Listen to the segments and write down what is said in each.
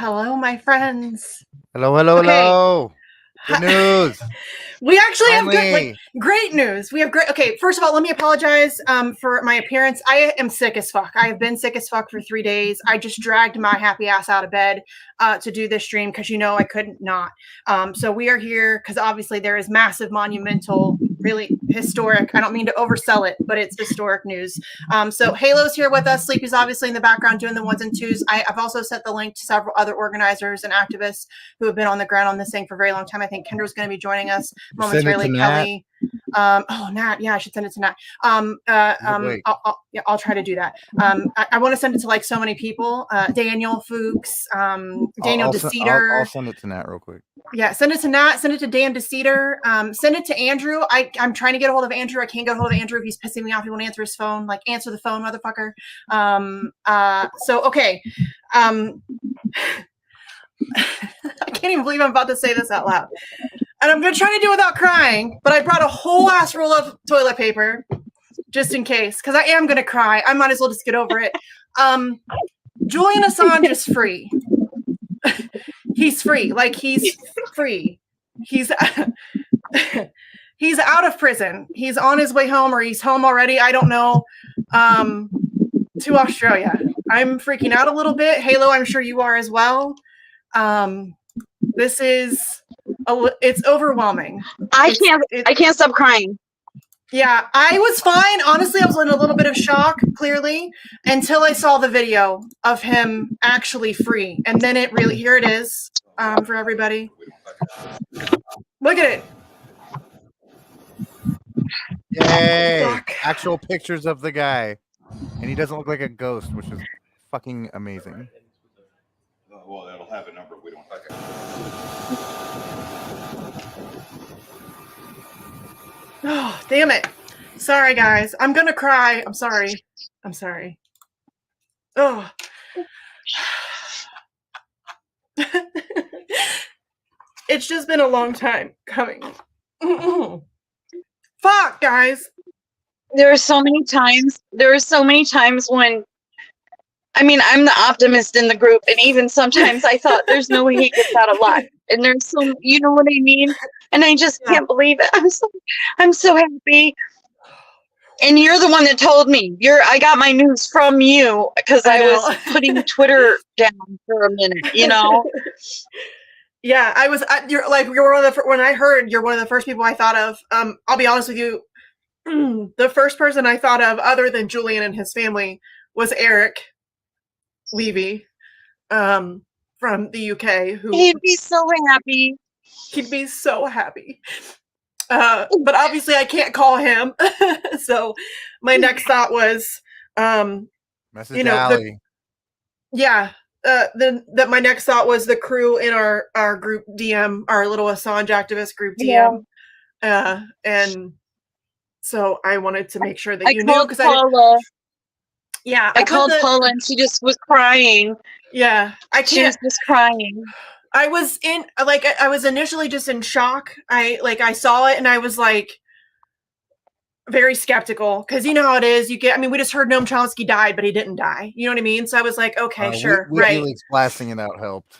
Hello, my friends. Hello, hello, Okay. hello. Good news. We actually have good, like, Finally. great news. We have great. Okay, first of all, let me apologize for my appearance. I am sick as fuck. I have been sick as fuck for 3 days. I just dragged my happy ass out of bed to do this stream because I couldn't not. So we are here because obviously there is massive, monumental, really historic. I don't mean to oversell it, but it's historic news. So Halo's here with us. Sleepy's obviously in the background doing the ones and twos. I've also sent the link to several other organizers and activists who have been on the ground on this thing for a very long time. I think Kendra's going to be joining us momentarily. Kelly. Nat. Yeah, I should send it to Nat. I'll try to do that. I want to send it to like so many people. Daniel Fuchs, Daniel DeCeater. I'll send it to Nat real quick. Yeah, send it to Nat. Send it to Dan DeCeater. Send it to Andrew. I'm trying to get a hold of Andrew. I can't get a hold of Andrew. He's pissing me off. He won't answer his phone. Like, answer the phone, motherfucker. So okay. I can't even believe I'm about to say this out loud. And I'm going to try to do it without crying, but I brought a whole ass roll of toilet paper just in case, because I am going to cry. I might as well just get over it. Julian Assange is free. He's free. Like, he's free. He's he's out of prison. He's on his way home, or he's home already. I don't know. To Australia. I'm freaking out a little bit. Halo, I'm sure you are as well. This is it's overwhelming. I can't stop crying. Yeah, I was fine. Honestly, I was in a little bit of shock, clearly, until I saw the video of him actually free. And then it really, here it is for everybody. Look at it. Yay! Fuck. Actual pictures of the guy. And he doesn't look like a ghost, which is fucking amazing. Well, it'll have a number. We don't. Okay. Oh, damn it. Sorry, guys. I'm going to cry. I'm sorry. I'm sorry. Oh. It's just been a long time coming. Fuck, guys. There are so many times when, I mean, I'm the optimist in the group, and even sometimes I thought there's no way he gets out alive. And there's so, you know what I mean? And I just can't believe it. I'm so happy. And you're the one that told me. I got my news from you because I was putting Twitter down for a minute, you know? Yeah, you're one of the, when I heard you're one of the first people I thought of. I'll be honest with you. The first person I thought of other than Julian and his family was Eric Levy from the UK. He'd be so happy. He'd be so happy. But obviously I can't call him. So my next thought was, Message Allie. that my next thought was the crew in our group DM, our little Assange activist group DM. Yeah. And so I wanted to make sure that you knew, because I called Paula and she just was crying. Yeah, she was just crying. I was I was initially just in shock. I saw it and I was like very skeptical, because you know how it is. We just heard Noam Chomsky died, but he didn't die. You know what I mean? So I was like, okay, sure, right. WikiLeaks blasting it out helped.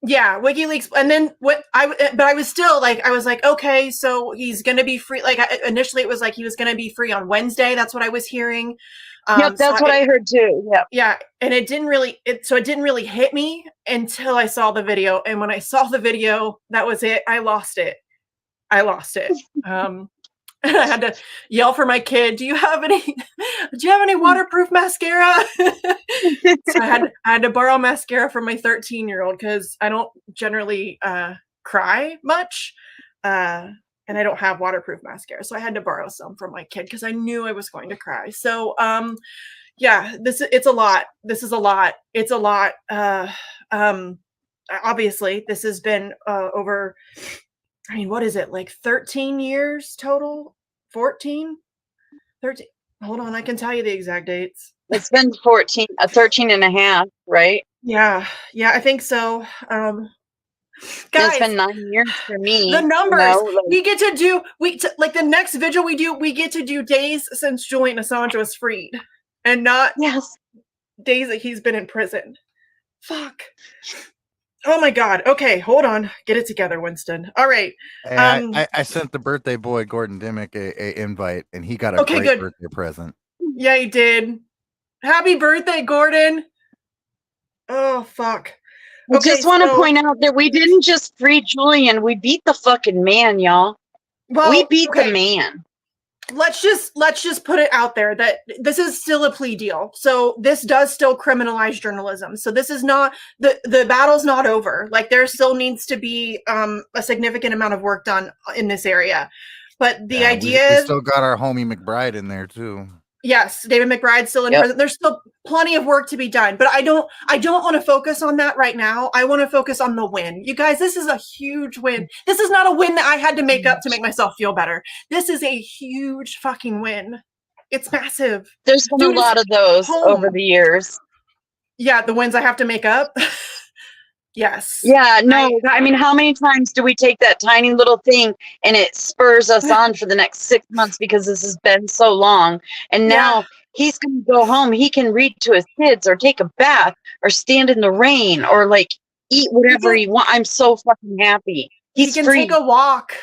Yeah, WikiLeaks, and then but I was still like, I was like, okay, so he's gonna be free. Like initially, it was like he was gonna be free on Wednesday. That's what I was hearing. Yep, that's what I heard too. Yeah, yeah, and it didn't really hit me until I saw the video. And when I saw the video, that was it. I lost it. I had to yell for my kid. Do you have any waterproof mascara? So I had to borrow mascara from my 13-year-old, because I don't generally cry much, and I don't have waterproof mascara. So I had to borrow some from my kid because I knew I was going to cry. So yeah, it's a lot. This is a lot. It's a lot. Obviously, this has been over. I mean, what is it, like 13 years total? 14? 13? Hold on, I can tell you the exact dates. It's been 13 and a half, right? Yeah, I think so. Guys, it's been 9 years for me. The numbers, we get to do, like the next vigil we do, we get to do days since Julian Assange was freed, and not days that he's been in prison. Fuck. Oh my God. Okay, hold on. Get it together, Winston. All right. Hey, I sent the birthday boy Gordon Dimmick a invite, and he got a Okay, great good. birthday present. Yeah, he did. Happy birthday, Gordon. Oh fuck. I Okay, just want to so point out that we didn't just free Julian. We beat the fucking man, y'all. We well, beat the okay. man. Let's just put it out there that this is still a plea deal. So this does still criminalize journalism. So this is not the battle's not over. Like there still needs to be a significant amount of work done in this area. But the Yeah, idea we is, still got our homie McBride in there too. yes, David McBride's still in Yep. prison. There's still plenty of work to be done, but I don't want to focus on that right now. I want to focus on the win. You guys, this is a huge win. This is not a win that I had to make up to make myself feel better. This is a huge fucking win. It's massive. There's been Dude a lot is of those home. over the years. Yeah, the wins I have to make up. Yes. Yeah, no, I mean, how many times do we take that tiny little thing and it spurs us on for the next 6 months because this has been so long? And now he's going to go home. He can read to his kids or take a bath or stand in the rain or like eat whatever he wants. I'm so fucking happy. He's he can free. take a walk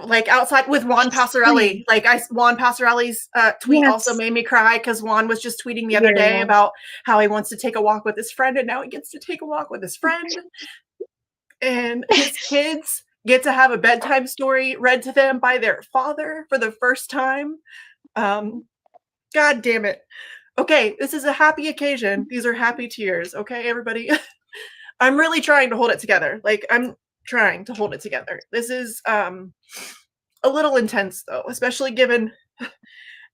like outside with Juan Passarelli. Like Juan Passarelli's tweet also made me cry because Juan was just tweeting the other day about how he wants to take a walk with his friend, and now he gets to take a walk with his friend. And his kids get to have a bedtime story read to them by their father for the first time. God damn it. Okay, this is a happy occasion. These are happy tears. Okay, everybody. I'm really trying to hold it together. Like I'm trying to hold it together. This is a little intense though, especially given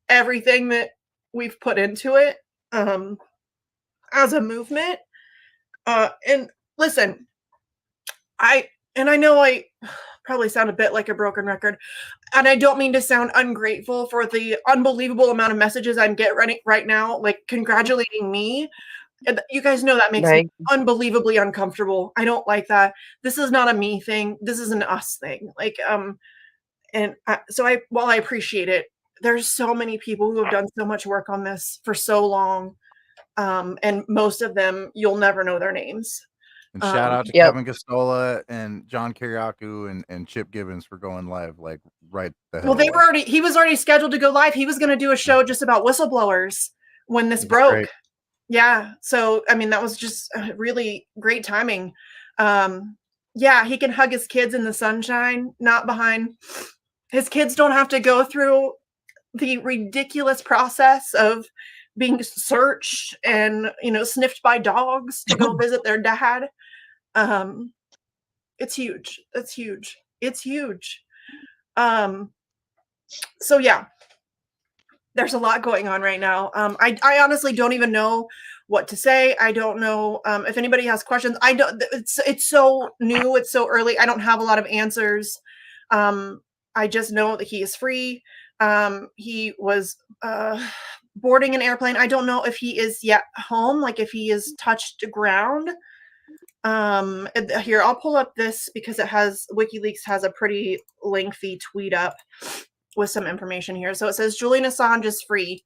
everything that we've put into it as a movement. And listen, I know I probably sound a bit like a broken record, and I don't mean to sound ungrateful for the unbelievable amount of messages I'm getting right now, like congratulating me. You guys know that makes me unbelievably uncomfortable. I don't like that. This is not a me thing. This is an us thing. Like, while I appreciate it, there's so many people who have done so much work on this for so long. And most of them, you'll never know their names. And shout out to Kevin Gostola and John Kiriakou and Chip Gibbons for going live like right the hell. Well, he was already scheduled to go live. He was going to do a show just about whistleblowers when this broke. Great. Yeah. So, I mean, that was just really great timing. Yeah, he can hug his kids in the sunshine, not behind. His kids don't have to go through the ridiculous process of being searched and, sniffed by dogs to go visit their dad. It's huge. It's huge. It's huge. So yeah, there's a lot going on right now. I honestly don't even know what to say. I don't know if anybody has questions. I don't. It's so new. It's so early. I don't have a lot of answers. I just know that he is free. He was boarding an airplane. I don't know if he is yet home, like if he is touched ground. Here, I'll pull up this because WikiLeaks has a pretty lengthy tweet up with some information here. So it says Julian Assange is free.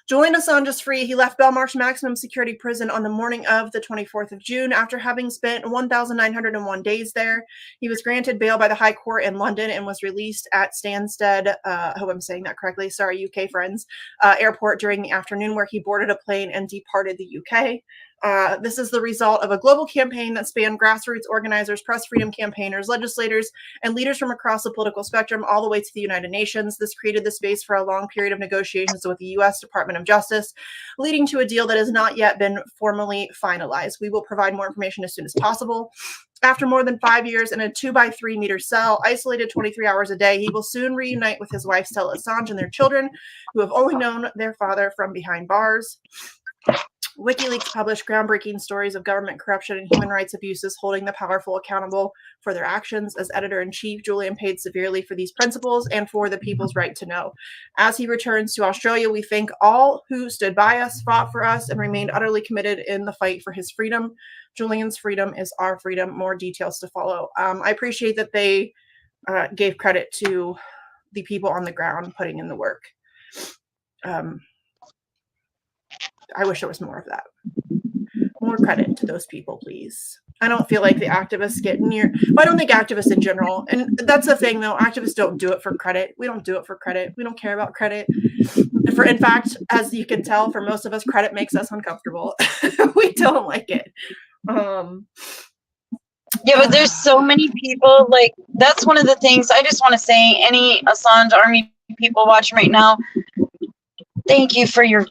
Julian Assange is free. He left Belmarsh Maximum Security Prison on the morning of the 24th of June after having spent 1,901 days there. He was granted bail by the High Court in London and was released at Stansted, I hope I'm saying that correctly, sorry, UK friends, airport during the afternoon where he boarded a plane and departed the UK. This is the result of a global campaign that spanned grassroots organizers, press freedom campaigners, legislators, and leaders from across the political spectrum all the way to the United Nations. This created the space for a long period of negotiations with the U.S. Department of Justice, leading to a deal that has not yet been formally finalized. We will provide more information as soon as possible. After more than 5 years in a 2x3 meter cell, isolated 23 hours a day, he will soon reunite with his wife, Stella Assange, and their children, who have only known their father from behind bars. WikiLeaks published groundbreaking stories of government corruption and human rights abuses, holding the powerful accountable for their actions. As editor-in-chief, Julian paid severely for these principles and for the people's right to know. As he returns to Australia, we thank all who stood by us, fought for us, and remained utterly committed in the fight for his freedom. Julian's freedom is our freedom. More details to follow. I appreciate that they gave credit to the people on the ground putting in the work. I wish there was more of that. More credit to those people, please. I don't feel like the activists get near. Well, I don't think activists in general, and that's the thing though. Activists don't do it for credit. We don't do it for credit. We don't care about credit. In fact, as you can tell, for most of us, credit makes us uncomfortable. We don't like it. Yeah, but there's so many people, like, that's one of the things I just want to say, any Assange Army people watching right now, thank you for your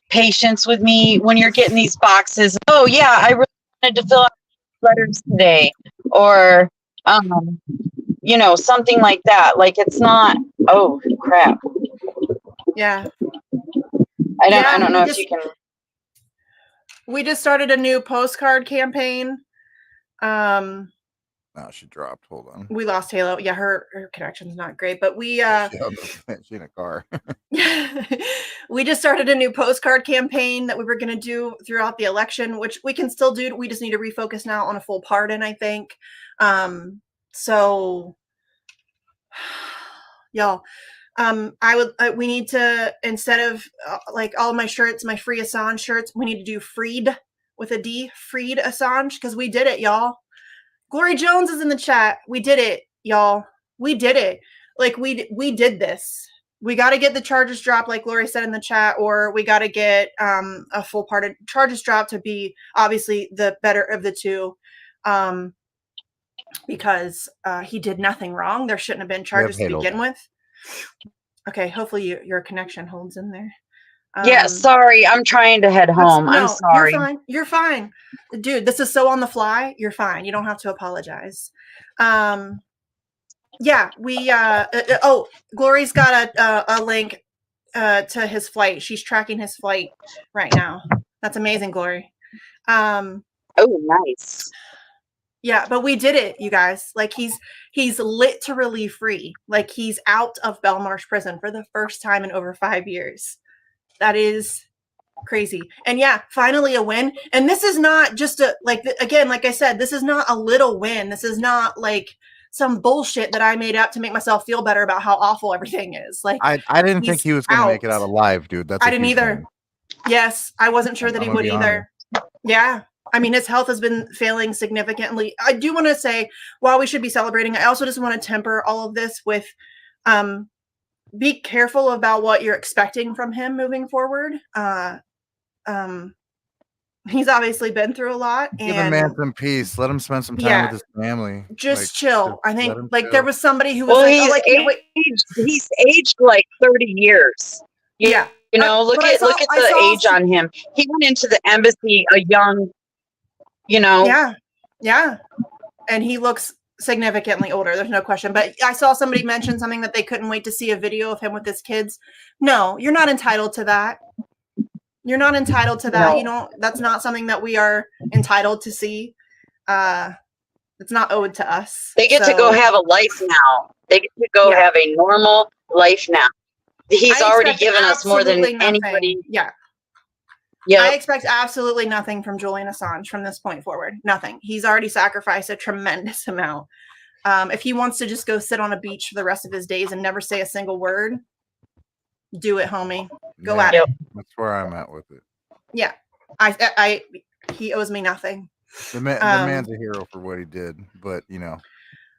patience with me when you're getting these boxes. Oh, yeah, I really wanted to fill out letters today. Or, something like that. Like, it's not, oh, crap. Yeah. I don't know if you can. We just started a new postcard campaign. Oh, she dropped. Hold on. We lost Halo. Yeah, her connection's not great, but we she in a car. we just started a new postcard campaign that we were going to do throughout the election, which we can still do. We just need to refocus now on a full pardon, I think. So y'all, we need to, instead of like all my shirts, my free Assange shirts, we need to do freed with a D, freed Assange, because we did it, y'all. Glory Jones is in the chat. We did it, y'all. We did it. Like we did this. We got to get the charges dropped, like Glory said in the chat, or we got to get a full pardon. Charges dropped to be obviously the better of the two, because he did nothing wrong. There shouldn't have been charges to begin with. Okay, hopefully your connection holds in there. Yeah, sorry, I'm trying to head home. No, I'm sorry. You're fine. You're fine. Dude, this is so on the fly. You're fine. You don't have to apologize. Yeah, we Glory's got a link to his flight. She's tracking his flight right now. That's amazing, Glory. Oh, nice. Yeah, but we did it, you guys. Like he's literally free. Like he's out of Belmarsh prison for the first time in over 5 years. That is crazy. And yeah, finally a win. And this is not just again, like I said, this is not a little win. This is not like some bullshit that I made up to make myself feel better about how awful everything is. Like I didn't think he was going to make it out alive, dude. I didn't either. Thing. Yes, I wasn't sure that he would either. Yeah. I mean, his health has been failing significantly. I do want to say, while we should be celebrating, I also just want to temper all of this with be careful about what you're expecting from him moving forward. He's obviously been through a lot. Give the man some peace. Let him spend some time with his family. Just chill. I think there was somebody who was he's aged like 30 years. Yeah. You know, look at the age on him. He went into the embassy a young, Yeah. Yeah. And he looks significantly older. There's no question. But I saw somebody mention something that they couldn't wait to see a video of him with his kids. No, you're not entitled to that. You're not entitled to that. No. That's not something that we are entitled to see. It's not owed to us. They get to go have a life now. They get to go have a normal life now. He's already given us more than anybody. Yeah. Yeah. I expect absolutely nothing from Julian Assange from this point forward. Nothing. He's already sacrificed a tremendous amount. If he wants to just go sit on a beach for the rest of his days and never say a single word, do it, homie. Go at it. That's where I'm at with it. Yeah. He owes me nothing. The man's a hero for what he did, but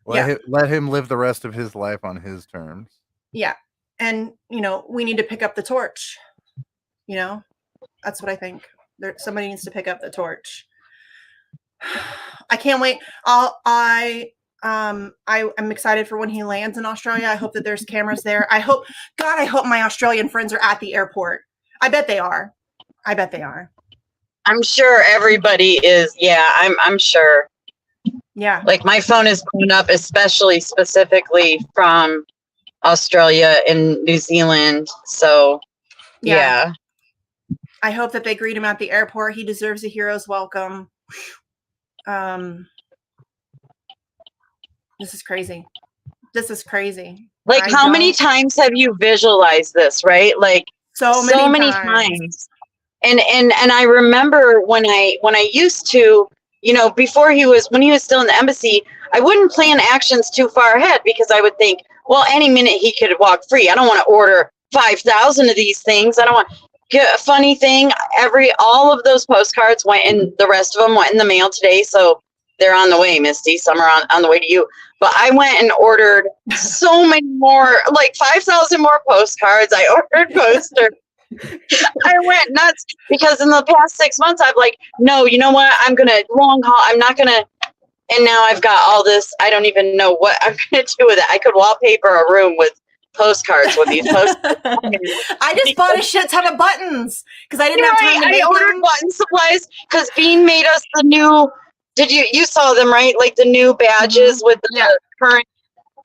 let him live the rest of his life on his terms. Yeah. And we need to pick up the torch. That's what I think. Somebody needs to pick up the torch. I can't wait. I'm excited for when he lands in Australia. I hope that there's cameras there. I hope my Australian friends are at the airport. I bet they are. I'm sure everybody is. Yeah, I'm sure. Yeah. Like my phone is blown up, specifically from Australia and New Zealand. So yeah. I hope that they greet him at the airport. He deserves a hero's welcome. This is crazy. Like how many times have you visualized this, right? Like so many times. And I remember when I used to, when he was still in the embassy, I wouldn't plan actions too far ahead because I would think, well, any minute he could walk free. I don't want to order 5,000 of these things. I don't want. A funny thing, all of those postcards went in. The rest of them went in the mail today. So they're on the way, Misty. Some are on the way to you. But I went and ordered so many more, like 5,000 more postcards. I ordered posters. I went nuts because in the past 6 months, I've like, no, you know what? I'm going to long haul. I'm not going to. And now I've got all this. I don't even know what I'm going to do with it. I could wallpaper a room with postcards with these postcards. I just bought a shit ton of buttons because I didn't have time to make I ordered them. button supplies because Bean made us the new. Did you saw them, right? Like the new badges with the current.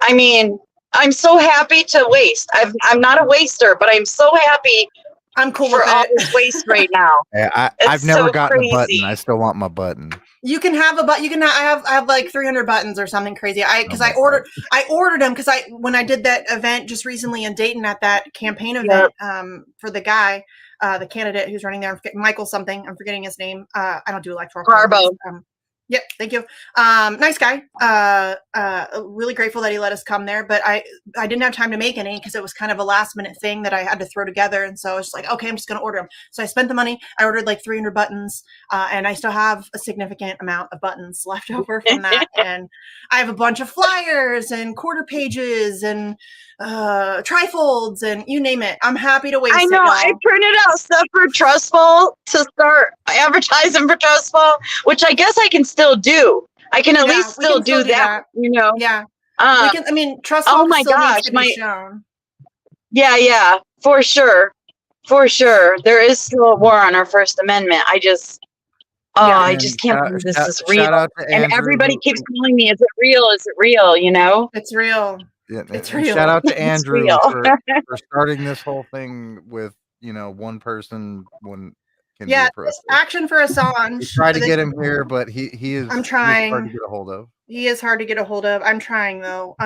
I mean, I'm so happy to waste. I'm not a waster, but I'm so happy. I'm cool for with all it. this waste right now. Yeah, I've never gotten a button. I still want my button. You can have a button. You can. I have like 300 buttons or something crazy. I ordered them because when I did that event just recently in Dayton at that campaign event for the guy, the candidate who's running there, Michael something. I'm forgetting his name. I don't do electoral. Harbo. Yep, thank you. Nice guy. Really grateful that he let us come there, but I didn't have time to make any because it was kind of a last minute thing that I had to throw together, and so I was just like, okay, I'm just gonna order them. So I spent the money. I ordered like 300 buttons, and I still have a significant amount of buttons left over from that. And I have a bunch of flyers and quarter pages and trifolds and you name it. I'm happy to waste. I know. I printed out stuff for Trustful to start advertising for Trustful, which I guess I can still do. I can at least still do that. You know. Yeah. I mean, Trustful. Oh my gosh, Yeah, for sure. There is still a war on our First Amendment. I just can't believe this is real. And everybody keeps telling me, "Is it real? Is it real?" You know. It's real. Yeah, it's real. Shout out to Andrew for starting this whole thing with one person when. Action for Assange. We tried to get him here, but he is. I'm trying. Hard to get a hold of. He is hard to get a hold of. I'm trying though.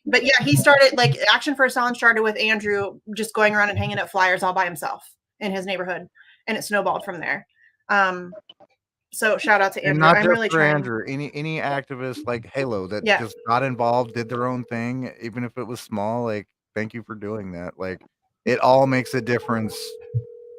But yeah, he started like Action for Assange started with Andrew just going around and hanging up flyers all by himself in his neighborhood, and it snowballed from there. So shout out to Andrew. And not I'm just really for trying. Andrew. Any activist like Halo that just got involved, did their own thing, even if it was small. Like, thank you for doing that. Like, it all makes a difference.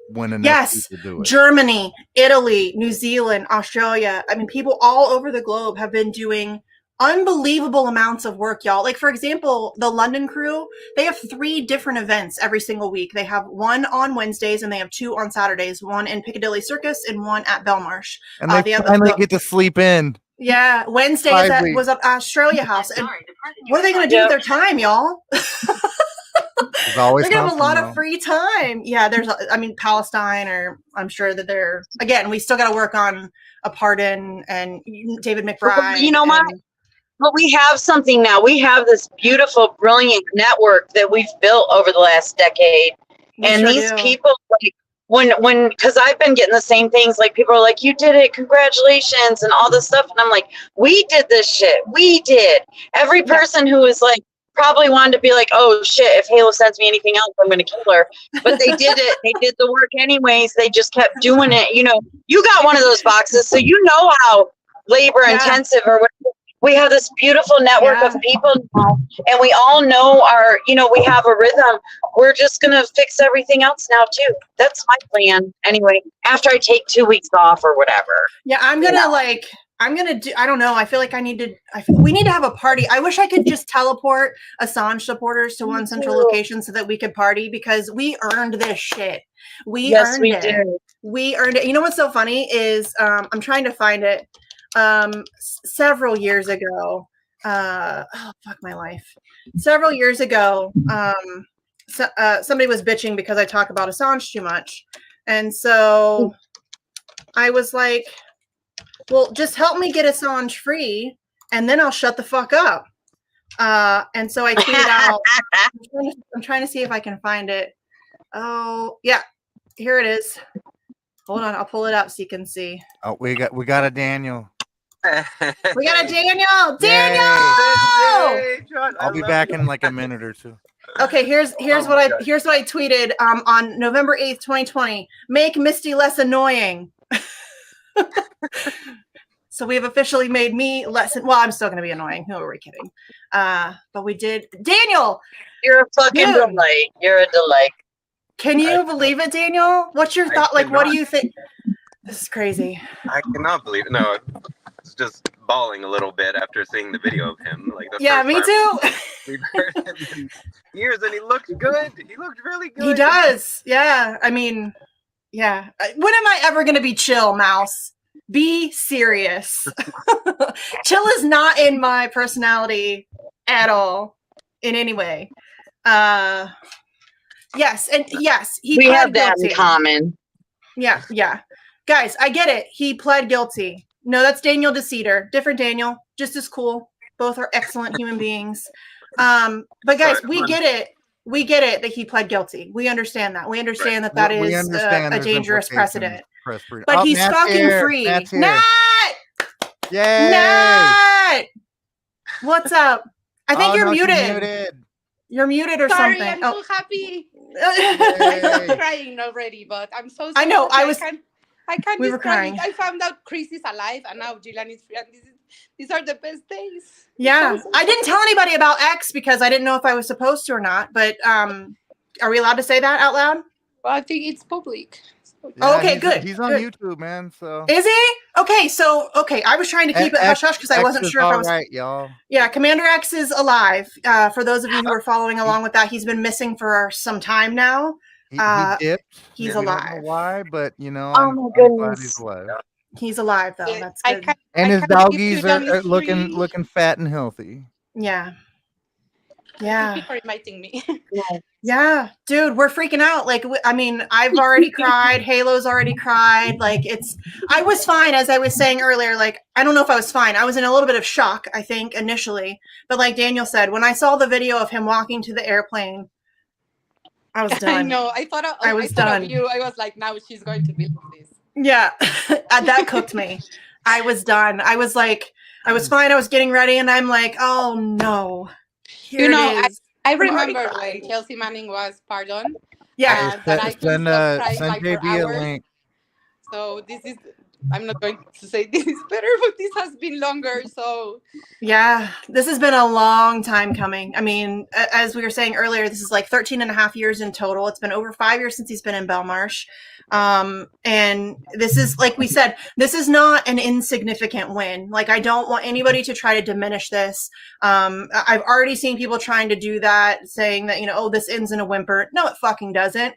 When enough people do it. Germany, Italy, New Zealand, Australia. I mean, people all over the globe have been doing unbelievable amounts of work, y'all. Like, for example, the London crew, they have 3 different events every single week. They have one on Wednesdays and they have 2 on Saturdays, one in Piccadilly Circus and one at Belmarsh. And they finally get to sleep in. Yeah, Wednesday was at Australia House. And what are they going to do with their time, y'all? They're going to have a lot of free time. Yeah, Palestine, or I'm sure that we still got to work on a pardon and David McBride. You know what? But we have something now. We have this beautiful, brilliant network that we've built over the last decade. And these people, like, when, because I've been getting the same things, like people are like, you did it, congratulations, and all this stuff. And I'm like, we did this shit. We did. Every person who is like, probably wanted to be like, oh shit, if Halo sends me anything else, I'm going to kill her. But they did it. They did the work anyways. They just kept doing it. You know, you got one of those boxes, so you know how labor intensive or whatever. We have this beautiful network of people now, and we all know we have a rhythm. We're just going to fix everything else now too. That's my plan. Anyway, after I take 2 weeks off or whatever. Yeah, I'm going to do, I don't know. I feel like we need to have a party. I wish I could just teleport Assange supporters to one central location so that we could party, because we earned this shit. We earned it. You know what's so funny is, I'm trying to find it. Several years ago, fuck my life. Several years ago, somebody was bitching because I talk about Assange too much. And so I was like, well, just help me get Assange free, and then I'll shut the fuck up. And so I tweeted out, I'm trying to see if I can find it. Oh, yeah, here it is. Hold on, I'll pull it up so you can see. Oh, we got a Daniel. We got a Daniel! Daniel! I'll be back in like a minute or two. Okay, here's what I tweeted on November 8th, 2020. Make Misty less annoying. So we have officially made me less. Well, I'm still going to be annoying. Who are we kidding? But we did. Daniel, you're a fucking delight. You're a delight. Can you believe it, Daniel? What's your thought? Like, what do you think? This is crazy. I cannot believe it. No, it's just bawling a little bit after seeing the video of him. Like Yeah, me too. We've heard him in years, and he looked good. He looked really good. He does. Yeah. I mean, yeah. When am I ever going to be chill, Mouse? Be serious. Chill is not in my personality at all, in any way. Yes, and yes, we have that in common. Yeah, yeah. Guys, I get it. He pled guilty. No, that's Daniel DeCeater. Different Daniel. Just as cool. Both are excellent human beings. But guys, we get it. We get it that he pled guilty. We understand that. We understand that is a dangerous precedent. But he's fucking free. Nat! Yay! Nat! What's up? I think you're muted. You're muted or Sorry, something. I'm so happy. I'm crying already, but I'm so sorry. I know. I can't we were crying. I found out Chris is alive, and now Jillian is free. And these are the best days. Yeah, I didn't tell anybody about X because I didn't know if I was supposed to or not. But are we allowed to say that out loud? Well, I think it's public. Yeah, okay, good. He's on YouTube, man. So is he? Okay, I was trying to keep it hush hush because I wasn't sure if I was. Right, y'all. Yeah, Commander X is alive. For those of you who are following along with that, he's been missing for some time now. He dipped. He's alive. Don't know why? But I'm glad he's alive. He's alive though. That's good. And his doggies are looking fat and healthy. Yeah. Yeah. Thank you for reminding me. Yeah, dude, we're freaking out. Like, I mean, I've already cried. Halo's already cried. Like, I was fine, as I was saying earlier. Like, I don't know if I was fine. I was in a little bit of shock, I think, initially. But like Daniel said, when I saw the video of him walking to the airplane, I was done. I know. I thought of you. I was like, now she's going to be like this. Yeah, that cooked me. I was done. I was like, I was fine. I was getting ready, and I'm like, oh no. Here I remember when Chelsea Manning was pardoned. Yeah. Send JB a link. So this is, I'm not going to say this is better, but this has been longer. So yeah, this has been a long time coming. I mean, as we were saying earlier, this is like 13 and a half years in total. It's been over 5 years since he's been in Belmarsh. And this is, like we said, this is not an insignificant win. Like, I don't want anybody to try to diminish this. I've already seen people trying to do that, saying that, oh, this ends in a whimper. No, it fucking doesn't.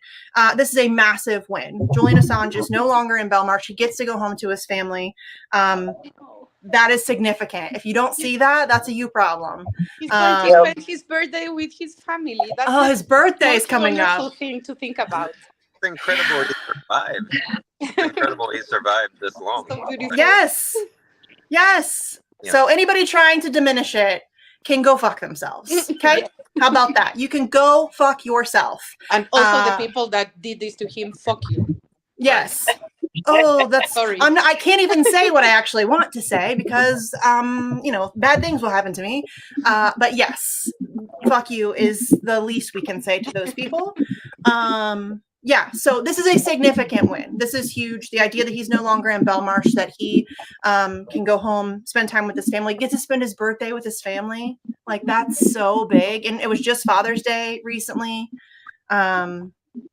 This is a massive win. Julian Assange is no longer in Belmarsh. He gets to go home to his family. That is significant. If you don't see that, that's a you problem. He's going to spend his birthday with his family. That's his birthday is coming up. Wonderful thing to think about. It's incredible he survived. It's incredible he survived this long. So yes. Yes. Yeah. So anybody trying to diminish it can go fuck themselves. Okay? Yeah. How about that? You can go fuck yourself. And also the people that did this to him, fuck you. Yes. Oh, that's sorry. I can't even say what I actually want to say because bad things will happen to me. But yes, fuck you is the least we can say to those people. Yeah, so this is a significant win. This is huge. The idea that he's no longer in Belmarsh, that he can go home, spend time with his family, get to spend his birthday with his family. Like, that's so big. And it was just Father's Day recently.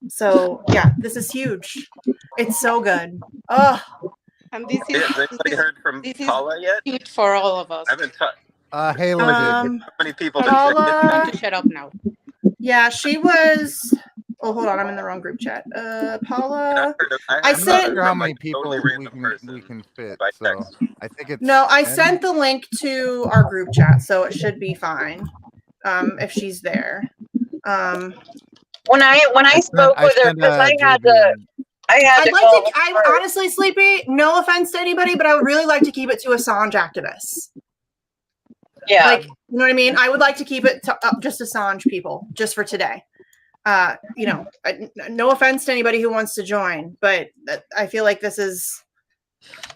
So yeah, this is huge. It's so good. Oh, and this is. Has anybody heard from Paula yet? Huge for all of us. I haven't touched. Halo did. How many people? Paula, to shut up now. Yeah, she was. Oh, hold on, I'm in the wrong group chat. Paula, I sent how many people we can fit. So I think it's I sent the link to our group chat, so it should be fine. If she's there. When I spoke with her, because I honestly, Sleepy, no offense to anybody, but I would really like to keep it to Assange activists. Yeah. Like, you know what I mean? I would like to keep it to just Assange people, just for today. No offense to anybody who wants to join, but I feel like this is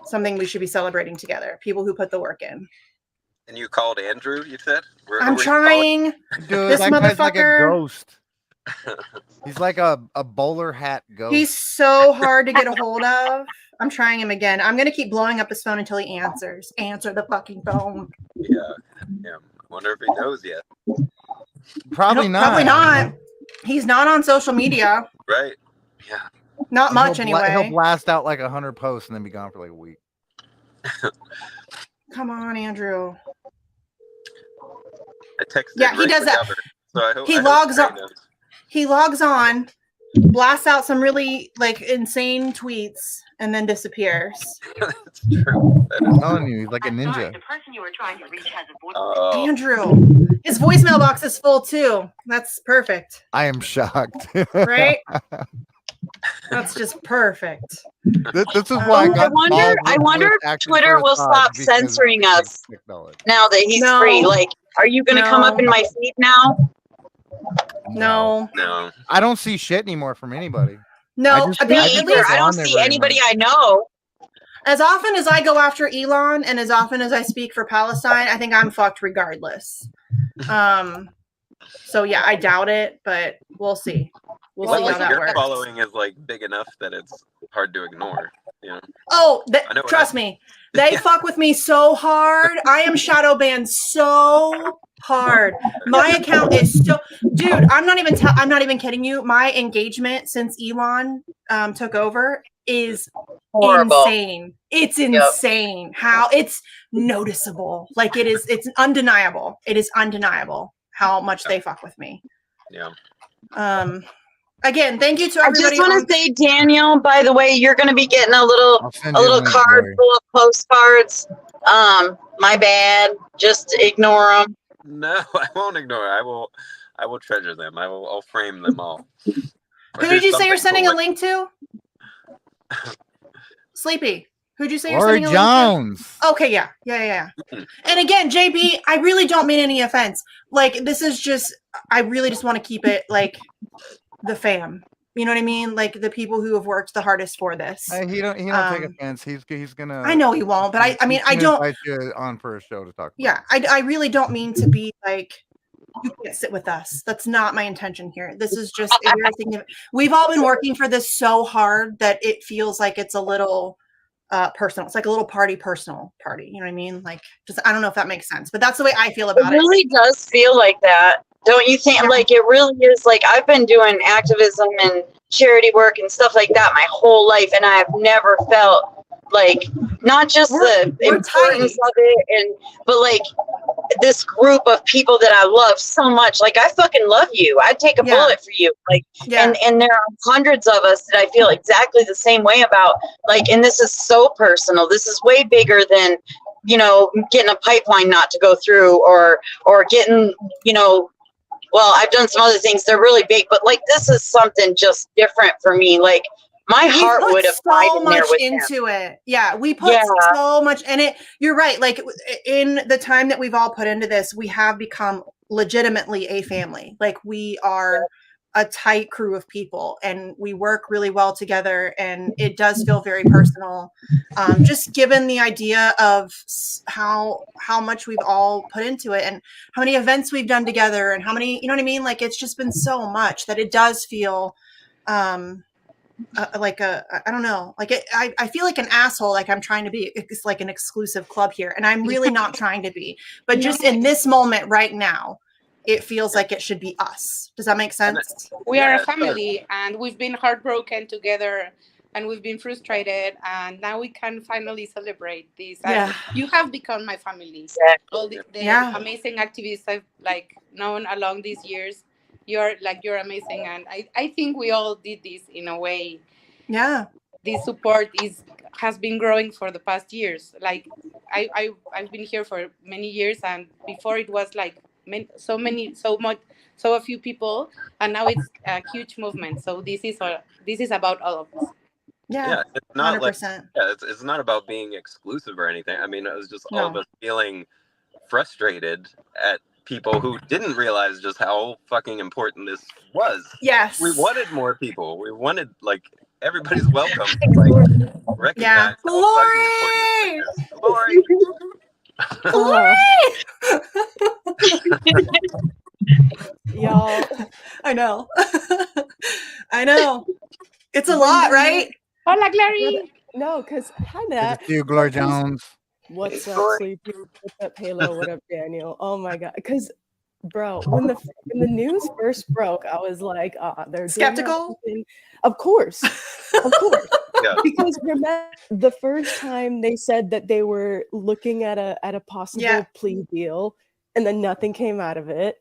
something we should be celebrating together. People who put the work in. And you called Andrew, you said? I'm trying. Dude, this that motherfucker. Guy's like a ghost. He's like a bowler hat ghost. He's so hard to get a hold of. I'm trying him again. I'm going to keep blowing up his phone until he answers. Answer the fucking phone. Yeah. I wonder if he knows yet. Probably not. Probably not. He's not on social media. Right. Yeah. Not much anyway. He'll blast out like 100 posts and then be gone for like a week. Come on, Andrew. I texted. Yeah, he does that. So He logs on. He logs on, blasts out some really like insane tweets, and then disappears. That's true. I'm telling you, he's like a ninja. The person you were trying to reach has a voice. Andrew, his voicemail box is full too. That's perfect. I am shocked. Right? That's just perfect. This is why I wonder if Twitter will stop censoring us now that he's free. Like, are you going to come up in my feed now? No. I don't see shit anymore from anybody. No, I don't see anybody I know. As often as I go after Elon and as often as I speak for Palestine, I think I'm fucked regardless. So yeah, I doubt it, but we'll see. We'll see how that your works. following is like big enough that it's hard to ignore. Yeah. Oh, trust me, they fuck with me so hard. I am shadow banned so hard. My account is so, dude. I'm not even kidding you. My engagement since Elon took over is horrible. Insane. It's insane how it's noticeable. Like it is. It's undeniable. It is undeniable how much they fuck with me. Yeah. Again, thank you to everybody. I just want to say, Daniel, by the way, you're going to be getting a little card full of postcards. My bad. Just ignore them. No, I won't ignore. I will treasure them. I'll frame them all. Who did you say you're sending a link to? Sleepy. Who'd you say you're sending a link to? Okay, yeah. And again, JB, I really don't mean any offense. Like, this is just, I really just want to keep it like the fam. You know what I mean? Like the people who have worked the hardest for this. He don't take offense. He's gonna. I know he won't, but I mean, I don't. Invite you on for a show to talk. Yeah, I really don't mean to be like, you can't sit with us. That's not my intention here. This is just everything. We've all been working for this so hard that it feels like it's a little personal. It's like a little personal party. You know what I mean? Like, just I don't know if that makes sense, but that's the way I feel about it. It really does feel like that. Don't you think? Yeah. Like it really is. Like I've been doing activism and charity work and stuff like that my whole life, and I have never felt like not just the importance of it, but like this group of people that I love so much. Like I fucking love you. I'd take a bullet for you. Like, and there are hundreds of us that I feel exactly the same way about. Like, and this is so personal. This is way bigger than, you know, getting a pipeline not to go through or getting, you know. Well, I've done some other things. They're really big, but like this is something just different for me. Like my heart would have died in there with into it. Yeah, we put so much in it. You're right. Like in the time that we've all put into this, we have become legitimately a family. Like we are a tight crew of people and we work really well together, and it does feel very personal. Just given the idea of how much we've all put into it and how many events we've done together and how many, you know what I mean? Like it's just been so much that it does feel like I don't know, like I feel like an asshole, like I'm trying to be, it's like an exclusive club here, and I'm really not trying to be, but just in this moment right now, it feels like it should be us. Does that make sense? We are a family, and we've been heartbroken together, and we've been frustrated, and now we can finally celebrate this. Yeah. You have become my family. All the amazing activists I've like known along these years. You're amazing, and I think we all did this in a way. Yeah. This support has been growing for the past years. Like I've been here for many years, and before it was like so a few people, and now it's a huge movement. So this is about all of us. Yeah, it's not 100%. It's not about being exclusive or anything. I mean, it was just all of us feeling frustrated at people who didn't realize just how fucking important this was. Yes, we wanted more people. We wanted like everybody's welcome. Like recognize Glory. Y'all, I know. I know. It's a lot, right? Hola, Glory. No, because Hannah. You, Glory Jones. What's up, Sleepy? What's up, Halo? What up, Daniel? Oh my God. Because Bro, when the news first broke, I was like, they're skeptical. Of course. Yeah. Because remember the first time they said that they were looking at a possible plea deal, and then nothing came out of it.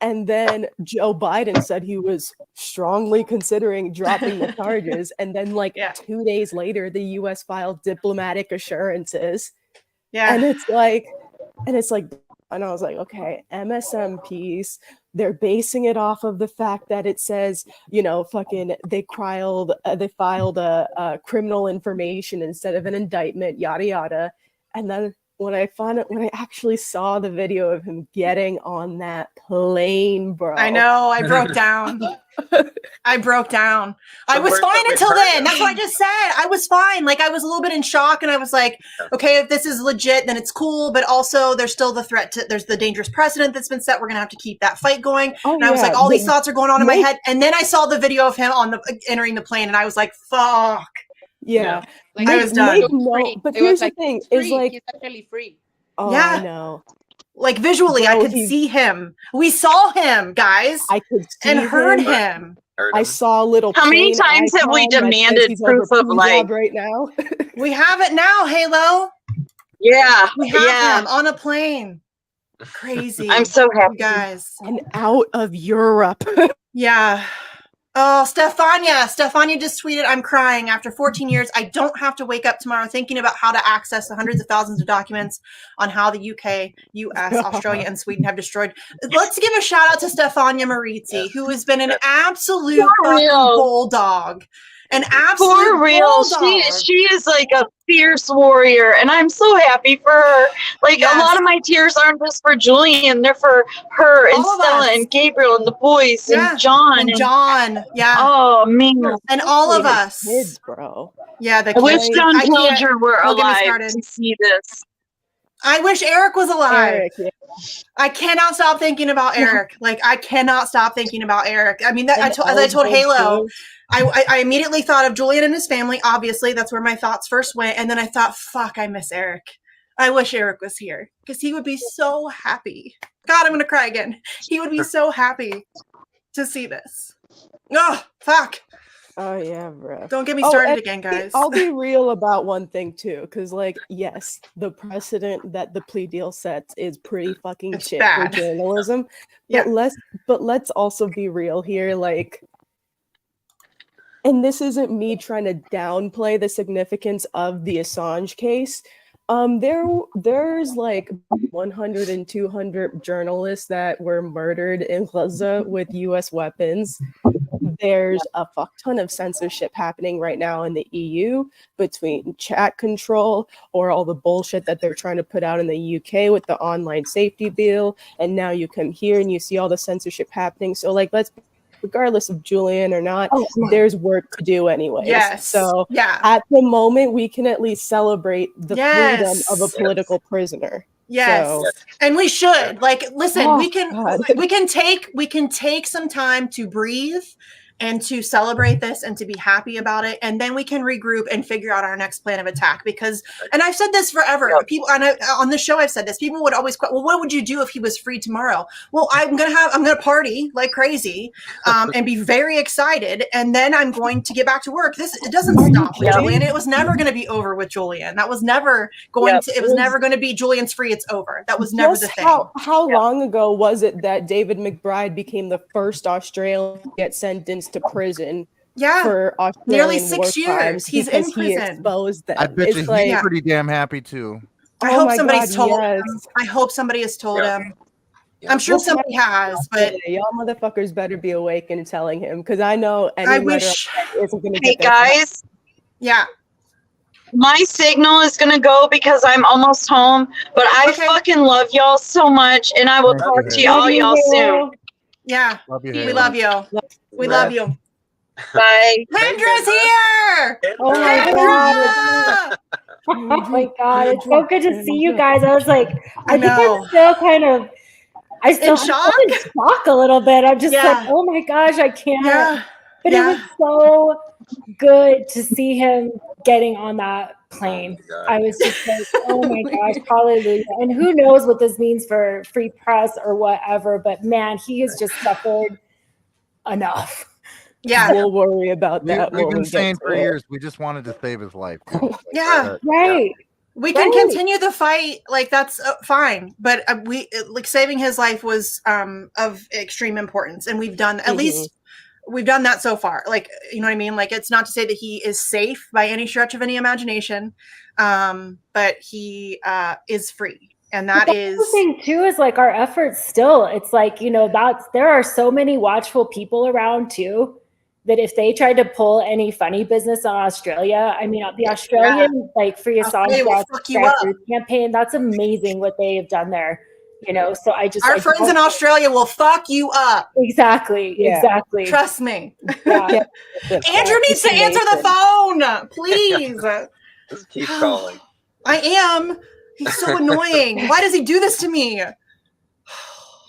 And then Joe Biden said he was strongly considering dropping the charges. And then 2 days later, the US filed diplomatic assurances. Yeah. And it's like, and I was like, okay, MSMPs, they're basing it off of the fact that it says, they filed a criminal information instead of an indictment, yada yada. And then when I actually saw the video of him getting on that plane, bro. I know, I broke down. I was fine until then. That's what I just said. I was fine. I was a little bit in shock, and I was like, okay, if this is legit, then it's cool. But also, there's still the threat there's the dangerous precedent that's been set. We're going to have to keep that fight going. And I was like, all these thoughts are going on in my head. And then I saw the video of him entering the plane, and I was like, fuck. Yeah. I was done. But here's the thing, is he's actually free. Oh, yeah. I know. Visually, I could see him. We saw him, guys. I could see and heard him. I saw a little. How many times have we demanded proof of life right now? We have it now, Halo. Yeah, we have him on a plane. Crazy. I'm so happy, guys. And out of Europe. Yeah. Oh, Stefania just tweeted, I'm crying. After 14 years, I don't have to wake up tomorrow thinking about how to access the hundreds of thousands of documents on how the UK, US, Australia, and Sweden have destroyed. Let's give a shout out to Stefania Marizzi, who has been an absolute fucking bulldog. An absolute for real. She is like a fierce warrior, and I'm so happy for her. A lot of my tears aren't just for Julian; they're for her and Stella and Gabriel and the boys and John and John. Yeah. Oh man, and all of us, kids, bro. Yeah, the kids. I wish John Pilger were alive to see this. I wish Eric was alive. I cannot stop thinking about Eric. I cannot stop thinking about Eric. I mean, as I told Halo, I immediately thought of Julian and his family. Obviously, that's where my thoughts first went. And then I thought, fuck, I miss Eric. I wish Eric was here because he would be so happy. God, I'm going to cry again. He would be so happy to see this. Oh, fuck. Oh, yeah, bro. Don't get me started again, guys. I'll be real about one thing, too, because, yes, the precedent that the plea deal sets is pretty fucking shit for journalism. But let's also be real here, and this isn't me trying to downplay the significance of the Assange case. There's 100 and 200 journalists that were murdered in Gaza with US weapons. There's a fuck ton of censorship happening right now in the EU between chat control or all the bullshit that they're trying to put out in the UK with the online safety bill. And now you come here and you see all the censorship happening. So regardless of Julian or not, there's work to do anyways. Yes. So at the moment, we can at least celebrate the freedom of a political prisoner. Yes. So, and we should listen, we can take some time to breathe and to celebrate this and to be happy about it. And then we can regroup and figure out our next plan of attack and I've said this forever. People on the show, I've said this, people would always well, what would you do if he was free tomorrow? Well, I'm going to party like crazy and be very excited. And then I'm going to get back to work. It doesn't stop with Julian. It was never going to be over with Julian. That was never going to, it was never going to be Julian's free. It's over. That was never the thing. How long ago was it that David McBride became the first Australian to get sentenced to prison for Australian nearly 6 years? He's in prison. He exposed them. I bet he's pretty damn happy too. I hope somebody's told him. I hope somebody has told him. I'm sure somebody has, but y'all motherfuckers better be awake and telling him, because I know any isn't going to get guys. Yeah. My signal is going to go because I'm almost home, but I fucking love y'all so much, and I will talk to y'all soon. Yeah. We love you. We love you. Bye. Kendra's here. Oh my god. Oh my god. It's so good to see you guys. I was like, I think I'm still kind of I'm in shock a little bit. I'm just like, oh my gosh, I can't. But it was so good to see him getting on that plane. I was just like, oh my gosh, hallelujah. And who knows what this means for free press or whatever, but man, he has just suffered enough. Yeah. We'll worry about that. We've been saying for years, we just wanted to save his life. Yeah. Right. We can continue the fight, like that's fine, but we like saving his life was of extreme importance, and we've done at least we've done that so far. Like, you know what I mean? Like, it's not to say that he is safe by any stretch of any imagination, but he is free, and that is the thing too. Is like our efforts still. It's like, you know, there are so many watchful people around too. That if they tried to pull any funny business on Australia, I mean, the Australian like Free Assange campaign, that's amazing what they have done there. You know, so our friends in Australia will fuck you up. Exactly. Trust me. Yeah. Andrew needs to answer the phone, please. Just keep calling. I am. He's so annoying. Why does he do this to me?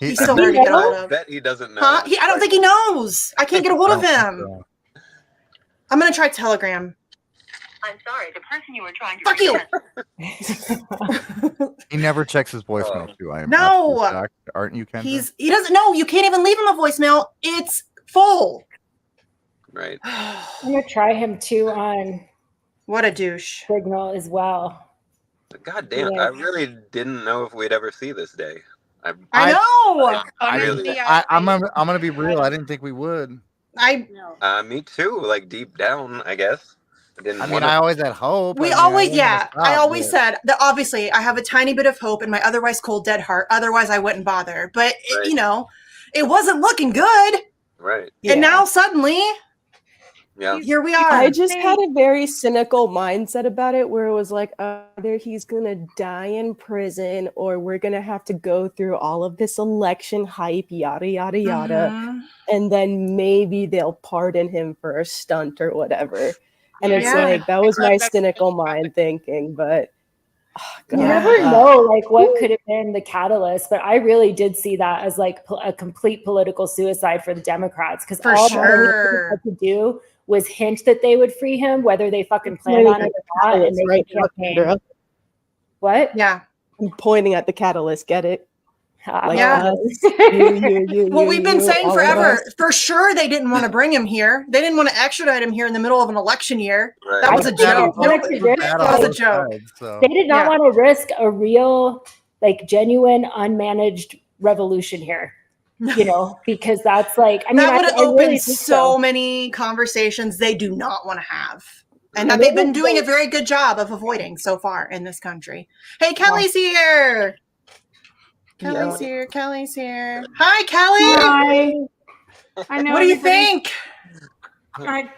He's so hard to get out of. I bet he doesn't know. Huh? I don't think he knows. I can't get a hold of him. I'm going to try Telegram. I'm sorry, the person you were trying to Fuck you. He never checks his voicemail too. I am no. Aren't you, Kendra? He doesn't know. You can't even leave him a voicemail. It's full. Right. I'm going to try him too on what a douche Signal as well. God damn, I really didn't know if we'd ever see this day. I know. I'm gonna be real. I didn't think we would. Me too. Like deep down, I guess. I always had hope. I always said that. Obviously, I have a tiny bit of hope in my otherwise cold, dead heart. Otherwise, I wouldn't bother. But you know, it wasn't looking good. Right. And now suddenly, here we are. I just had a very cynical mindset about it, where it was like, either he's gonna die in prison, or we're gonna have to go through all of this election hype, yada yada yada, and then maybe they'll pardon him for a stunt or whatever. And it's like, that was my cynical mind thinking, but you never know like what could have been the catalyst. But I really did see that as like a complete political suicide for the Democrats, because all they had to do was hint that they would free him, whether they fucking planned on it or not. And they campaign. What? Yeah. I'm pointing at the catalyst. Get it? Like well, we've been saying forever, for sure they didn't want to bring him here. They didn't want to extradite him here in the middle of an election year. Right. That was a joke. That was a joke. They did not want to risk a real, like, genuine, unmanaged revolution here. You know, because that's like, that would have opened so many conversations they do not want to have. And that they've been doing a very good job of avoiding so far in this country. Hey, Kelly's here. Kelly's here. Kelly's here. Hi, Kelly. Hi. I know. What do you think?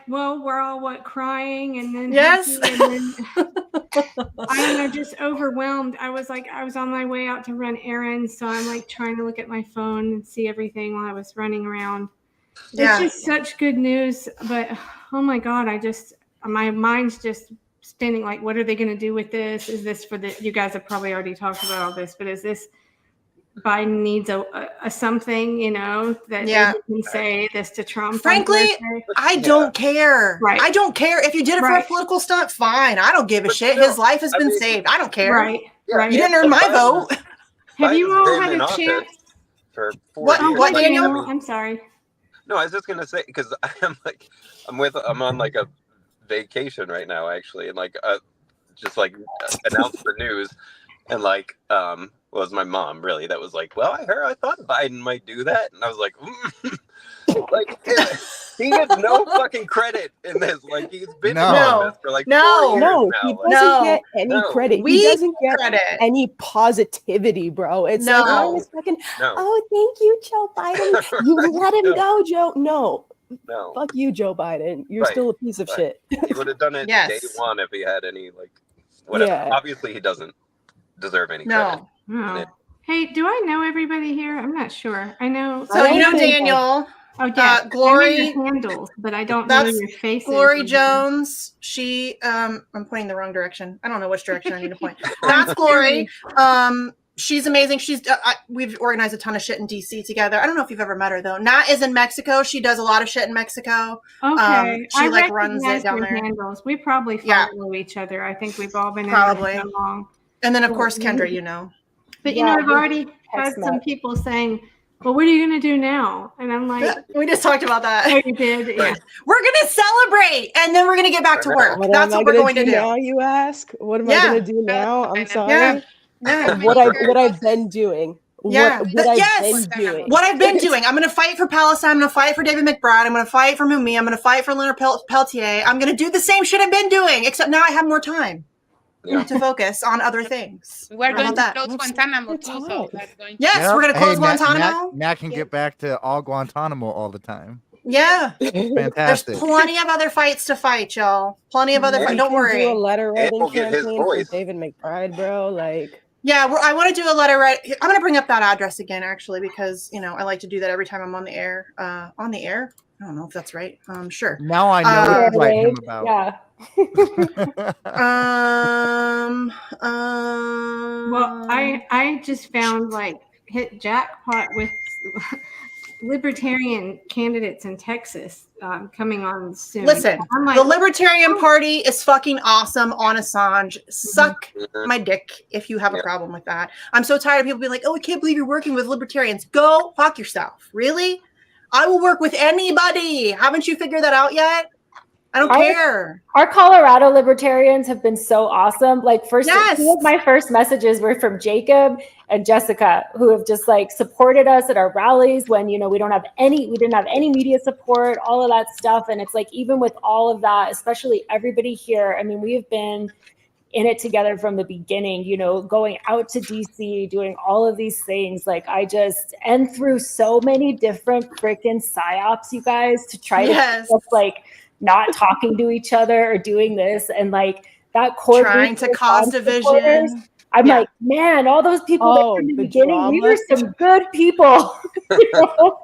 Well, we're all crying, and then yes. And then, I don't know, just overwhelmed. I was on my way out to run errands, so I'm like trying to look at my phone and see everything while I was running around. Yeah. It's just such good news, but oh my God, my mind's just spinning. Like, what are they going to do with this? Is this for you guys have probably already talked about all this, but is this Biden needs a something, you know, that they can say this to Trump? Frankly, I don't care. Right. I don't care. If you did it for a political stunt, fine. I don't give a shit. His life has been saved. I don't care. Right. Right. You didn't earn my vote. Have you all had a chance? For 4 years. What, Daniel? I'm sorry. No, I was just gonna say, because I'm on like a vacation right now, actually, and like just like announced the news, and like was my mom really that was like, well, I thought Biden might do that, and I was like, like he gets no fucking credit in this. Like, he's been in office for like 4 years now. He doesn't get any credit. He doesn't get any positivity, bro. It's like, fucking, oh, thank you, Joe Biden. You let him go, Joe. No. Fuck you, Joe Biden. You're still a piece of shit. He would have done it day one if he had any, like, whatever. Yeah. Obviously, he doesn't deserve any credit. No. Hey, do I know everybody here? I'm not sure. I know. So you know Daniel. Oh yeah, Glory handles, but I don't know your face. Glory Jones. She I'm pointing the wrong direction. I don't know which direction I need to point. That's Glory. She's amazing. We've organized a ton of shit in DC together. I don't know if you've ever met her though. Nat is in Mexico. She does a lot of shit in Mexico. Okay, she like runs it down there. Handles. We probably follow each other. I think we've all been probably in there so long. And then of course Kendra, you know. But you know, I've already had some people saying, well, what are you going to do now? And I'm like, we just talked about that. Oh, you did? Yeah. We're going to celebrate and then we're going to get back to work. That's what we're going to do now, you ask? What am I going to do now? I'm sorry. Yeah. What I've been doing. Yeah. What I've been doing. What I've been doing. I'm going to fight for Palestine. I'm going to fight for David McBride. I'm going to fight for Mumi. I'm going to fight for Leonard Peltier. I'm going to do the same shit I've been doing, except now I have more time to focus on other things. We're going to close Guantanamo too, so that's going to... Yes, we're going to close Guantanamo. Matt can get back to all Guantanamo all the time. Yeah. Fantastic. There's plenty of other fights to fight, y'all. Plenty of other fights. Don't worry. Do a letter writing campaign for David McBride, bro. Like... Yeah, I want to do a letter write. I'm going to bring up that address again, actually, because, you know, I like to do that every time I'm on the air. On the air? I don't know if that's right. Sure. Now I know what to write him about. Yeah. Well, I just found like hit jackpot with libertarian candidates in Texas coming on soon. Listen, the Libertarian Party is fucking awesome on Assange. Suck my dick if you have a problem with that. I'm so tired of people being like, oh, I can't believe you're working with libertarians. Go fuck yourself. Really? I will work with anybody. Haven't you figured that out yet? I don't care. Our Colorado libertarians have been so awesome. Like two of my first messages were from Jacob and Jessica, who have just like supported us at our rallies when, you know, we didn't have any media support, all of that stuff. And it's like, even with all of that, especially everybody here, I mean, we have been in it together from the beginning, you know, going out to DC, doing all of these things. Like and through so many different freaking psyops, you guys, to try to just like not talking to each other or doing this, and like that core trying to cause division. I'm like, man, all those people that were in the beginning, we were some good people. You know?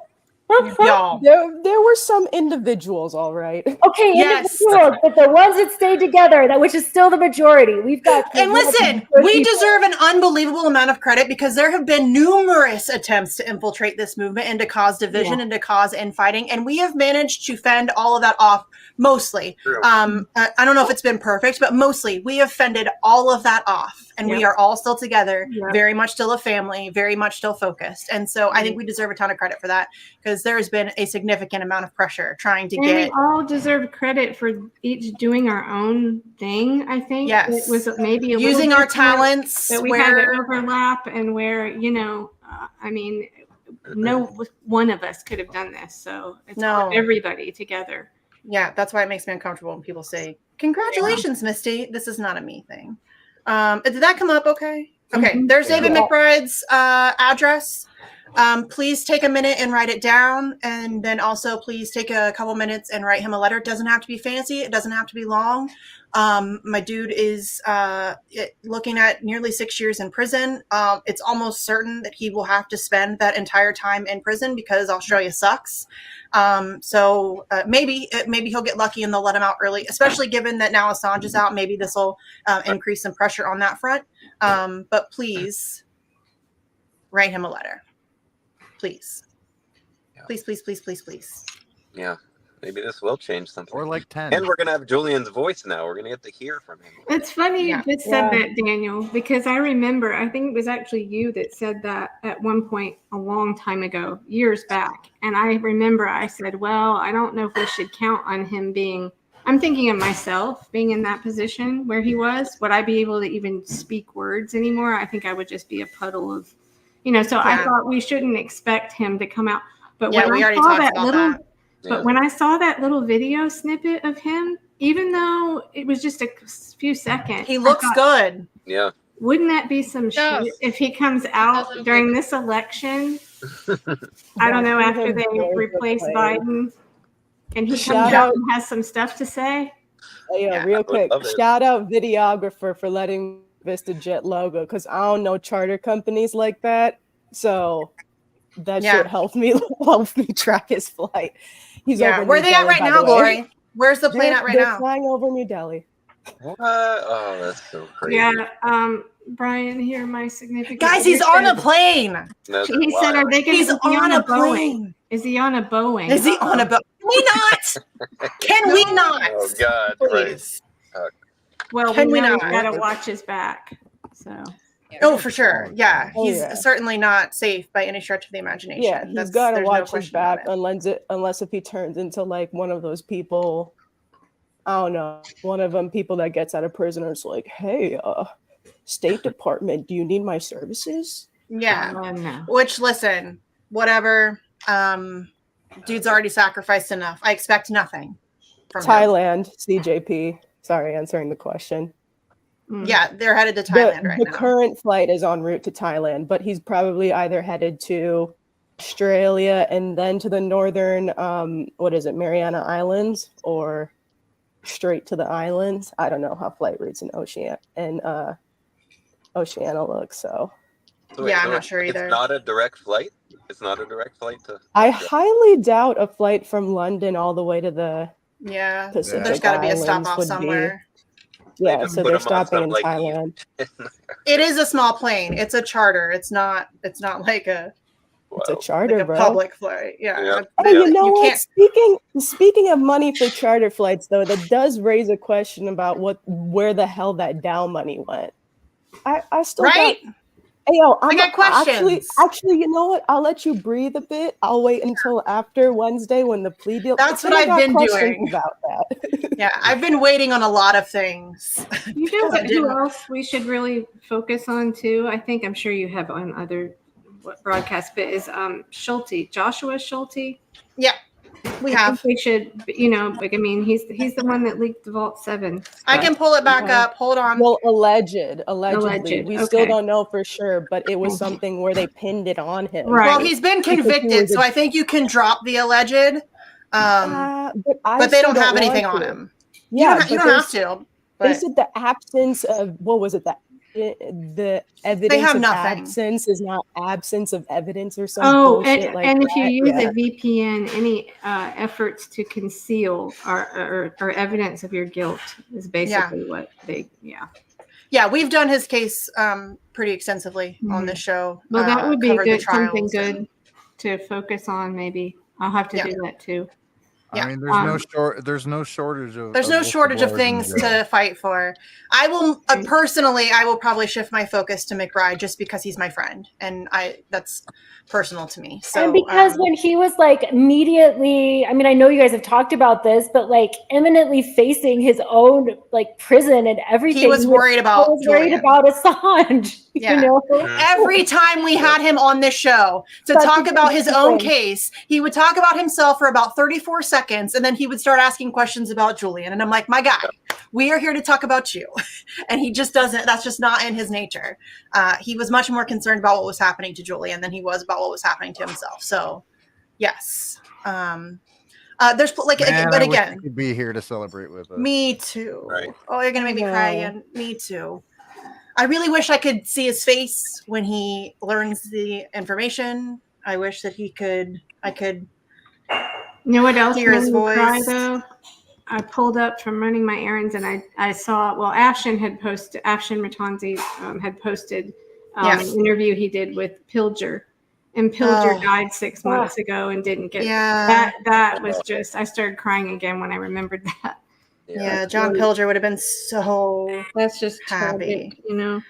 Y'all. There were some individuals, all right. Okay, individuals, but the ones that stayed together, which is still the majority. We've got. And listen, we deserve an unbelievable amount of credit because there have been numerous attempts to infiltrate this movement and to cause division and to cause infighting, and we have managed to fend all of that off. Mostly. I don't know if it's been perfect, but mostly we have fended all of that off, and we are all still together, very much still a family, very much still focused. And so I think we deserve a ton of credit for that because there has been a significant amount of pressure trying to get. We all deserve credit for each doing our own thing. I think it was maybe using our talents that we had to overlap, and where I mean, no one of us could have done this, so it's everybody together. Yeah, that's why it makes me uncomfortable when people say, congratulations, Misty. This is not a me thing. Did that come up okay? Okay, there's David McBride's address. Please take a minute and write it down. And then also please take a couple minutes and write him a letter. It doesn't have to be fancy. It doesn't have to be long. My dude is looking at nearly 6 years in prison. It's almost certain that he will have to spend that entire time in prison because Australia sucks. So maybe he'll get lucky and they'll let him out early, especially given that now Assange is out. Maybe this will increase some pressure on that front. But please write him a letter. Please. Please. Yeah. Maybe this will change something. Or like 10. And we're going to have Julian's voice now. We're going to get to hear from him. It's funny you just said that, Daniel, because I remember, I think it was actually you that said that at one point a long time ago, years back. And I remember I said, well, I don't know if we should count on him being, I'm thinking of myself being in that position where he was. Would I be able to even speak words anymore? I think I would just be a puddle of, so I thought we shouldn't expect him to come out. But when I saw that little... But when I saw that little video snippet of him, even though it was just a few seconds, he looks good. Yeah. Wouldn't that be some shit if he comes out during this election? I don't know, after they replace Biden, and he comes out and has some stuff to say. Real quick, shout out videographer for letting VistaJet logo, because I don't know charter companies like that, so that should help me track his flight. He's over where are they at right now, Glory? Where's the plane at right now? They're flying over New Delhi. What? Oh, that's so crazy. Yeah, Brian, here my significant. Guys, he's on a plane. He said, "Are they going to be on a Boeing? Is he on a Boeing? Is he on a Boeing? Can we not? Can we not? Oh God, please. Right. Well, Can we know not? He's got to watch his back. So. Oh, for sure. Yeah, Oh, he's yeah. certainly not safe by any stretch of the imagination. Yeah, he's got to there's watch no his back about it. unless if he turns into like one of those people, I don't know, one of them people that gets out of prison and is like, hey, State Department, do you need my services? Yeah. No. Which, listen, whatever. Dude's already sacrificed enough. I expect nothing from Thailand, CJP. Sorry, answering the question. Yeah, they're headed to Thailand right now. The current flight is en route to Thailand, but he's probably either headed to Australia and then to the northern, Mariana Islands, or straight to the islands. I don't know how flight routes in Oceania look. So yeah, I'm not sure either. It's not a direct flight. It's not a direct flight to. I highly doubt a flight from London all the way to the Pacific there's got to be a stop Islands off would somewhere. Yeah, so they're stopping in Thailand. It is a small plane. It's a charter. It's not like a. It's a charter, like a bro. public flight. Yeah. Oh, you know what? Speaking of money for charter flights, though, that does raise a question about where the hell that Dow money went. I still right. Hey, yo, I got questions. Actually, you know what? I'll let you breathe a bit. I'll wait until after Wednesday when the plea deal. That's what I've been doing about that. Yeah, I've been waiting on a lot of things. You know who else we should really focus on too? I'm sure you have on other broadcasts, but is Schulte, Joshua Schulte. Yeah. We have. We should, he's the one that leaked the Vault 7 stuff. I can pull it back up. Hold on. Well, allegedly. We still don't know for sure, but it was something where they pinned it on him. Right. Well, he's been convicted, so I think you can drop the alleged. But they don't have anything on him. Yeah, you don't have to. But they said the absence of the evidence they have of nothing. Absence is not absence of evidence or something. And if you use a VPN, any efforts to conceal or evidence of your guilt is basically what they. Yeah, we've done his case pretty extensely on this show. Well, that would be good, something good to focus on. Maybe I'll have to do that too. I mean, there's no shortage of things to fight for. I will personally, I will probably shift my focus to McBride just because he's my friend, and that's personal to me. So, and because when he was like immediately, I mean, I know you guys have talked about this, but like imminently facing his own like prison and everything, he was worried about Assange. Yeah. You know? Every time we had him on this show to talk about his own case, he would talk about himself for about 34 seconds, and then he would start asking questions about Julian. And I'm like, my guy, we are here to talk about you. And he just doesn't, that's just not in his nature. He was much more concerned about what was happening to Julian than he was about what was happening to himself. So, yes. There's like, but again, he could be here to celebrate with us. Me too. Right. Oh, you're gonna make me cry again. Me too. I really wish I could see his face when he learns the information. I wish that I could. You know what else hear his voice? Cry, though? I pulled up from running my errands and I saw, Afshin Ratanzi had posted an interview he did with Pilger. And Pilger died 6 months ago and didn't get that was just, I started crying again when I remembered that. Yeah, John Pilger would have been so that's just happy. Tragic, you know.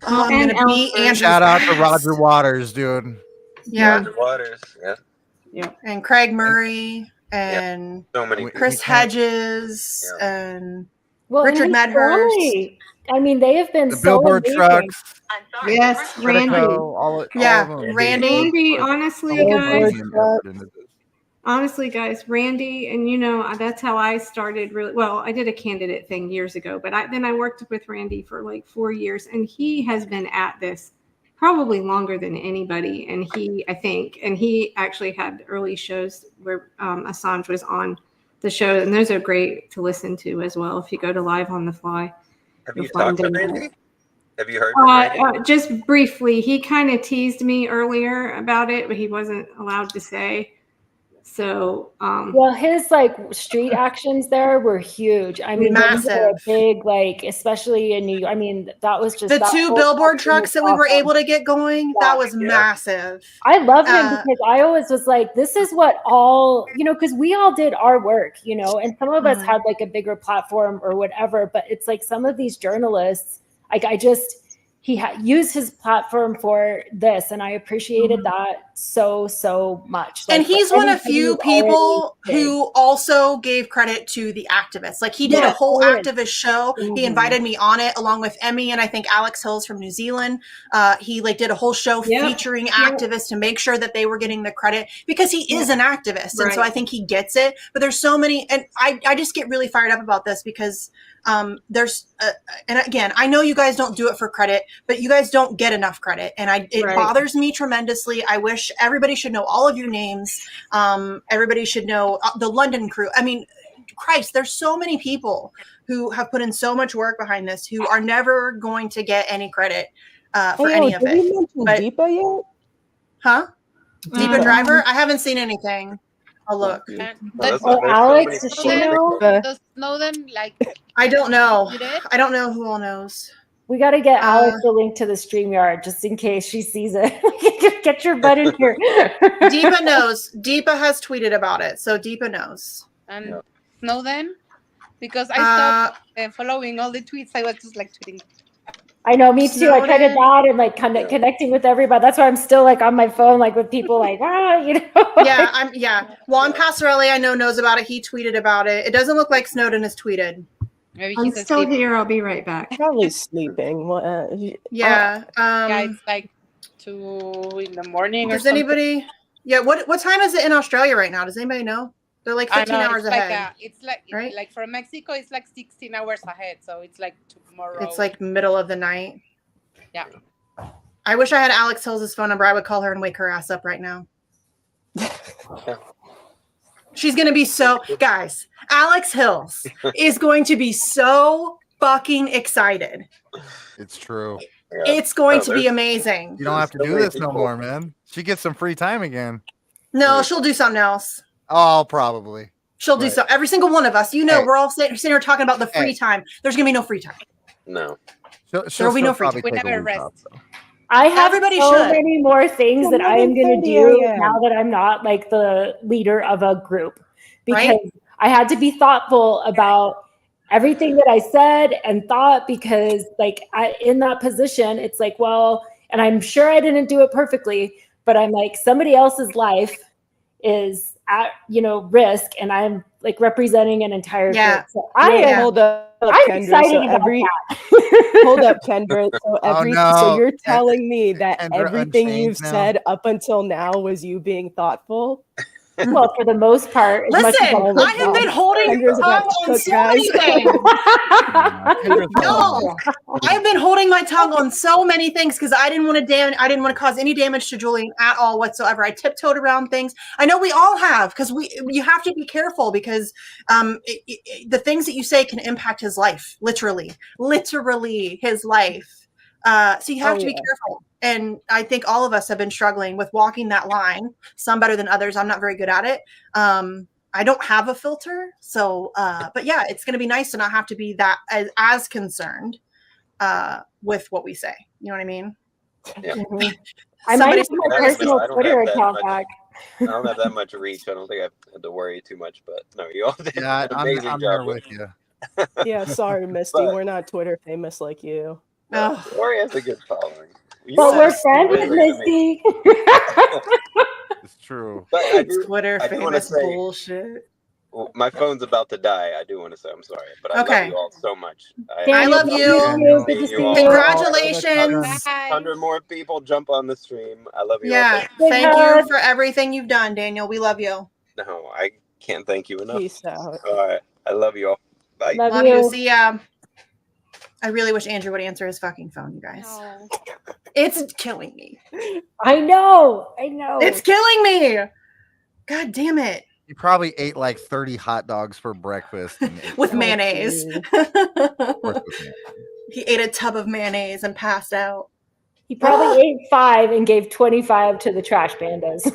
I'm gonna beat Andrew's shout out to Roger Waters, dude. Yeah. Roger Waters, yeah. And Craig Murray and so many Chris Hedges and Richard Richard Medhurst. I mean, they have been the Billboard trucks. Yes, Randy. Randy. Honestly, guys, Randy, and that's how I started. I did a candidate thing years ago, but then I worked with Randy for like 4 years, and he has been at this probably longer than anybody. And he actually had early shows where Assange was on the show, and those are great to listen to as well. If you go to Live on the Fly. Have you talked to Randy? Have you heard from Randy? Just briefly. He kind of teased me earlier about it, but he wasn't allowed to say. So, well, his like street actions there were huge. I mean, massive, they were a big, like, especially in New York. I mean, that was just the 2 billboard trucks that we were able to get going. Yeah. That was massive. I love him because I always was like, this is what all, you know, because we all did our work, you know, and some of us had like a bigger platform or whatever, but it's like some of these journalists, like he used his platform for this, and I appreciated that so much. Like, and he's one of few people who also gave credit to the activists. Like he did a whole activist show. He invited me on it along with Emmy and I think Alex Hills from New Zealand. He like did a whole show featuring activists to make sure that they were getting the credit because he is an activist. And so I think he gets it. But there's so many, and I just get really fired up about this because there's and again, I know you guys don't do it for credit, but you guys don't get enough credit, and it bothers me tremendously. I wish everybody should know all of your names. Everybody should know the London crew. I mean, Christ, there's so many people who have put in so much work behind this who are never going to get any credit for any of it. Did we mention Deepa yet? Huh? Deepa Driver? I haven't seen anything. I'll look. Alex, does she know? Does Snowden like? I don't know. I don't know who all knows. We got to get Alex the link to the StreamYard just in case she sees it. Get your butt in here. Deepa knows. Deepa has tweeted about it, so Deepa knows. And Snowden, because I stopped following all the tweets. I was just like tweeting. I know, me too. Snowden. I tried that and like kind of connecting with everybody. That's why I'm still like on my phone, like with people like, you know. Yeah, Juan Passarelli, I know, knows about it. He tweeted about it. It doesn't look like Snowden has tweeted. Maybe I'm still here. I'll be right back. Probably sleeping. Yeah. It's like 2 in the morning. Does anybody? Yeah. What time is it in Australia right now? Does anybody know? They're like 15 hours ahead. It's like right? Like for Mexico, it's like 16 hours ahead. So it's like tomorrow. It's like middle of the night. Yeah. I wish I had Alex Hills' phone number. I would call her and wake her ass up right now. She's going to be guys, Alex Hills is going to be so fucking excited. It's true. It's going to be amazing. You don't have to do this no more, man. She gets some free time again. No, she'll do something else. Oh, probably. She'll do so. Every single one of us, we're all sitting here talking about the free time. There's going to be no free time. No. There'll be no free time. We never rest. I have many more things that I am going to do now that I'm not like the leader of a group, because I had to be thoughtful about everything that I said and thought, because like in that position, it's like, well, and I'm sure I didn't do it perfectly, but I'm like, somebody else's life is at, risk, and I'm like representing an entire group. So hold up, I'm Kendra. excited about that. Hold up, Kendra. So you're telling me that Kendra everything you've now. said up until now was you being thougtle? Well, for the most part. Listen, I have been holding my tongue on so many things. No, I've been holding my tongue on so many things because I didn't want to cause any damage to Julian at all whatsoever. I tiptoed around things. I know we all have, because you have to be careful, because the things that you say can impact his life, literally his life. So you have to be careful. And I think all of us have been struggling with walking that line, some better than others. I'm not very good at it. I don't have a filter. So, but yeah, it's going to be nice to not have to be that as concerned with what we say. You know what I mean? Yeah. I might have my personal Twitter account back. I don't have that much reach. I don't think I had to worry too much, but no, you all did an amazing job there with you. Yeah, sorry, Misty. We're not Twitter famous like you. No, Lori has a good following. But we're friends with Misty. It's true. But Twitter famous bullshit. Well, my phone's about to die. I do want to say I'm sorry, but I love you all so much. I love you. Congratulations. 100 more people jump on the stream. I love you all. Yeah, thank you for everything you've done, Daniel. We love you. No, I can't thank you enough. Peace out. All right. I love you all. Bye. Love you. See ya. I really wish Andrew would answer his fucking phone, you guys. No. It's killing me. I know. It's killing me. God damn it. He probably ate like 30 hot dogs for breakfast. With mayonnaise. He ate a tub of mayonnaise and passed out. He probably ate 5 and gave 25 to the trash pandas.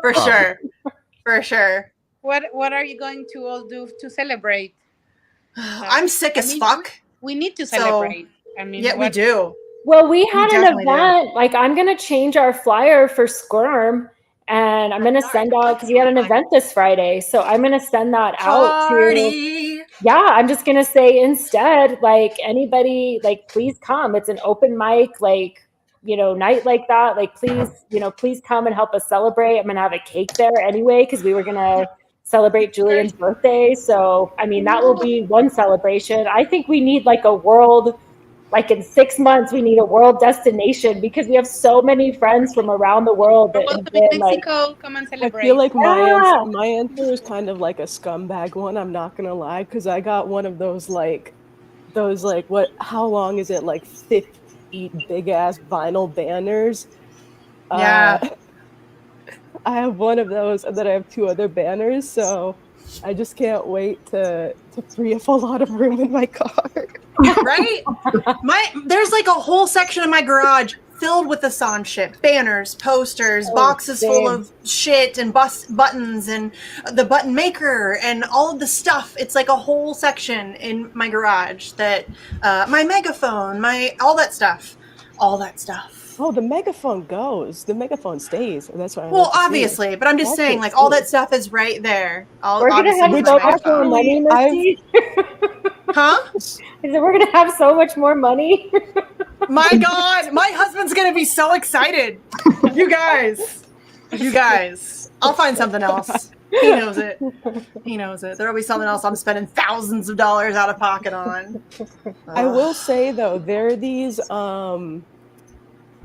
For sure. For sure. What are you going to all do to celebrate? I'm sick as fuck. We need to celebrate. Yeah, we do. Well, we had an event. Like, I'm going to change our flyer for Squirm, and I'm going to send out, because we had an event this Friday. So I'm going to send that out to. Yeah, I'm just going to say instead, like, anybody, like, please come. It's an open mic, like, night like that. Like, please, please come and help us celebrate. I'm going to have a cake there anyway, because we were going to celebrate Julian's birthday. So, I mean, that will be one celebration. I think we need like a world. Like in 6 months, we need a world destination because we have so many friends from around the world that have been Mexico, come and celebrate. I feel like my answer is kind of like a scumbag one. I'm not gonna lie, because I got one of those what? How long is it? Like 50 big ass vinyl banners. Yeah. I have one of those, and then I have 2 other banners. So I just can't wait to free up a lot of room in my car. Right? There's like a whole section of my garage filled with Assange shit. Banners, posters, boxes full of shit and buttons and the button maker and all of the stuff. It's like a whole section in my garage that my megaphone, all that stuff. All that stuff. Oh, the megaphone goes. The megaphone stays. That's what. Well, obviously, but I'm just saying, like, all that stuff is right there. We're gonna have so much more money, Misty. Huh? We're gonna have so much more money. My God, my husband's gonna be so excited. You guys. I'll find something else. He knows it. There'll be something else I'm spending thousands of dollars out of pocket on. I will say though, there are these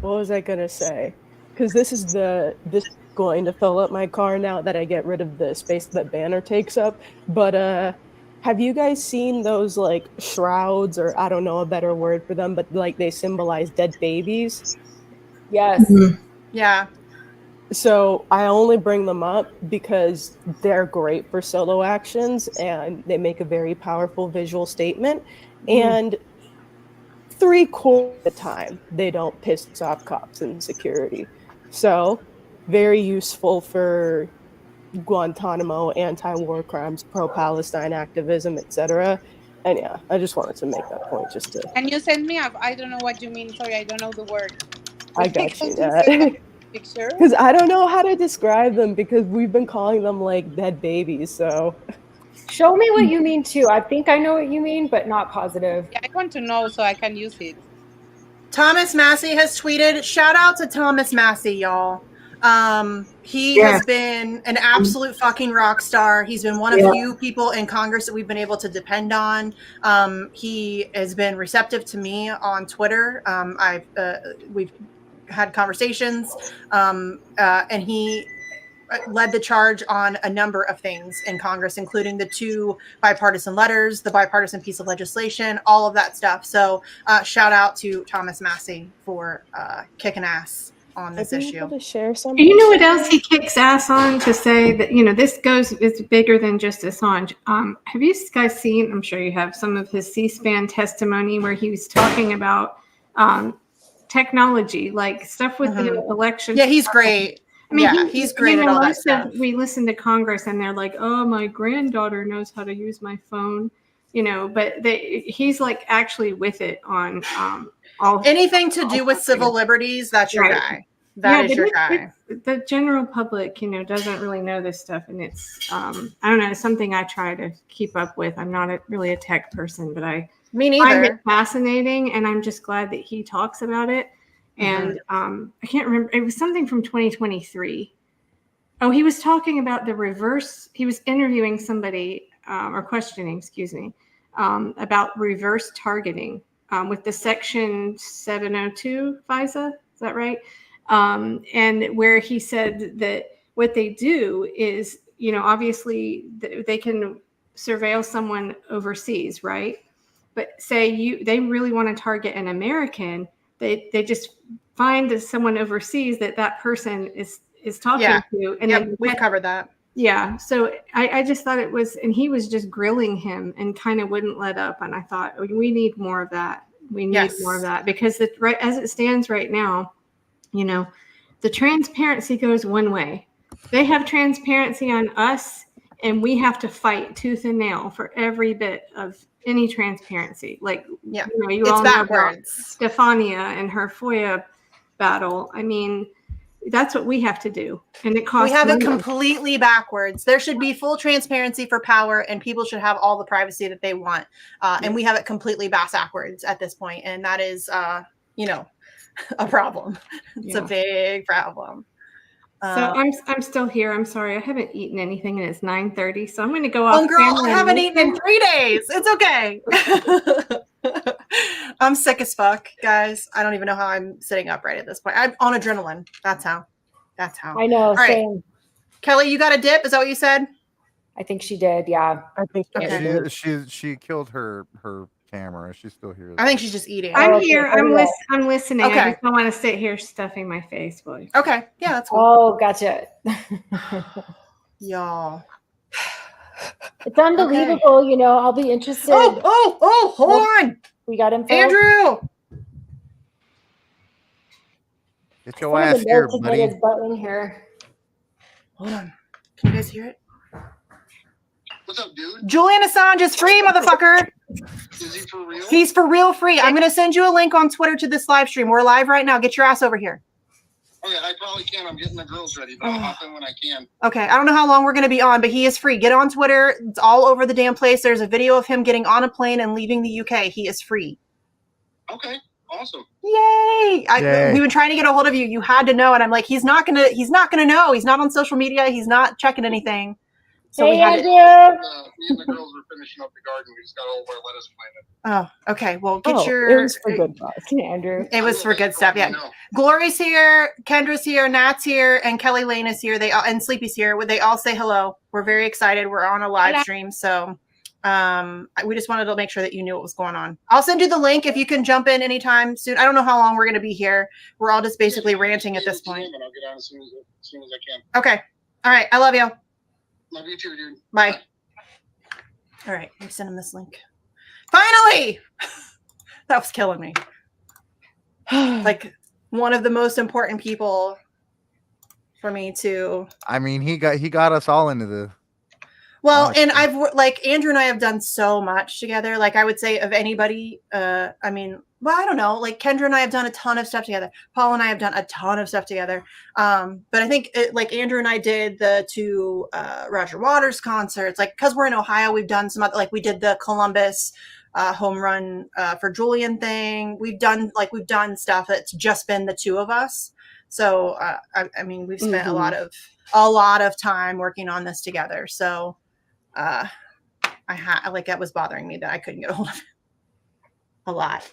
what was I gonna say? Because this is going to fill up my car now that I get rid of the space that banner takes up. But have you guys seen those like shrouds, or I don't know a better word for them, but like they symbolize dead babies? Yes. Mm-hmm. Yeah. So I only bring them up because they're great for solo actions and they make a very powerful visual statement. And 3/4 of the time, they don't piss off cops and security. So, very useful for Guantanamo, anti-war crimes, pro-Palestine activism, etc. And yeah, I just wanted to make that point. Just to. Can you send me I don't know what you mean. Sorry, I don't know the word. I got you that. Picture. Because I don't know how to describe them because we've been calling them like dead babies. So. Show me what you mean too. I think I know what you mean, but not positive. Yeah, I want to know so I can use it. Thomas Massey has tweeted. Shout out to Thomas Massey, y'all. He has been an absolute fucking rock star. He's been one of few people in Congress that we've been able to depend on. He has been receptive to me on Twitter. We've had conversations, and he led the charge on a number of things in Congress, including the 2 bipartisan letters, the bipartisan piece of legislation, all of that stuff. So shout out to Thomas Massey for kicking ass on this issue. Able to share something? You know what else he kicks ass on? To say that, it's bigger than just Assange. Have you guys seen, I'm sure you have, some of his C-SPAN testimony where he was talking about technology, like stuff with the election. Yeah, he's great. I mean, he's great at all that stuff. We listen to Congress and they're like, oh, my granddaughter knows how to use my phone, but he's like actually with it on all. Anything to do with civil liberties, that's your guy. That is your guy. The general public, doesn't really know this stuff. And it's, I don't know, it's something I try to keep up with. I'm not really a tech person, but Me neither. find it fascinating. And I'm just glad that he talks about it. And I can't remember. It was something from 2023. Oh, he was talking about the reverse. He was interviewing somebody or questioning, about reverse targeting with the Section 702 FISA. Is that right? And where he said that what they do is, obviously they can surveil someone overseas, right? But say they really want to target an American. They just find that someone overseas that person is talking to. And then we've covered that. Yeah. So I just thought it was, and he was just grilling him and kind of wouldn't let up. And I thought we need more of that. We need more of that because as it stands right now, the transparency goes one way. They have transparency on us, and we have to fight tooth and nail for every bit of any transparency. Like, you all know about Stefania and her FOIA battle. I mean, that's what we have to do. And it costs We have money. it completely backwards. There should be full transparency for power, and people should have all the privacy that they want. And we have it completely backwards at this point. And that is, a problem. It's a big problem. So I'm still here. I'm sorry. I haven't eaten anything, and it's 9:30. So I'm going to go off. Girl, I haven't eaten in 3 days. It's okay. I'm sick as fuck, guys. I don't even know how I'm sitting upright at this point. I'm on adrenaline. That's how. I know. All right. Same. Kelly, you got a dip? Is that what you said? I think she did. Yeah. I think she killed her camera. She's still here. I think she's just eating. I'm here. I'm listening. Okay. I just don't want to sit here stuffing my face. Boy. Okay. Yeah, that's cool. Oh, gotcha. Y'all. It's unbelievable. Okay. I'll be interested. Oh, hold on. We got info. Andrew. Get your ass here, buddy. Button here. Hold on. Can you guys hear it? What's up, dude? Julian Assange is free, motherfucker. Is he for real? He's for real free. I'm going to send you a link on Twitter to this live stream. We're live right now. Get your ass over here. Okay, I probably can. I'm getting the girls ready, but I'll hop in when I can. Okay, I don't know how long we're going to be on, but he is free. Get on Twitter. It's all over the damn place. There's a video of him getting on a plane and leaving the UK. He is free. Okay, awesome. Yay! We've been trying to get a hold of you. You had to know, and I'm like, he's not gonna know. He's not on social media. He's not checking anything. So hey, Andrew. Me and the girls were finishing up the garden. We just got all of our lettuce planted. Oh, okay. Well, get It was for good stuff. Andrew. It was for good stuff. Yeah. Glory's here, Kendra's here, Nat's here, and Kelly Lane is here. And Sleepy's here. They all say hello. We're very excited. We're on a live stream, so we just wanted to make sure that you knew what was going on. I'll send you the link if you can jump in anytime soon. I don't know how long we're going to be here. We're all just basically ranting at this point. I'll get on as soon as I can. Okay. All right. I love you. Love you too, dude. Bye. All right. Let me send him this link. Finally! That was killing me. Like one of the most important people for me to. I mean, he got us all into the. Well, and Andrew and I have done so much together. Like I would say of anybody, I don't know. Like Kendra and I have done a ton of stuff together. Paul and I have done a ton of stuff together. But I think Andrew and I did the two Roger Waters concerts. Like because we're in Ohio, we've done some other. Like we did the Columbus home run for Julian thing. We've done stuff that's just been the two of us. So we've spent a lot of time working on this together. So. That was bothering me that I couldn't get a hold of it. A lot.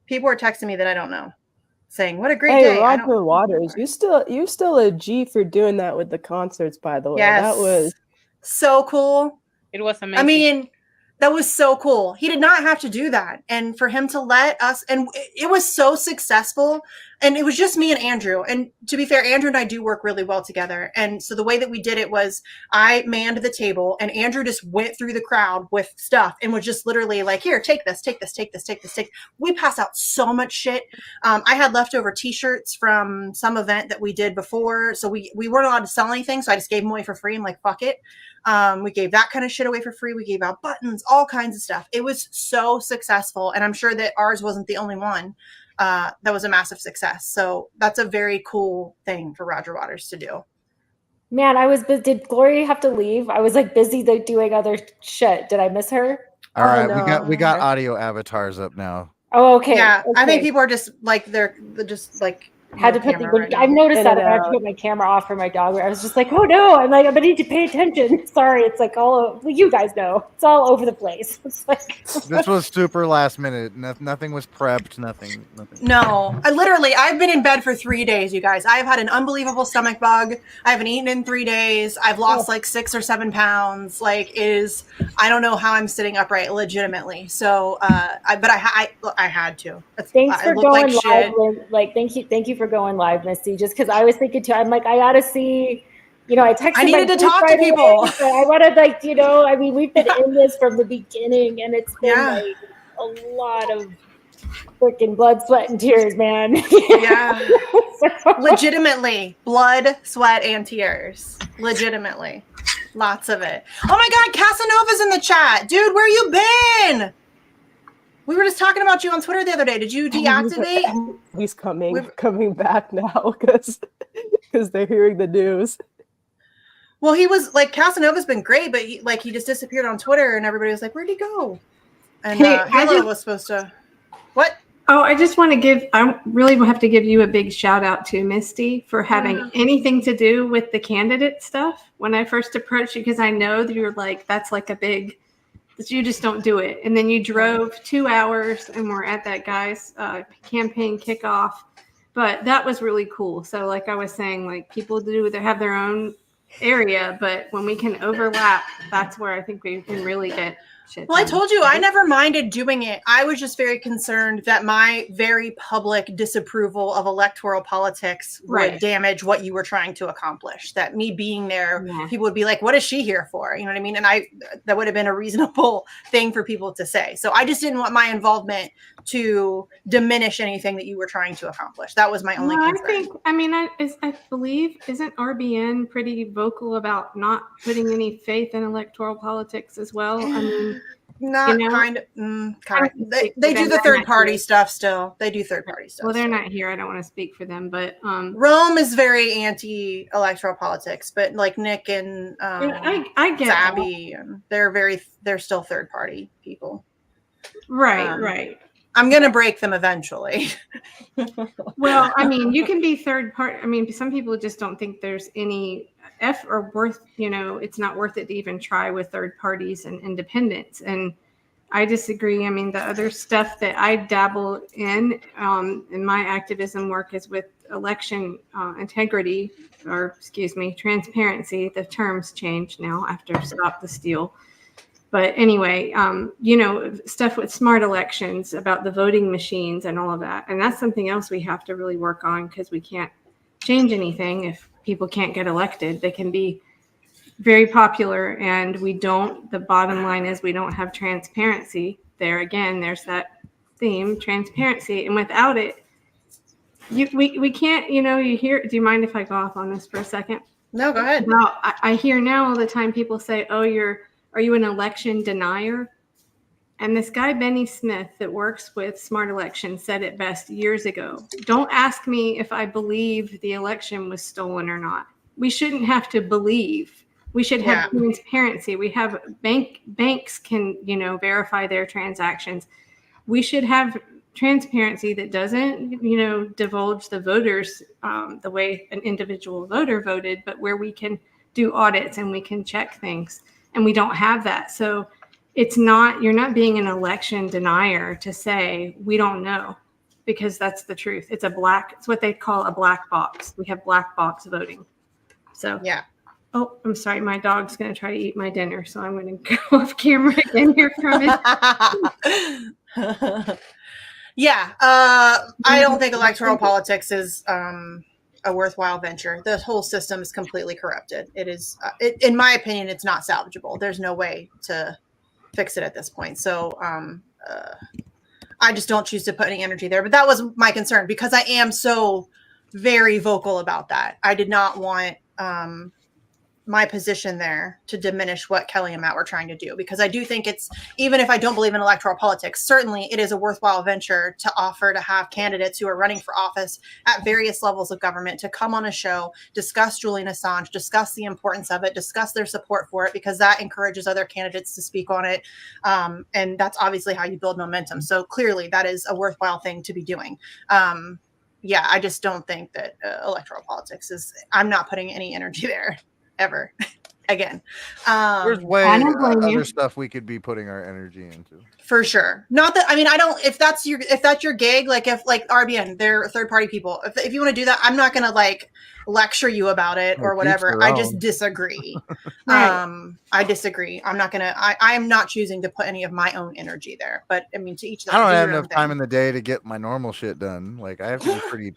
People were texting me that I don't know, saying, "What a great day!" Roger Waters, you still a G for doing that with the concerts. By the way, yes. That was so cool. It was amazing. I mean, that was so cool. He did not have to do that, and for him to let us, and it was so successful. And it was just me and Andrew. And to be fair, Andrew and I do work really well together. And so the way that we did it was I manned the table and Andrew just went through the crowd with stuff and was just literally like, here, take this. We passed out so much shit. I had leftover t-shirts from some event that we did before. So we weren't allowed to sell anything. So I just gave them away for free. I'm like, fuck it. We gave that kind of shit away for free. We gave out buttons, all kinds of stuff. It was so successful. And I'm sure that ours wasn't the only one. That was a massive success. So that's a very cool thing for Roger Waters to do. Man, did Glory have to leave? I was like busy doing other shit. Did I miss her? All right, no. we got audio avatars up now. Oh, okay. Yeah, okay. I think people are just like they're just like had to put I've noticed that I had to put my camera off for my dog. I was just like, oh no, I'm like, I need to pay attention. Sorry, it's like you guys know, it's all over the place. It's like this was super last minute. Nothing was prepped. Nothing. No, I've been in bed for 3 days, you guys. I've had an unbelievable stomach bug. I haven't eaten in 3 days. I've lost like 6 or 7 pounds. Like I don't know how I'm sitting upright legitimately. So, I had to. Thanks for going live. Thank you for going live, Misty. Just because I was thinking too, I'm like, I gotta see. I texted. I needed to talk to people. I wanted, we've been in this from the beginning, and it's been like a lot of freaking blood, sweat, and tears, man. Yeah. Legitimately, blood, sweat, and tears. Legitimately. Lots of it. Oh my God, Casanova's in the chat. Dude, where you been? We were just talking about you on Twitter the other day. Did you deactivate? He's coming back now because they're hearing the news. Well, he was like, Casanova's been great, but he just disappeared on Twitter, and everybody was like, "Where'd he go?" And Halo was supposed to. What? Oh, I just want to give. I really have to give you a big shout out to Misty for having anything to do with the candidate stuff when I first approached you, because I know that you're like, that's like a big. That you just don't do it, and then you drove 2 hours, and we're at that guy's campaign kickoff. But that was really cool. So, like I was saying, like people they have their own area, but when we can overlap, that's where I think we can really get shit done. Well, I told you I never minded doing it. I was just very concerned that my very public disapproval of electoral politics would damage what you were trying to accomplish. That me being there, people would be like, "What is she here for?" You know what I mean? And that would have been a reasonable thing for people to say. So I just didn't want my involvement to diminish anything that you were trying to accomplish. That was my only concern. I believe, isn't RBN pretty vocal about not putting any faith in electoral politics as well? I mean, kind of. They do the third party stuff still. They do third party stuff. Well, they're not here. I don't want to speak for them, but Rome is very anti-electoral politics, but like Nick and I get Zabby, they're still third party people. Right. I'm going to break them eventually. Well, I mean, you can be third party. I mean, some people just don't think there's any worth, it's not worth it to even try with third parties and independents. And I disagree. I mean, the other stuff that I dabble in my activism work is with election integrity, or transparency. The terms change now after Stop the Steal. But anyway, stuff with smart elections, about the voting machines and all of that. And that's something else we have to really work on, because we can't change anything if people can't get elected. They can be very popular, and the bottom line is we don't have transparency. There again, there's that theme, transparency. And without it, we can't, you hear, do you mind if I go off on this for a second? No, go ahead. Now, I hear now all the time people say, "Oh, are you an election denier?" And this guy, Benny Smith, that works with Smart Elections, said it best years ago. Don't ask me if I believe the election was stolen or not. We shouldn't have to believe. We should have transparency. We have banks can, verify their transactions. We should have transparency that doesn't, divulge the voters the way an individual voter voted, but where we can do audits and we can check things. And we don't have that. So you're not being an election denier to say we don't know, because that's the truth. It's what they call a black box. We have black box voting. So oh, I'm sorry, my dog's going to try to eat my dinner, so I'm going to go off camera again here from it. I don't think electoral politics is a worthwhile venture. The whole system is completely corrupted. It is, in my opinion, it's not salvageable. There's no way to fix it at this point. So I just don't choose to put any energy there. But that was my concern, because I am so very vocal about that. I did not want my position there to diminish what Kelly and Matt were trying to do, because I do think it's, even if I don't believe in electoral politics, certainly it is a worthwhile venture to offer to have candidates who are running for office at various levels of government to come on a show, discuss Julian Assange, discuss the importance of it, discuss their support for it, because that encourages other candidates to speak on it. And that's obviously how you build momentum. So clearly that is a worthwhile thing to be doing. I just don't think that electoral politics I'm not putting any energy there. Ever again. There's way other stuff we could be putting our energy into. For sure. Not that, I mean, I don't, if that's your gig, like if RBN, they're third party people. If you want to do that, I'm not going to like lecture you about it or whatever. I just disagree. I disagree. I'm not going to, I am not choosing to put any of my own energy there, but I mean, to each I don't have enough time in the day to get my normal shit done. Like I have to be pretty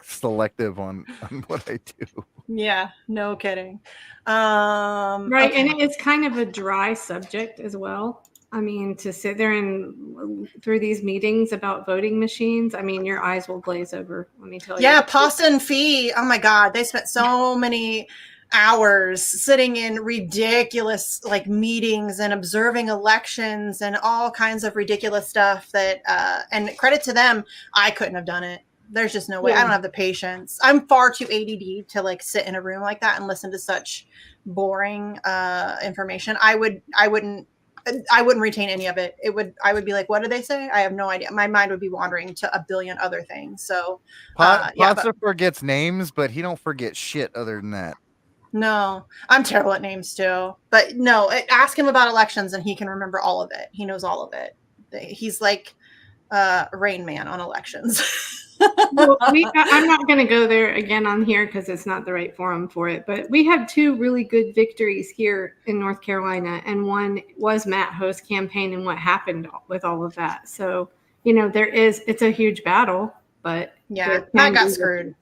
selective on what I do. Yeah, no kidding. Right. Okay. And it's kind of a dry subject as well. I mean, to sit there and through these meetings about voting machines, I mean, your eyes will glaze over. Let me tell you. Yeah, Pasta and Fee. Oh my God, they spent so many hours sitting in ridiculous like meetings and observing elections and all kinds of ridiculous stuff that and credit to them, I couldn't have done it. There's just no way. I don't have the patience. I'm far too ADD to like sit in a room like that and listen to such boring information. I wouldn't retain any of it. I would be like, what did they say? I have no idea. My mind would be wandering to a billion other things. So Pasta forgets names, but he don't forget shit other than that. No, I'm terrible at names too. But no, ask him about elections and he can remember all of it. He knows all of it. He's like Rain Man on elections. Well, I'm not going to go there again on here because it's not the right forum for it. But we had 2 really good victories here in North Carolina, and one was Matt Host's campaign and what happened with all of that. So, you know, it's a huge battle, but yeah, Matt got screwed.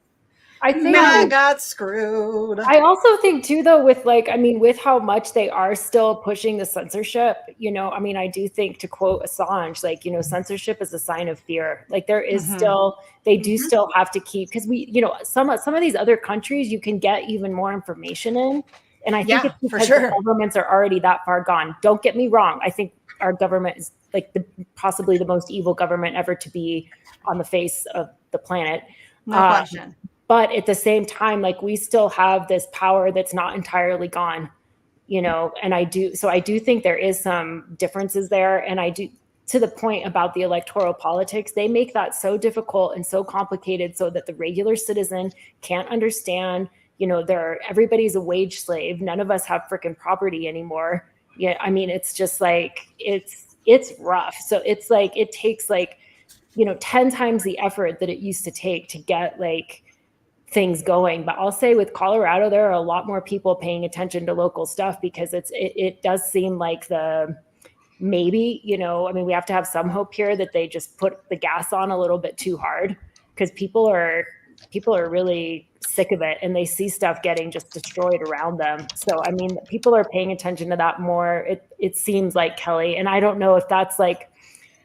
I think Matt got screwed. I also think too, though, with like, I mean, with how much they are still pushing the censorship, you know, I mean, I do think, to quote Assange, like, you know, censorship is a sign of fear. Like there is still, they do still have to keep, because we, you know, some of these other countries, you can get even more information in. And I think it's because the governments are already that far gone. Don't get me wrong. I think our government is like possibly the most evil government ever to be on the face of the planet. No question. But at the same time, like we still have this power that's not entirely gone, you know, and I do think there is some differences there. And I do, to the point about the electoral politics, they make that so difficult and so complicated so that the regular citizen can't understand, you know, everybody's a wage slave. None of us have freaking property anymore. Yeah. I mean, it's just like, it's rough. So it's like, it takes like, you know, 10 times the effort that it used to take to get like things going. But I'll say with Colorado, there are a lot more people paying attention to local stuff because it does seem like maybe, you know, I mean, we have to have some hope here that they just put the gas on a little bit too hard because people are really sick of it and they see stuff getting just destroyed around them. So, I mean, people are paying attention to that more. It seems like, Kelly, and I don't know if that's like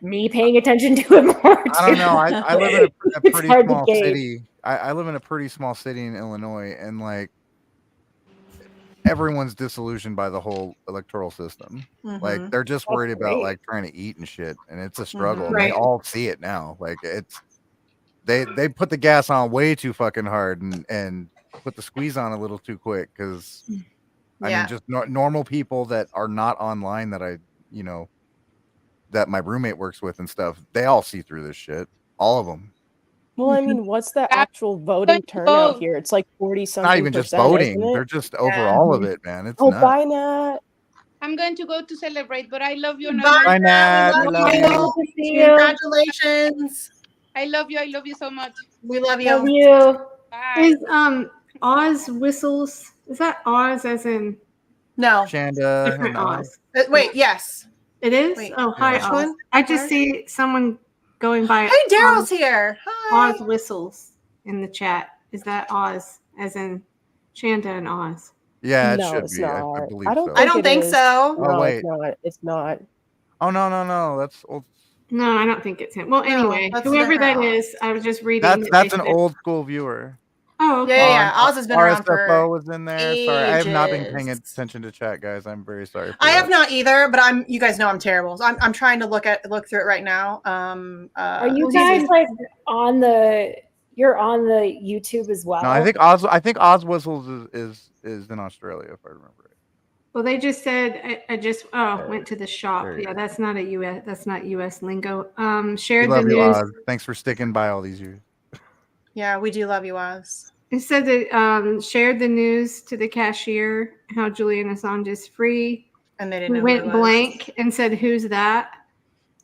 me paying attention to it more. I don't know. I live in a pretty small city. I live in a pretty small city in Illinois, and like everyone's disillusioned by the whole electoral system. Like they're just worried about like trying to eat and shit, and it's a struggle. And they all see it now. Like they put the gas on way too fucking hard and put the squeeze on a little too quick because I mean just normal people that are not online that my roommate works with and stuff, they all see through this shit. All of them. Well, I mean, what's the actual voting turnout here? It's like 40-something%. Not even just voting. They're just over all of it, man. It's nuts. Bye, Nat. I'm going to go to celebrate, but I love you. Bye, Nat. I love you. Congratulations. I love you. I love you so much. We love you. Love you. Bye. Is Oz Whistles, is that Oz as in? No. Shanda. Different Oz. Wait, yes. It is? Wait, oh, hi, which Oz. one? I just see someone going by. Hey, Daryl's here. Hi. Oz Whistles in the chat. Is that Oz as in Shanda and Oz? Yeah, it No, should it's be. not. I believe I so. don't think so. No, Oh, wait. It's not. Oh, no. That's old. No, I don't think it's him. Well, anyway, that's whoever that different. is, I was just reading. That's an old school viewer. Oh, okay. Yeah. Oz has been around for RSFO was in there. Sorry, I have not been ages. paying attention to chat, guys. I'm very sorry. I have not either, but you guys know I'm terrible. So I'm trying to look through it right now. Are you guys like you're on the YouTube as well? No, I think Oz Whistles is in Australia, if I remember right. Well, they just said I just went to the shop. Yeah, that's not US lingo. Shared the news. Oz. Thanks for sticking by all these years. Yeah, we do love you, Oz. It said that shared the news to the cashier how Julian Assange is free, and they didn't. Went blank and said, "Who's that?"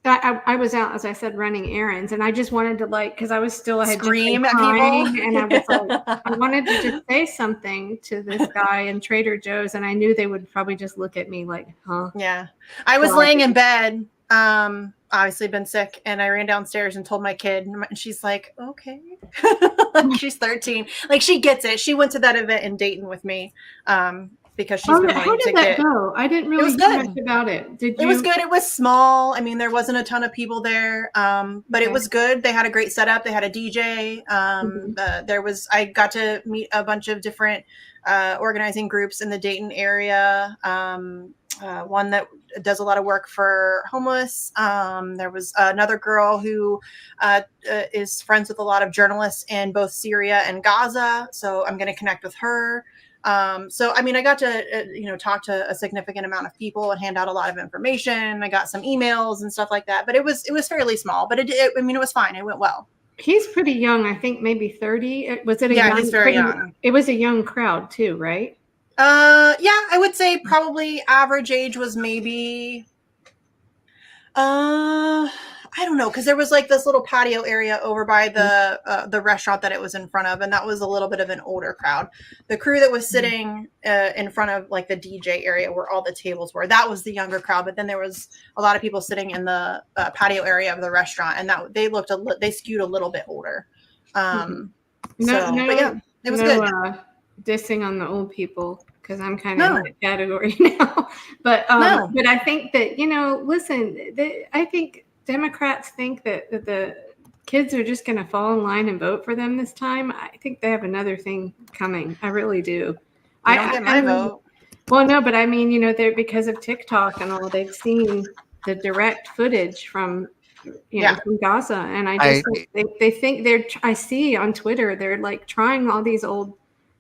I was out, as I said, running errands, and I just wanted to because I was still I had scream just at crying, people, and I was I wanted to just say something to this guy in Trader Joe's, and I knew they would probably just look at me like, "Huh?" Yeah, I was laying in bed. Obviously been sick, and I ran downstairs and told my kid, and she's like, okay. She's 13, like she gets it. She went to that event in Dayton with me, because she's been how wanting did to that get. go? I didn't really hear much about it. Did you? It was good. It was small. I mean, there wasn't a ton of people there, but it was good. They had a great setup. They had a DJ. I got to meet a bunch of different organizing groups in the Dayton area. One that does a lot of work for homeless. There was another girl who is friends with a lot of journalists in both Syria and Gaza. So I'm going to connect with her. So, I mean, I got to, talk to a significant amount of people and hand out a lot of information. I got some emails and stuff like that, but it was fairly small, but it was fine. It went well. He's pretty young. I think maybe 30. Was it he's very young. It was a young crowd too, right? Yeah, I would say probably average age was maybe, I don't know, because there was like this little patio area over by the restaurant that it was in front of, and that was a little bit of an older crowd. The crew that was sitting in front of like the DJ area where all the tables were, that was the younger crowd. But then there was a lot of people sitting in the patio area of the restaurant, and that they skewed a little bit older. But yeah, it was good. Dissing on the old people, because I'm kind of in that category now. But I think that listen, I think Democrats think that the kids are just going to fall in line and vote for them this time. I think they have another thing coming. I really do. I don't get my vote. Well, no, but I mean, they're because of TikTok and all. They've seen the direct footage from from Gaza, and they think I see on Twitter they're like trying all these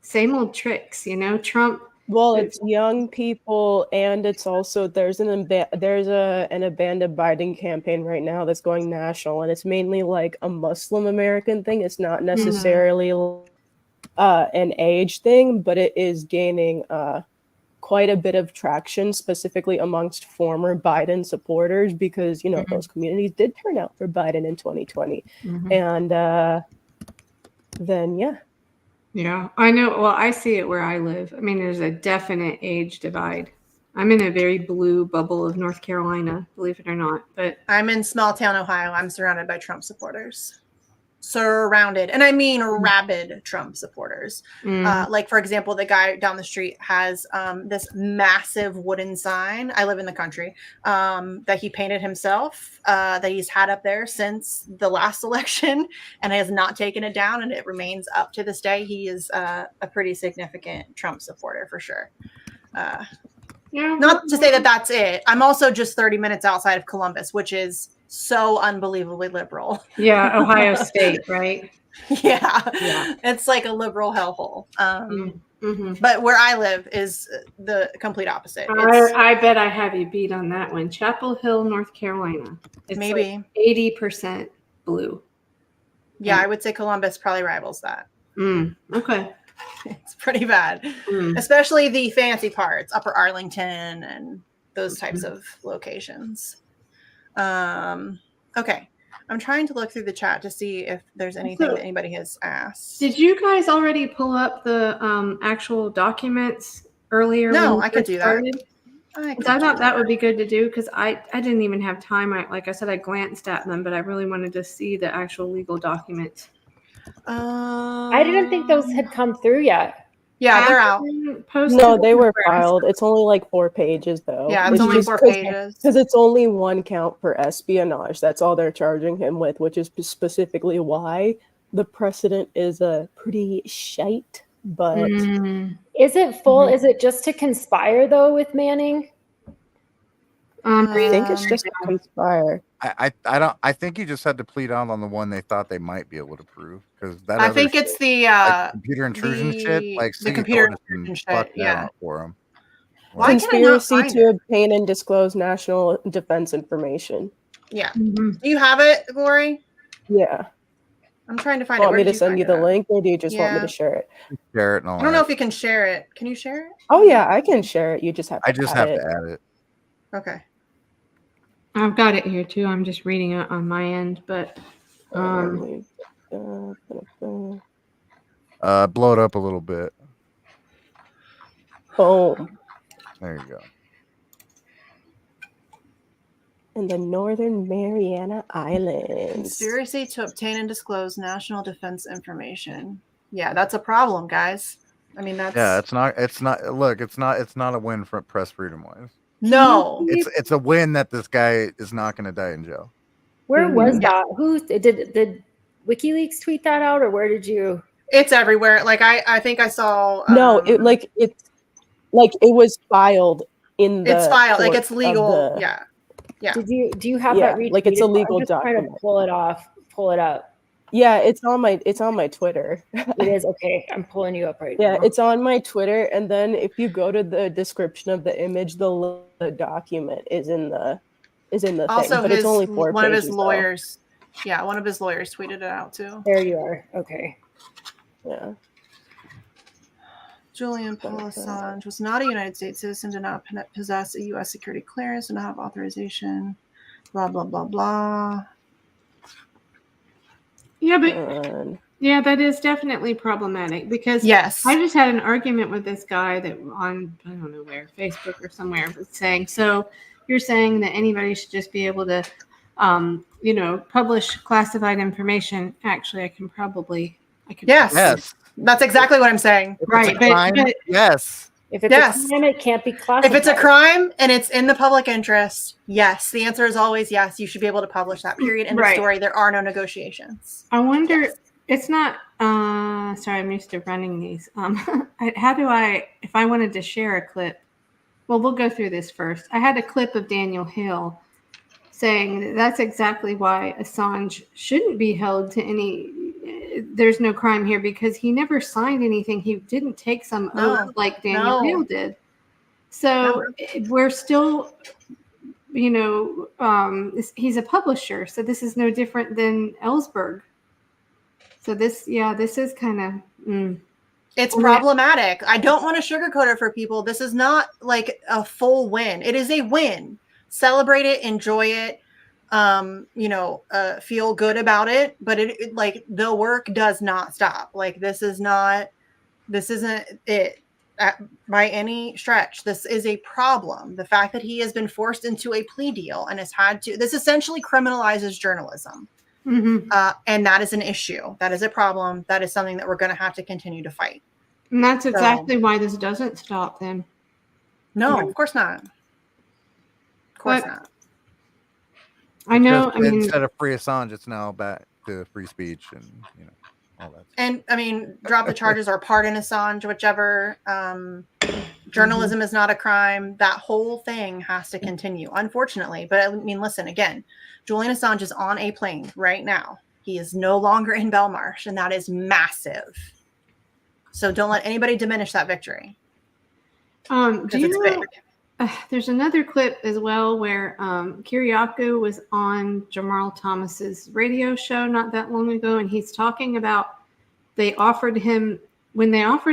same old tricks. Trump. Well, it's young people, and it's also there's an abandoned Biden campaign right now that's going national, and it's mainly like a Muslim American thing. It's not necessarily an age thing, but it is gaining quite a bit of traction, specifically amongst former Biden supporters, because those communities did turn out for Biden in 2020, and then Yeah, I know. Well, I see it where I live. I mean, there's a definite age divide. I'm in a very blue bubble of North Carolina, believe it or not. But I'm in small town Ohio. I'm surrounded by Trump supporters. Surrounded, and I mean rabid Trump supporters. Like, for example, the guy down the street has this massive wooden sign. I live in the country, that he painted himself, that he's had up there since the last election, and has not taken it down, and it remains up to this day. He is a pretty significant Trump supporter for sure. Not to say that that's it. I'm also just 30 minutes outside of Columbus, which is so unbelievably liberal. Yeah, Ohio State, right? Yeah. It's like a liberal hellhole. But where I live is the complete opposite. I bet I have you beat on that one. Chapel Hill, North Carolina. It's maybe like 80% blue. Yeah, I would say Columbus probably rivals that. Okay. It's pretty bad, especially the fancy parts, Upper Arlington and those types of locations. Okay. I'm trying to look through the chat to see if there's anything that anybody has asked. Did you guys already pull up the actual documents earlier? No, I could do that. I thought that would be good to do because I didn't even have time. Like I said, I glanced at them, but I really wanted to see the actual legal documents. I didn't think those had come through yet. Yeah, they're out. No, they were filed. It's only like 4 pages, though. Yeah, it's only 4 pages. Because it's only 1 count for espionage. That's all they're charging him with, which is specifically why the precedent is pretty shite. But is it full? Is it just to conspire, though, with Manning? I think it's just to conspire. I think you just had to plead out on the one they thought they might be able to prove, because that I think it's the like computer intrusion shit, like the computer intrusion shit. Yeah, for them. Conspiracy to obtain and disclose national defense information. Yeah. Do you have it, Lori? Yeah. I'm trying to find it. Want me to send you the link, or do you just want me to share it? Share it. I don't know if you can share it. Can you share it? Oh yeah, I can share it. You just have to. I just have to add it. Okay. I've got it here too. I'm just reading it on my end, but blow it up a little bit. Boom. There you go. In the Northern Mariana Islands. Conspiracy to obtain and disclose national defense information. Yeah, that's a problem, guys. I mean, that's It's not. Look, it's not a win for press freedom wise. No, it's a win that this guy is not going to die in jail. Where was that? Who did WikiLeaks tweet that out, or where did you? It's everywhere. Like I think I saw. No, it was filed in the. It's filed. Like it's legal. Yeah. Do you have that retweeted? Like it's a legal I'm just trying to pull it up. Yeah, it's on my Twitter. It is okay. I'm pulling you up right now. Yeah, it's on my Twitter, and then if you go to the description of the image, the document is in the also thing. But it's only 4 one pages, of his lawyers. Yeah, one of his lawyers tweeted it out too. There you are. Okay. Yeah. Julian Paul Assange was not a United States citizen, did not possess a U.S. security clearance, did not have authorization, blah, blah, blah, blah. Yeah, but yeah, that is definitely problematic because I just had an argument with this guy that on, I don't know where, Facebook or somewhere, was saying, so you're saying that anybody should just be able to, publish classified information. Actually, I can. Yes. That's exactly what I'm saying. Right. But yes. If it's a crime, it can't be classified. If it's a crime and it's in the public interest, yes. The answer is always yes. You should be able to publish that. Period. End of story. There are no negotiations. I wonder. It's not. Sorry, I'm used to running these. How do if I wanted to share a clip? Well, we'll go through this first. I had a clip of Daniel Hill saying that's exactly why Assange shouldn't be held to any. There's no crime here because he never signed anything. He didn't take some oath like Daniel Hill did. So we're still, he's a publisher. So this is no different than Ellsberg. So this is kind of. It's problematic. I don't want to sugarcoat it for people. This is not like a full win. It is a win. Celebrate it, enjoy it. Feel good about it, but it like the work does not stop. Like this isn't it by any stretch. This is a problem. The fact that he has been forced into a plea deal and has had to, this essentially criminalizes journalism. Mm-hmm. And that is an issue. That is a problem. That is something that we're going to have to continue to fight. And that's exactly why this doesn't stop then. No, of course not. Of course not. I know. Instead of free Assange, it's now back to free speech and all that. And I mean, drop the charges or pardon Assange, whichever. Journalism is not a crime. That whole thing has to continue, unfortunately. But I mean, listen, again, Julian Assange is on a plane right now. He is no longer in Belmarsh, and that is massive. So don't let anybody diminish that victory. Do you know? There's another clip as well where Kiriakou was on Jamal Thomas's radio show not that long ago, and he's talking about when they offered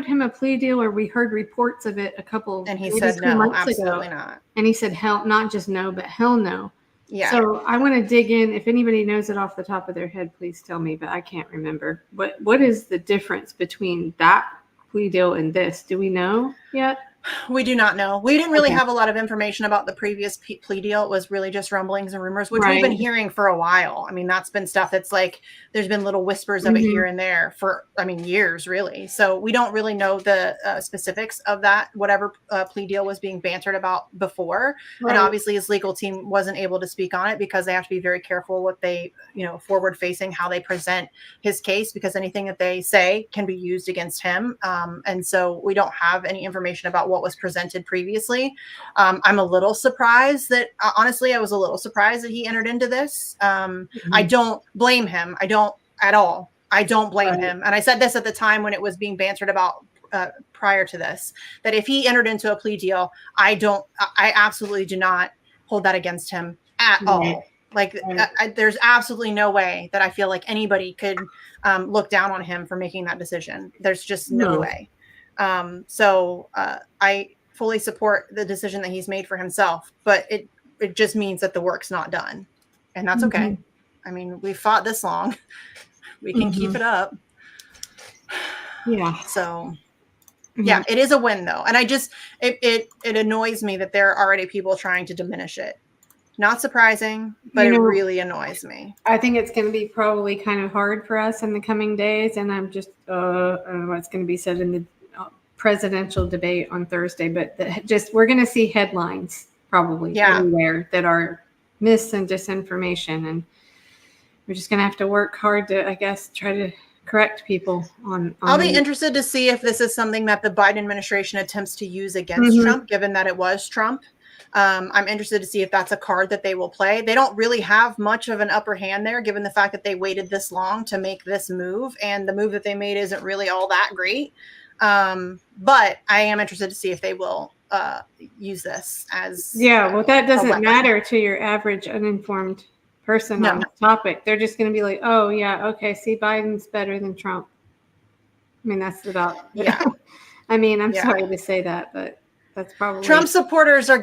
him a plea deal, or we heard reports of it and he said no, absolutely not. And he said hell, not just no, but hell no. Yeah. So I want to dig in. If anybody knows it off the top of their head, please tell me. But I can't remember. What is the difference between that plea deal and this? Do we know yet? We do not know. We didn't really have a lot of information about the previous plea deal. It was really just rumblings and rumors, which we've been hearing for a while. I mean, that's been stuff that's like, there's been little whispers of it here and there for, years really. So we don't really know the specifics of that, whatever plea deal was being bantered about before. And obviously his legal team wasn't able to speak on it because they have to be very careful what they, forward facing, how they present his case, because anything that they say can be used against him. And so we don't have any information about what was presented previously. I'm a little surprised that, honestly, I was a little surprised that he entered into this. I don't blame him. I don't at all. I don't blame him. And I said this at the time when it was being bantered about prior to this, that if he entered into a plea deal, I absolutely do not hold that against him at all. Like there's absolutely no way that I feel like anybody could look down on him for making that decision. There's just no way. So I fully support the decision that he's made for himself, but it just means that the work's not done, and that's okay. I mean, we fought this long. We can keep it up. Yeah. So yeah, it is a win though. And it annoys me that there are already people trying to diminish it. Not surprising, but it really annoys me. I think it's going to be probably kind of hard for us in the coming days. And I'm just, I don't know what's going to be said in the presidential debate on Thursday, but we're going to see headlines probably everywhere that are mis and disinformation, and we're just going to have to work hard to, I guess, try to correct people on I'll be interested to see if this is something that the Biden administration attempts to use against Trump, given that it was Trump. I'm interested to see if that's a card that they will play. They don't really have much of an upper hand there, given the fact that they waited this long to make this move, and the move that they made isn't really all that great. But I am interested to see if they will use this as well, that doesn't matter to your average uninformed person on the topic. They're just going to be like, oh yeah, okay, see, Biden's better than Trump. I mean, that's about I mean, I'm sorry to say that, but that's probably Trump supporters are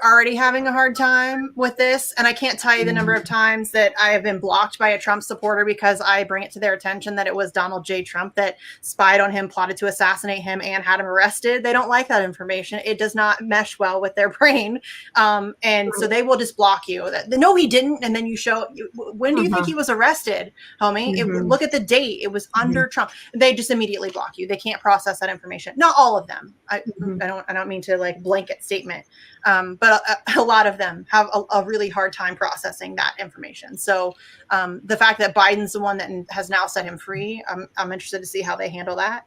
already having a hard time with this. And I can't tell you the number of times that I have been blocked by a Trump supporter because I bring it to their attention that it was Donald J. Trump that spied on him, plotted to assassinate him, and had him arrested. They don't like that information. It does not mesh well with their brain. And so they will just block you. No, he didn't. And then you show, when do you think he was arrested, homie? Look at the date. It was under Trump. They just immediately block you. They can't process that information. Not all of them. I don't mean to like blanket statement, but a lot of them have a really hard time processing that information. So the fact that Biden's the one that has now set him free, I'm interested to see how they handle that.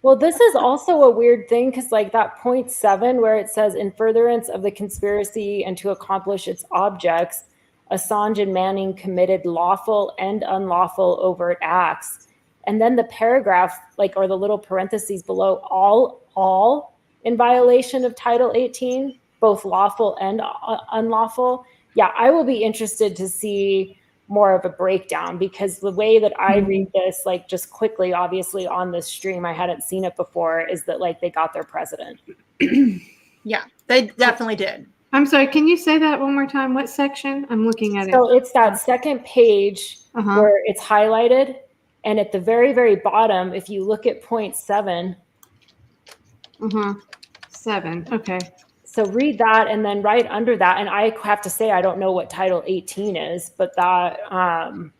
Well, this is also a weird thing because like that point 7 where it says in furtherance of the conspiracy and to accomplish its objects, Assange and Manning committed lawful and unlawful overt acts. And then the paragraph, like, or the little parentheses below, all in violation of Title 18, both lawful and unlawful. Yeah, I will be interested to see more of a breakdown because the way that I read this, like just quickly, obviously on this stream, I hadn't seen it before, is that like they got their president. Yeah, they definitely did. I'm sorry, can you say that one more time? What section? I'm looking at it. So it's that second page where it's highlighted. And at the very, very bottom, if you look at point 7. 7. Okay. So read that, and then right under that, and I have to say I don't know what Title 18 is, but that I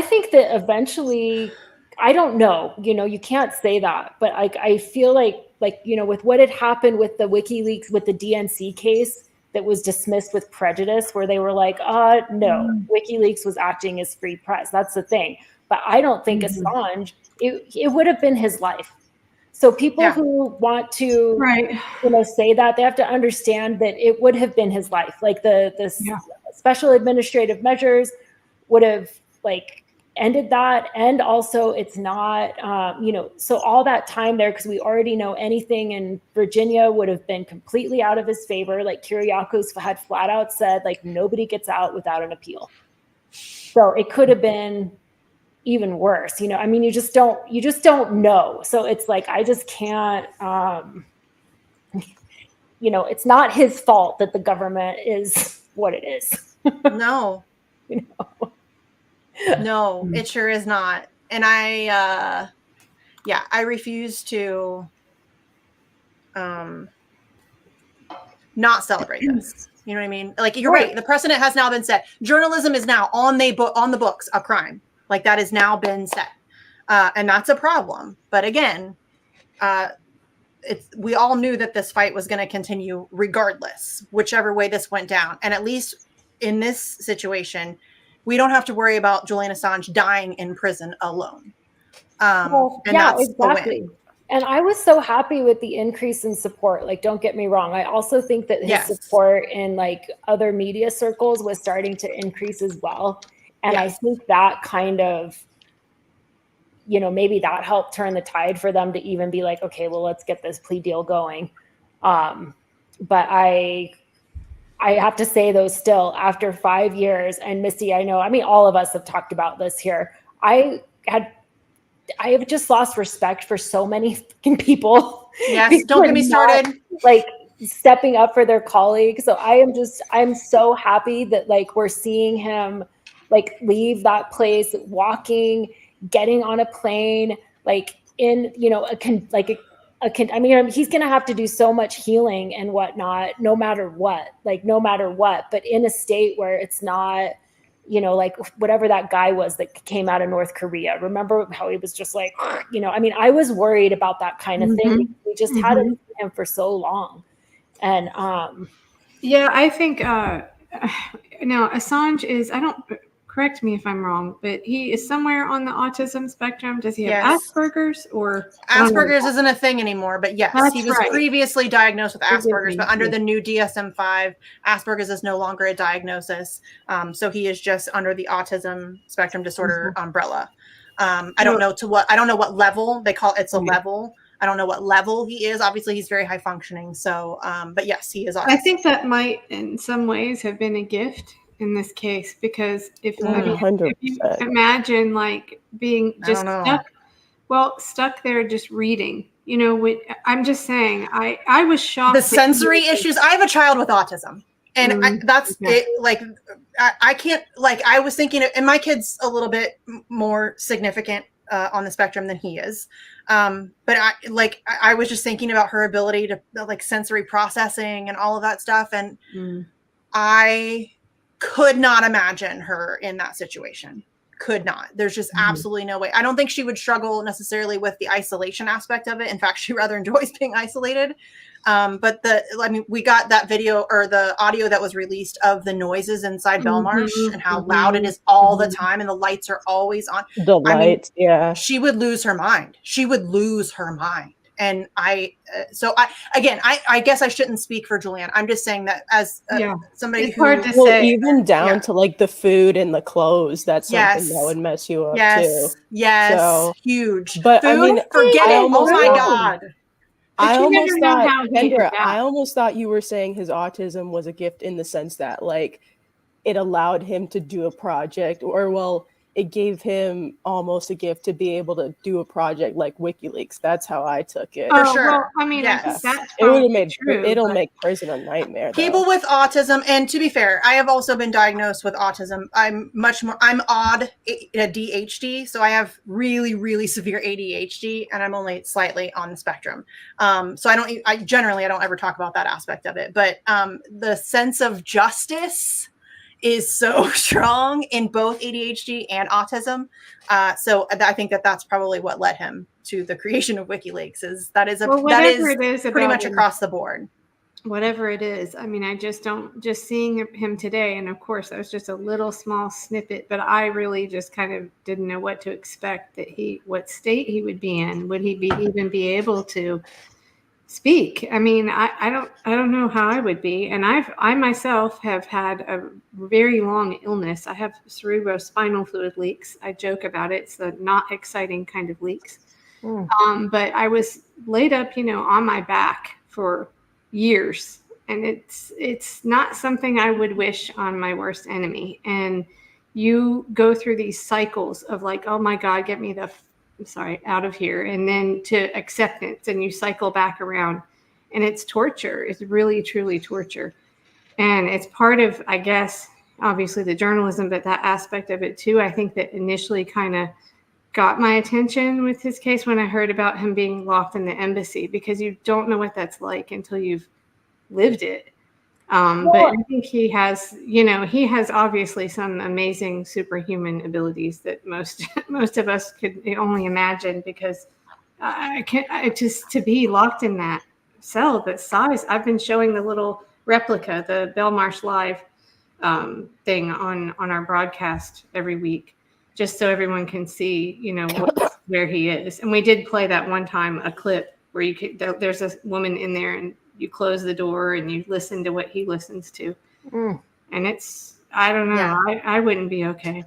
think that eventually, I don't know, you can't say that, but I feel like with what had happened with the WikiLeaks, with the DNC case that was dismissed with prejudice, where they were like, no, WikiLeaks was acting as free press. That's the thing. But I don't think Assange, it would have been his life. So people who want to, say that, they have to understand that it would have been his life. Like the special administrative measures would have like ended that. And also it's not, so all that time there, because we already know anything in Virginia would have been completely out of his favor. Like Kyriakos had flat out said, like, nobody gets out without an appeal. So it could have been even worse, I mean, you just don't know. So it's like, I just can't, it's not his fault that the government is what it is. No, no, it sure is not. And I refuse to, not celebrate this. You know what I mean? Like, you're right. The precedent has now been set. Journalism is now on the books, a crime. Like, that has now been set. And that's a problem. But again, we all knew that this fight was going to continue regardless, whichever way this went down. And at least in this situation, we don't have to worry about Julian Assange dying in prison alone. Exactly. And I was so happy with the increase in support. Like, don't get me wrong. I also think that his support in like other media circles was starting to increase as well. And I think that kind of, maybe that helped turn the tide for them to even be like, okay, well, let's get this plea deal going. But I have to say, though, still, after 5 years, and Missy, I mean, all of us have talked about this here. I have just lost respect for so many fucking people. Yes, don't get me started. Like, stepping up for their colleagues. So I'm so happy that like we're seeing him like leave that place, walking, getting on a plane, like in, I mean, he's going to have to do so much healing and whatnot, no matter what, but in a state where it's not you know, like whatever that guy was that came out of North Korea. Remember how he was just like, you know, I mean, I was worried about that kind of thing. We just hadn't seen him for so long. And yeah, I think now Assange is, I don't, correct me if I'm wrong, but he is somewhere on the autism spectrum. Does he have Asperger's or? Asperger's isn't a thing anymore, but yes, That's he was right. previously diagnosed with Asperger's, but under the new DSM-5, Asperger's is no longer a diagnosis. So he is just under the autism spectrum disorder umbrella. I don't know what level they call it's a level. I don't know what level he is. Obviously, he's very high functioning. So, but yes, he is autistic. I think that might, in some ways, have been a gift in this case, because if you imagine like being just stuck there just reading, you know, I'm just saying, I was shocked. The sensory issues. I have a child with autism, and that's it. Like, I can't, like, I was thinking, and my kid's a little bit more significant on the spectrum than he is. But I was just thinking about her ability to like sensory processing and all of that stuff. And I could not imagine her in that situation. Could not. There's just absolutely no way. I don't think she would struggle necessarily with the isolation aspect of it. In fact, she rather enjoys being isolated. But we got that video or the audio that was released of the noises inside Belmarsh and how loud it is all the time, and the lights are always on. The lights, she would lose her mind. She would lose her mind. And I guess I shouldn't speak for Julianne. I'm just saying that as somebody it's hard to say. Even down to like the food and the clothes, that's something that would mess you up too. Yes, so, huge. But food, I mean, forget it. Oh my God. I almost thought you were saying his autism was a gift in the sense that like it allowed him to do a project, or it gave him almost a gift to be able to do a project like WikiLeaks. That's how I took it. For sure. Well, I mean, I think that's it would have made true, it'll make prison a nightmare. People with autism, and to be fair, I have also been diagnosed with autism. I'm odd ADHD, so I have really, really severe ADHD, and I'm only slightly on the spectrum. So I generally don't ever talk about that aspect of it, but the sense of justice is so strong in both ADHD and autism. So I think that's probably what led him to the creation of WikiLeaks. That is pretty much across the board. Whatever it is. I mean, I just seeing him today, and of course that was just a little small snippet, but I really just kind of didn't know what to expect, what state he would be in. Would he even be able to speak? I mean, I don't know how I would be. And I myself have had a very long illness. I have cerebrospinal fluid leaks. I joke about it. It's the not exciting kind of leaks. But I was laid up, on my back for years. And it's not something I would wish on my worst enemy. And you go through these cycles of like, oh my God, get me out of here, and then to acceptance, and you cycle back around, and it's torture. It's really truly torture, and it's part of, I guess, obviously the journalism, but that aspect of it too. I think that initially kind of got my attention with his case when I heard about him being locked in the embassy, because you don't know what that's like until you've lived it. But I think he has obviously some amazing superhuman abilities that most of us could only imagine, because to be locked in that cell that size. I've been showing the little replica, the Belmarsh Live thing on our broadcast every week, just so everyone can see, where he is. And we did play that one time, a clip where there's a woman in there, and you close the door and you listen to what he listens to. And I don't know. Yeah. I wouldn't be okay.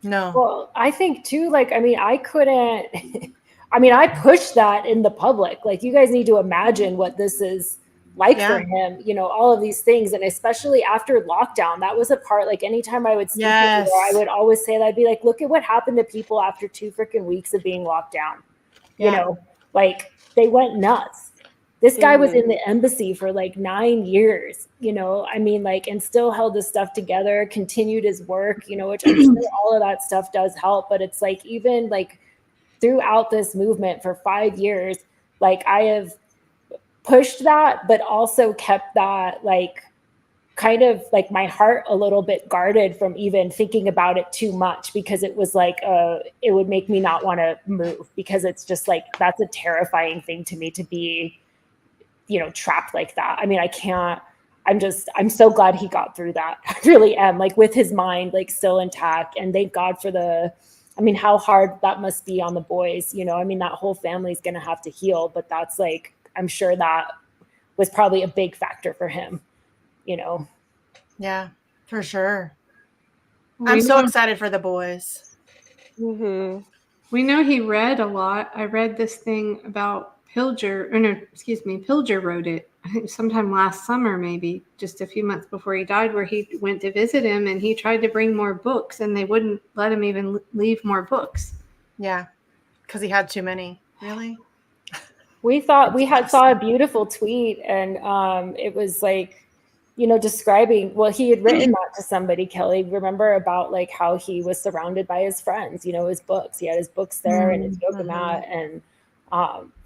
No. Well, I think too, I couldn't, I pushed that in the public. Like, you guys need to imagine what this is like for him, all of these things. And especially after lockdown, that was a part, like anytime I would speak, I would always say that. I'd be like, look at what happened to people after 2 freaking weeks of being locked down. They went nuts. This guy was in the embassy for 9 years, and still held his stuff together, continued his work, which I'm sure all of that stuff does help. But it's even throughout this movement for 5 years, I have pushed that, but also kept that kind of like my heart a little bit guarded from even thinking about it too much, because it was like it would make me not want to move, because it's just like that's a terrifying thing to me, to be, you know, trapped like that. I mean, I can't. I'm so glad he got through that. I really am, like, with his mind like still intact, and thank God for I mean, how hard that must be on the boys, you know. I mean, that whole family's gonna have to heal, but that's like, I'm sure that was probably a big factor for him, you know. Yeah, for sure. I'm so excited for the boys. Mm-hmm. We know he read a lot. I read this thing about Pilger wrote it, I think sometime last summer, maybe just a few months before he died, where he went to visit him and he tried to bring more books and they wouldn't let him even leave more books. Yeah, because he had too many. Really? We thought saw a beautiful tweet, and it was like, you know, describing, well, he had written that to somebody, Kelly, remember, about like how he was surrounded by his friends, you know, his books. He had his books there and his yoga mat. And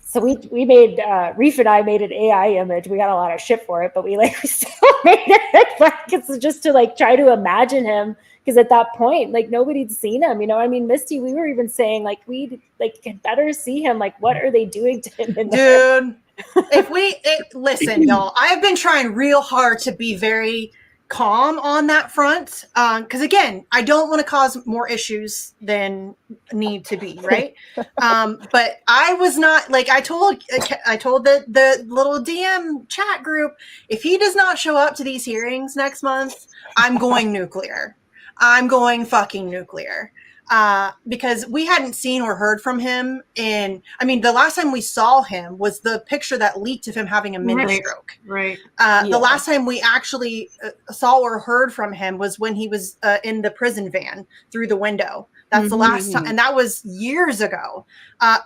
so we made, Reef and I made an AI image. We got a lot of shit for it, but we still made it. It's just to like try to imagine him. Because at that point, like, nobody'd seen him, you know. I mean, Misty, we were even saying like, we could better see him. Like, what are they doing to him in there? Dude, listen, y'all, I have been trying real hard to be very calm on that front. Because again, I don't want to cause more issues than need to be, right? But I was not, like, I told the little DM chat group, if he does not show up to these hearings next month, I'm going nuclear. I'm going fucking nuclear. Because we hadn't seen or heard from him the last time we saw him was the picture that leaked of him having a mini stroke. Right. The last time we actually saw or heard from him was when he was in the prison van through the window. That's the last time. And that was years ago.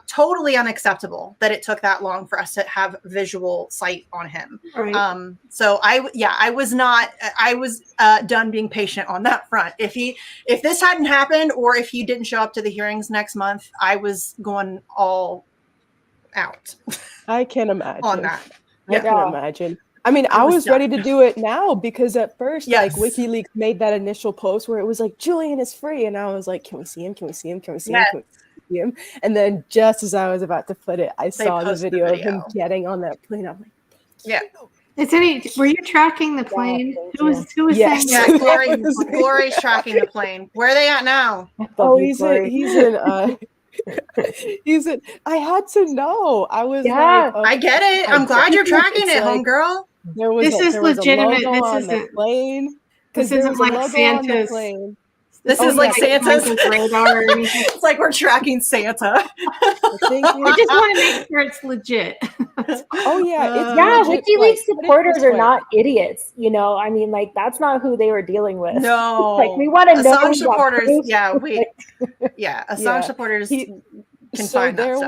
Totally unacceptable that it took that long for us to have visual sight on him. Right. So I was done being patient on that front. If this hadn't happened, or if he didn't show up to the hearings next month, I was going all out. I can imagine. On that. I can imagine. I mean, I was ready to do it now, because at first, Yes. like, WikiLeaks made that initial post where it was like, Julian is free. And I was like, can we see him? Can we see him? Can we see him? Can we see him? And then just as I was about to put it, I saw the video of him getting on that plane. I'm like, yeah. Were you tracking the plane? Who was yes. saying that? Yeah, Glory's tracking the plane. Where are they at now? Oh, he's in I had to know. I was like, I get it. I'm glad you're tracking it, homegirl. This is legitimate. This isn't plane. This isn't like Santa's. This is like Santa's radar. It's like we're tracking Santa. I just want to make sure it's legit. WikiLeaks supporters are not idiots, you know. I mean, like, that's not who they were dealing with. No, like, we want to know Assange supporters. Assange supporters. So there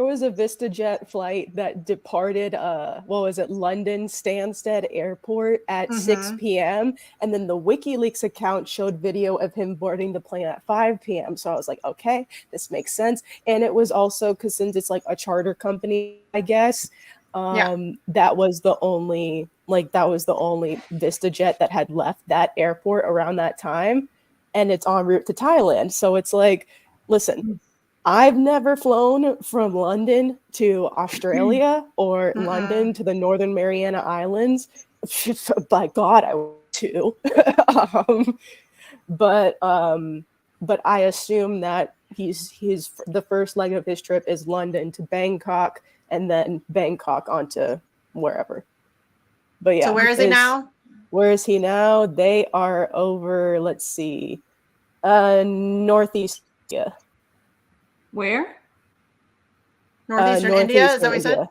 was a VistaJet flight that departed London Stansted Airport at 6 p.m. and then the WikiLeaks account showed video of him boarding the plane at 5 p.m. So I was like, okay, this makes sense. And it was also, because since it's like a charter company, I guess, that was the only VistaJet that had left that airport around that time, and it's en route to Thailand. So it's like, listen, I've never flown from London to Australia or London to the Northern Mariana Islands. By God, I want to. But I assume that he's the first leg of his trip is London to Bangkok, and then Bangkok onto wherever. But yeah. So where is it now? Where is he now? They are over, let's see, Northeast India. Where? Northeastern India, is that what you said?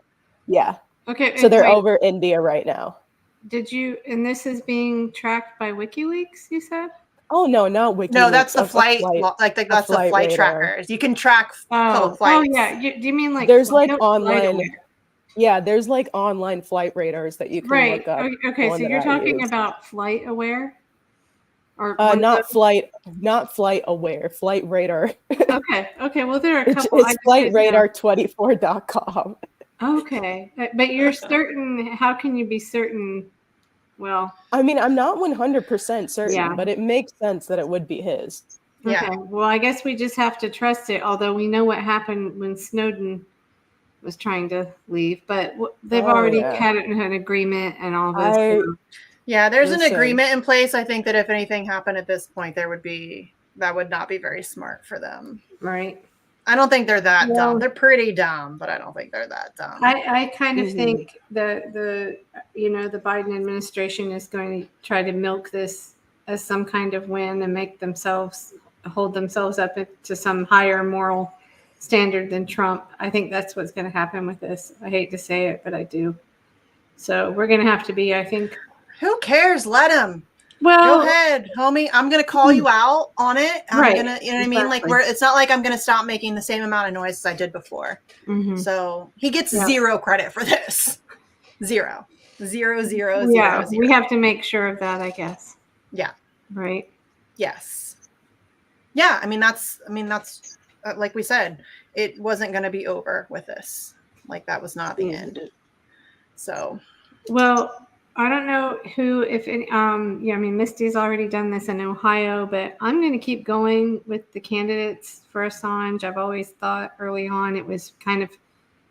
Yeah. Okay. So they're over India right now. And this is being tracked by WikiLeaks, you said? Oh, no, not WikiLeaks. No, that's the flight. That's the flight trackers. You can track flights. Oh, yeah. Do you mean like there's like online? Yeah, there's like online flight radars that you can look up. Okay, so you're talking about Flight Aware? Or not Flight Aware, Flight Radar. Okay. Well, there are a couple. It's flightradar24.com. Okay, but you're certain. How can you be certain Well, I mean, I'm not 100% certain, but it makes sense that it would be his. Okay. Well, I guess we just have to trust it, although we know what happened when Snowden was trying to leave, but they've already had an agreement and all this. Yeah, there's an agreement in place. I think that if anything happened at this point, that would not be very smart for them. Right. I don't think they're that dumb. They're pretty dumb, but I don't think they're that dumb. I kind of think that the Biden administration is going to try to milk this as some kind of win and hold themselves up to some higher moral standard than Trump. I think that's what's going to happen with this. I hate to say it, but I do. So we're going to have to be, I think. Who cares? Let him. Well, go ahead, homie. I'm going to call you out on it. I'm going to, you know what I mean? Like it's not like I'm going to stop making the same amount of noise as I did before. So he gets zero credit for this. Zero. Yeah, we have to make sure of that, I guess. Yeah. Right. Yes. Yeah. I mean, that's like we said, it wasn't going to be over with this. Like that was not the end. So. Well, I don't know if any, I mean, Misty's already done this in Ohio, but I'm going to keep going with the candidates for Assange. I've always thought early on it was kind of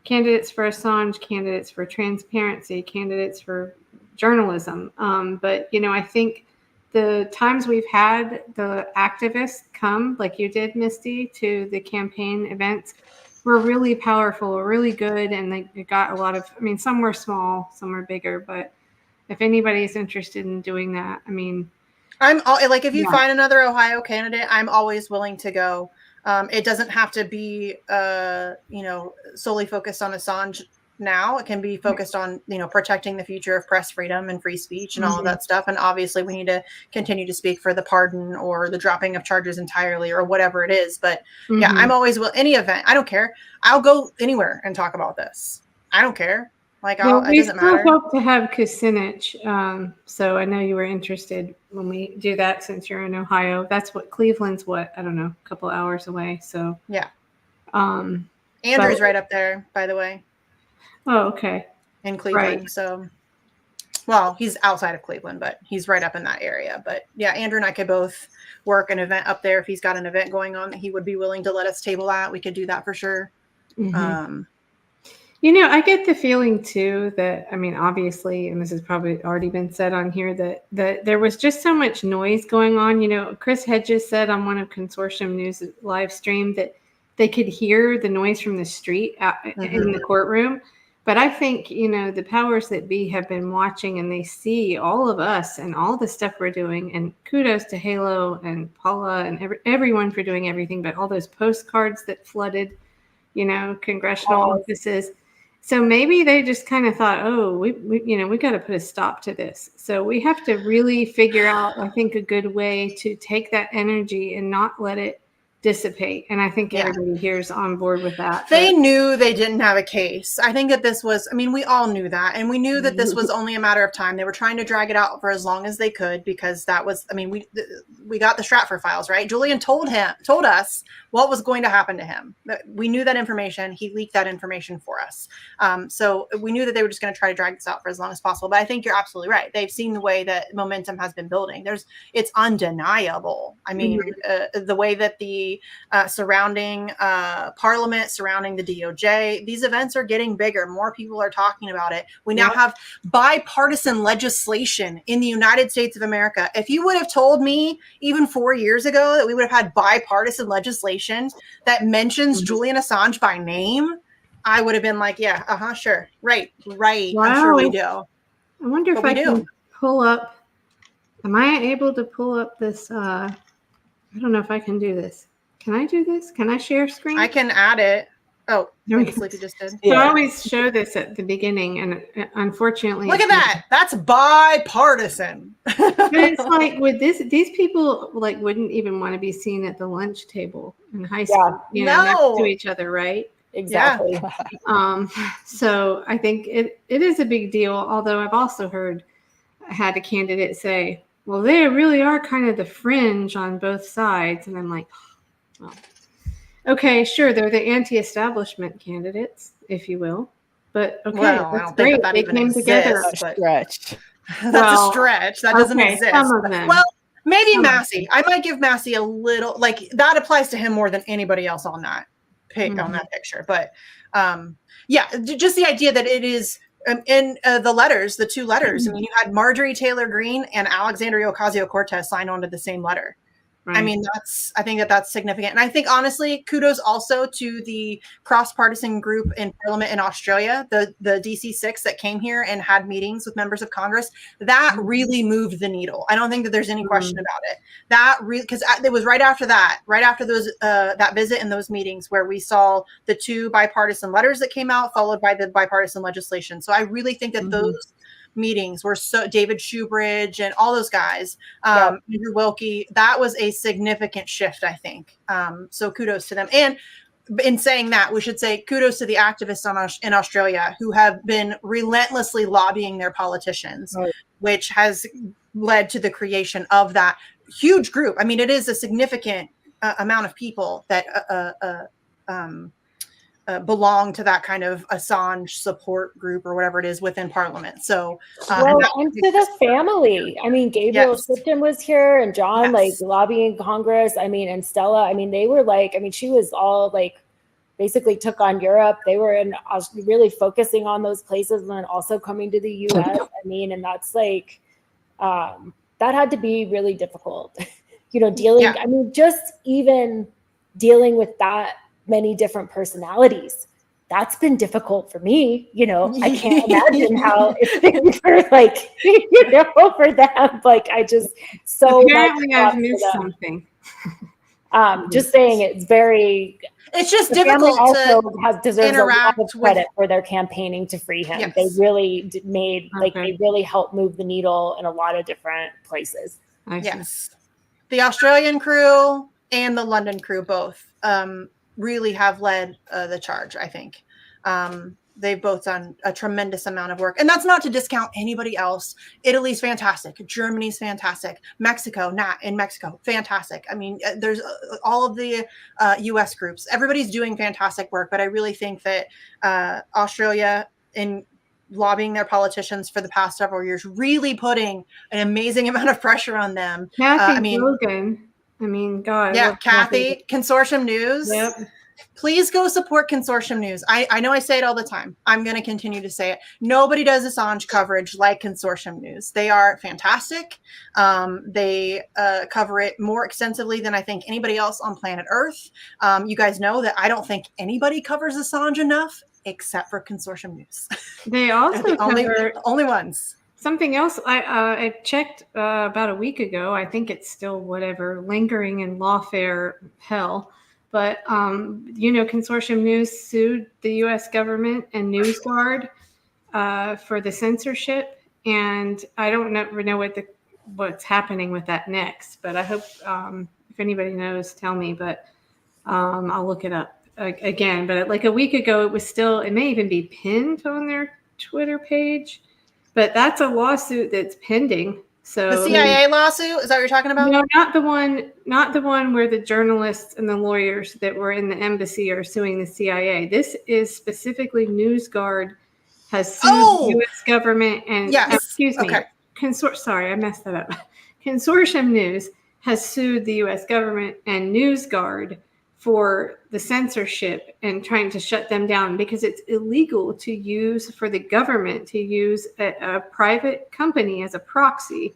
candidates for Assange, candidates for transparency, candidates for journalism. But, I think the times we've had the activists come, like you did, Misty, to the campaign events were really powerful, really good. And they got a lot of, some were small, some were bigger, but if anybody's interested in doing that, I'm like, if you find another Ohio candidate, I'm always willing to go. It doesn't have to be, solely focused on Assange now. It can be focused on, protecting the future of press freedom and free speech and all of that stuff. And obviously we need to continue to speak for the pardon or the dropping of charges entirely or whatever it is. But yeah, I'm always any event. I don't care. I'll go anywhere and talk about this. I don't care. Like, it doesn't matter. We still hope to have Kucinich. So I know you were interested when we do that since you're in Ohio. That's Cleveland's I don't know, a couple hours away. So yeah. Andrew's right up there, by the way. Oh, okay. In Cleveland. Right. So, well, he's outside of Cleveland, but he's right up in that area. But yeah, Andrew and I could both work an event up there. If he's got an event going on that he would be willing to let us table at, we could do that for sure. I get the feeling too that, obviously, and this has probably already been said on here, that there was just so much noise going on. Chris Hedges said on one of Consortium News live stream that they could hear the noise from the street in the courtroom. But I think, the powers that be have been watching and they see all of us and all the stuff we're doing. And kudos to Halo and Paula and everyone for doing everything, but all those postcards that flooded, congressional offices. So maybe they just kind of thought, oh, we got to put a stop to this. So we have to really figure out, I think, a good way to take that energy and not let it dissipate. And I think everybody here is on board with that. They knew they didn't have a case. I think that this was, we all knew that. And we knew that this was only a matter of time. They were trying to drag it out for as long as they could because that was, we got the Stratford files, right? Julian told us what was going to happen to him. We knew that information. He leaked that information for us. So we knew that they were just going to try to drag this out for as long as possible. But I think you're absolutely right. They've seen the way that momentum has been building. It's undeniable. The way that the surrounding Parliament, surrounding the DOJ, these events are getting bigger. More people are talking about it. We now have bipartisan legislation in the United States of America. If you would have told me even 4 years ago that we would have had bipartisan legislation that mentions Julian Assange by name, I would have been like, yeah, sure. Right. Wow. I'm sure we do. I wonder if I can pull up. Am I able to pull up this? I don't know if I can do this. Can I do this? Can I share screen? I can add it. Oh, Sleepy just did. So I always show this at the beginning, and unfortunately, look at that. That's bipartisan. But it's like with these people wouldn't even want to be seen at the lunch table in high school, next to each other, right? Exactly. So I think it is a big deal. Although I've also had a candidate say, "Well, they really are kind of the fringe on both sides," and I'm like, well, okay, sure, they're the anti-establishment candidates, if you will. But okay, that's great. They came together. Stretch. That's a stretch. That doesn't exist. Some of them. Well, maybe Massey. I might give Massey a little, like, that applies to him more than anybody else on that on that picture. But yeah, just the idea that it is in the letters, the two letters. I mean, you had Marjorie Taylor Greene and Alexandria Ocasio-Cortez sign onto the same letter. Right. I mean, I think that's significant. And I think, honestly, kudos also to the cross-partisan group in Parliament in Australia, the DC6 that came here and had meetings with members of Congress. That really moved the needle. I don't think that there's any question about it. That really, because it was right after those that visit and those meetings where we saw the two bipartisan letters that came out, followed by the bipartisan legislation. So I really think that those meetings were David Shoebridge and all those guys, Andrew Wilkie, that was a significant shift, I think. So kudos to them. And in saying that, we should say kudos to the activists in Australia who have been relentlessly lobbying their politicians, which has led to the creation of that huge group. I mean, it is a significant amount of people that belong to that kind of Assange support group or whatever it is within Parliament. So, and to the family. I mean, Gabriel Shipton was here, and John, like, lobbying Congress. I mean, and Stella. I mean, they were like, I mean, she was all like, basically took on Europe. They were really focusing on those places, and then also coming to the U.S. I mean, and that's like, that had to be really difficult. Dealing. I mean, just even dealing with that many different personalities, that's been difficult for me. I can't imagine how it's been for for them. Like, I just apparently I've missed something. Just saying, it's just difficult also to deserves interact a lot of credit for their campaigning to free him. They really they really helped move the needle in a lot of different places. Yes, the Australian crew and the London crew both really have led the charge, I think. They've both done a tremendous amount of work. And that's not to discount anybody else. Italy's fantastic. Germany's fantastic. Mexico, in Mexico, fantastic. I mean, there's all of the US groups. Everybody's doing fantastic work. But I really think that Australia, in lobbying their politicians for the past several years, really putting an amazing amount of pressure on them. Kathy Logan. I mean, God. Yeah, Kathy, Consortium News. Yep. Please go support Consortium News. I know I say it all the time. I'm going to continue to say it. Nobody does Assange coverage like Consortium News. They are fantastic. They cover it more extensively than I think anybody else on planet Earth. You guys know that I don't think anybody covers Assange enough except for Consortium News. They also the only ones. Something else I checked about a week ago. I think it's still lingering in lawfare hell. But, Consortium News sued the U.S. government and NewsGuard for the censorship. And I don't know what's happening with that next. But I hope if anybody knows, tell me. But I'll look it up again. But like a week ago, it may even be pinned on their Twitter page. But that's a lawsuit that's pending. So the CIA lawsuit, is that what you're talking about? No, not the one where the journalists and the lawyers that were in the embassy are suing the CIA. This is specifically NewsGuard has sued the U.S. government and sorry, I messed that up. Consortium News has sued the U.S. government and NewsGuard for the censorship and trying to shut them down because it's illegal for the government to use a private company as a proxy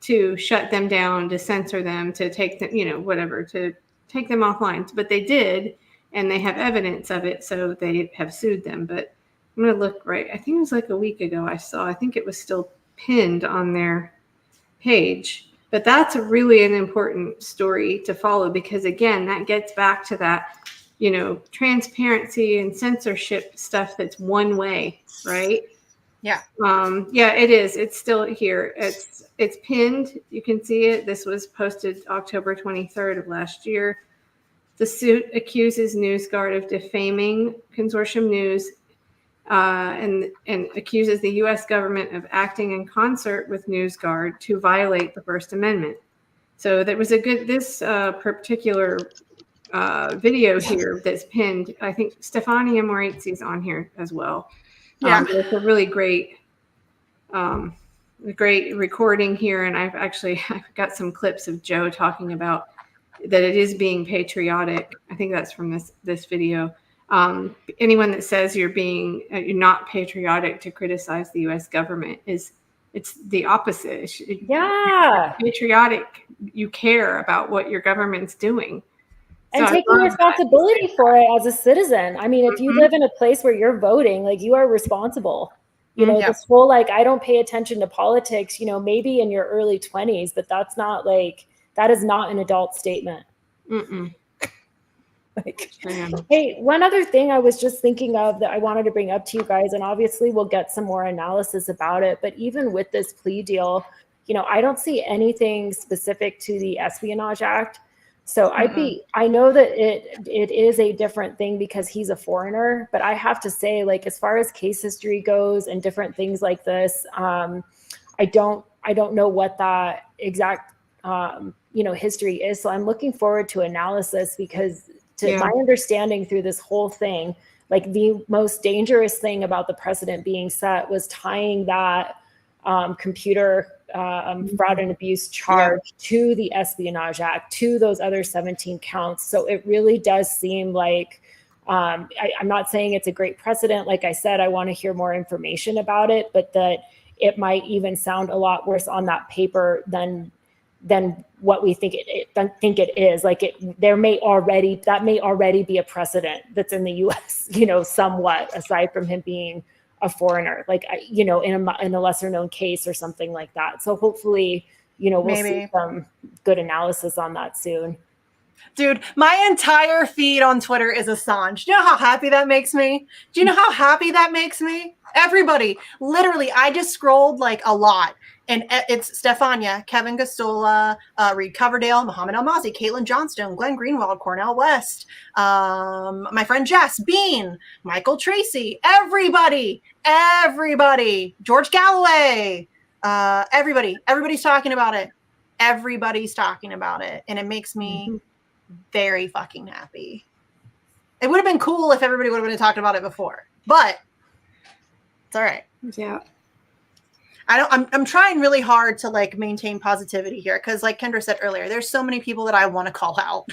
to shut them down, to censor them, to take them, to take them offline. But they did, and they have evidence of it, so they have sued them. But I'm going to look right. I think it was like a week ago I think it was still pinned on their page. But that's really an important story to follow because, again, that gets back to that, transparency and censorship stuff that's one way, right? Yeah. It is. It's still here. It's pinned. You can see it. This was posted October 23rd of last year. The suit accuses NewsGuard of defaming Consortium News and accuses the U.S. government of acting in concert with NewsGuard to violate the First Amendment. So there was this particular video here that's pinned. I think Stefania Moretzi's on here as well. Yeah, it's a really great great recording here, and I've got some clips of Joe talking about that it is being patriotic. I think that's from this video. Anyone that says you're not patriotic to criticize the U.S. government it's the opposite. Yeah, patriotic. You care about what your government's doing. And taking responsibility for it as a citizen. I mean, if you live in a place where you're voting, like you are responsible. You know, this whole like, I don't pay attention to politics, you know, maybe in your early 20s, but that's not like, that is not an adult statement. Like, hey, one other thing I was just thinking of that I wanted to bring up to you guys, and obviously we'll get some more analysis about it, but even with this plea deal, you know, I don't see anything specific to the Espionage Act. So I know that it is a different thing because he's a foreigner, but I have to say, like, as far as case history goes and different things like this, I don't know what that exact, you know, history is. So I'm looking forward to analysis because my understanding through this whole thing, like the most dangerous thing about the precedent being set was tying that computer fraud and abuse charge to the Espionage Act, to those other 17 counts. So it really does seem like, I'm not saying it's a great precedent. Like I said, I want to hear more information about it, but that it might even sound a lot worse on that paper than what we think it is. Like that may already be a precedent that's in the U.S., you know, somewhat, aside from him being a foreigner, like, you know, in a lesser known case or something like that. So hopefully, you know, we'll see some good analysis on that soon. Dude, my entire feed on Twitter is Assange. Do you know how happy that makes me? Do you know how happy that makes me? Everybody, literally, I just scrolled like a lot. And it's Stefania, Kevin Gostola, Reed Coverdale, Muhammad Almazi, Caitlin Johnstone, Glenn Greenwald, Cornell West, my friend Jess, Bean, Michael Tracy, everybody, George Galloway, everybody's talking about it. Everybody's talking about it. And it makes me very fucking happy. It would have been cool if everybody would have been talking about it before, but it's all right. Yeah. I'm trying really hard to like maintain positivity here because, like Kendra said earlier, there's so many people that I want to call out.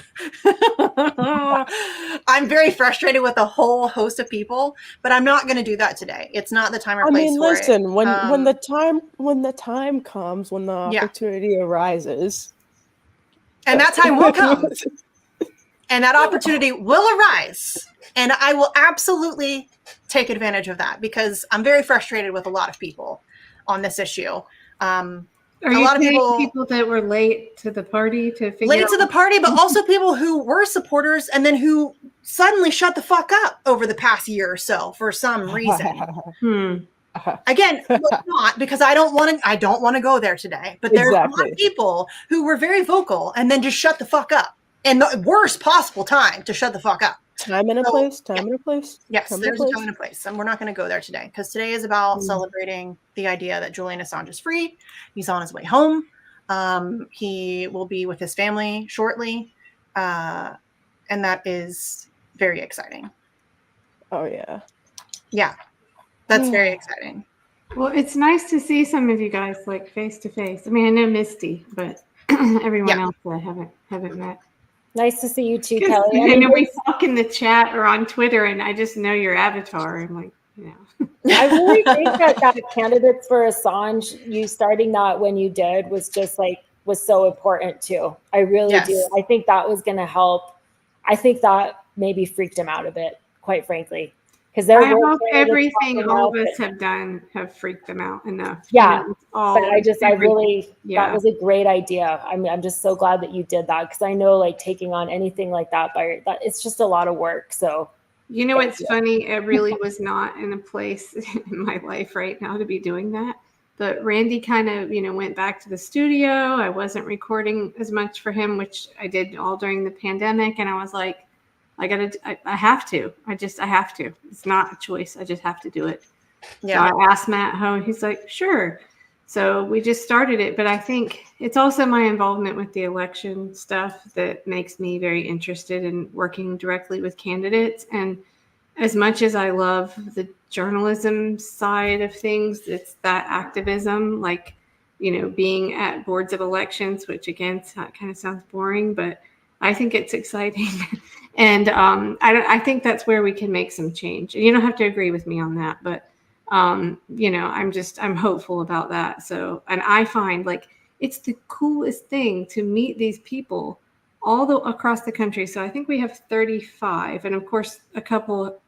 I'm very frustrated with a whole host of people, but I'm not going to do that today. It's not the time or place for it. When the time comes, when the opportunity arises, and that time will come, and that opportunity will arise, and I will absolutely take advantage of that because I'm very frustrated with a lot of people on this issue. Are you saying people that were late to the party but also people who were supporters and then who suddenly shut the fuck up over the past year or so for some reason. Again, not because I don't want to go there today, but there are a lot of people who were very vocal and then just shut the fuck up in the worst possible time to shut the fuck up. Time and a place. Yes, there's a time and a place. And we're not going to go there today because today is about celebrating the idea that Julian Assange is free. He's on his way home. He will be with his family shortly. And that is very exciting. Oh, yeah. Yeah, that's very exciting. Well, it's nice to see some of you guys like face to face. I mean, I know Misty, but everyone else I haven't met. Nice to see you too, Kelly. I know we talk in the chat or on Twitter, and I just know your avatar. I'm like, I really think that candidates for Assange, you starting that when you did was so important too. I really do. I think that was going to help. I think that maybe freaked him out a bit, quite frankly. Because I hope everything all of us have done have freaked them out enough. Yeah, but that was a great idea. I'm just so glad that you did that because I know like taking on anything like that it's just a lot of work. So you know what's funny? I really was not in a place in my life right now to be doing that. But Randy kind of went back to the studio. I wasn't recording as much for him, which I did all during the pandemic, and I was like, I have to. I have to. It's not a choice. I just have to do it. Yeah. So I asked Matt how, he's like, sure. So we just started it. But I think it's also my involvement with the election stuff that makes me very interested in working directly with candidates. And as much as I love the journalism side of things, it's that activism. Like being at boards of elections, which again kind of sounds boring, but I think it's exciting. And I think that's where we can make some change. And you don't have to agree with me on that, but I'm hopeful about that. So, and I find like it's the coolest thing to meet these people across the country. So I think we have 35, and of course a couple,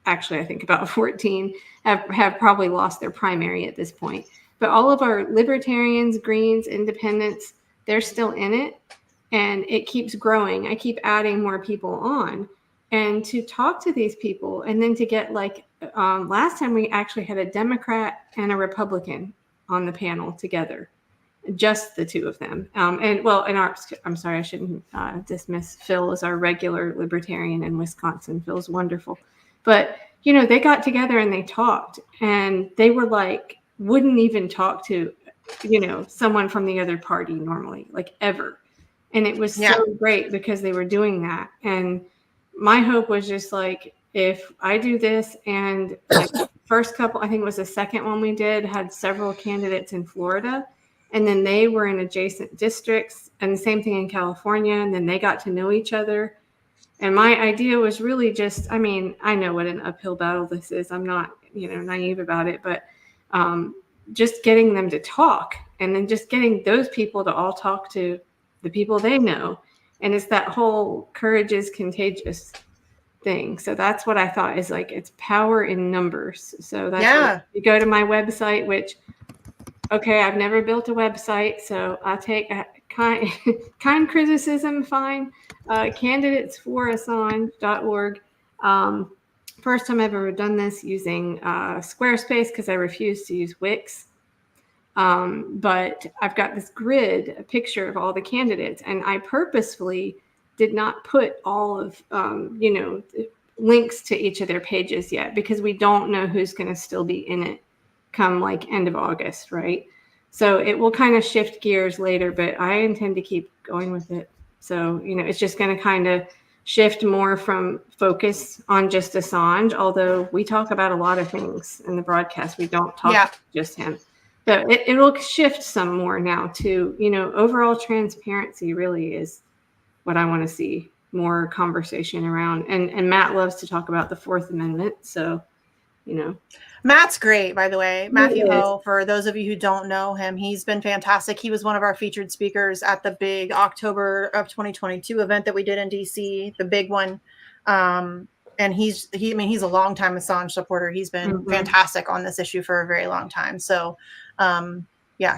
actually I think about 14 have probably lost their primary at this point. But all of our libertarians, Greens, independents, they're still in it. And it keeps growing. I keep adding more people on. And to talk to these people, and then to get like, last time we actually had a Democrat and a Republican on the panel together, just the two of them. I'm sorry, I shouldn't dismiss Phil as our regular libertarian in Wisconsin. Phil's wonderful. But, they got together and they talked, and they were like, wouldn't even talk to, someone from the other party normally, like ever. And it was so great because they were doing that. And my hope was just like, if I do this, and like first couple, I think it was the second one we did, had several candidates in Florida, and then they were in adjacent districts, and the same thing in California. And then they got to know each other. And my idea was really just, I know what an uphill battle this is. I'm not, naive about it, but just getting them to talk, and then just getting those people to all talk to the people they know. And it's that whole courage is contagious thing. So that's what I thought is like, it's power in numbers. So that's you go to my website, which, okay, I've never built a website, so I'll take a kind criticism, fine. Candidatesforassange.org. First time I've ever done this using Squarespace, because I refuse to use Wix. But I've got this grid, a picture of all the candidates, and I purposefully did not put all of, links to each of their pages yet, because we don't know who's going to still be in it come like end of August, right? So it will kind of shift gears later, but I intend to keep going with it. So, it's just going to kind of shift more from focus on just Assange, although we talk about a lot of things in the broadcast. We don't talk about just him. So it will shift some more now to, overall transparency really is what I want to see more conversation around. And Matt loves to talk about the Fourth Amendment. So, Matt's great, by the way. Matthew Ho, for those of you who don't know him, he's been fantastic. He was one of our featured speakers at the big October of 2022 event that we did in DC, the big one. And he's a longtime Assange supporter. He's been fantastic on this issue for a very long time. So,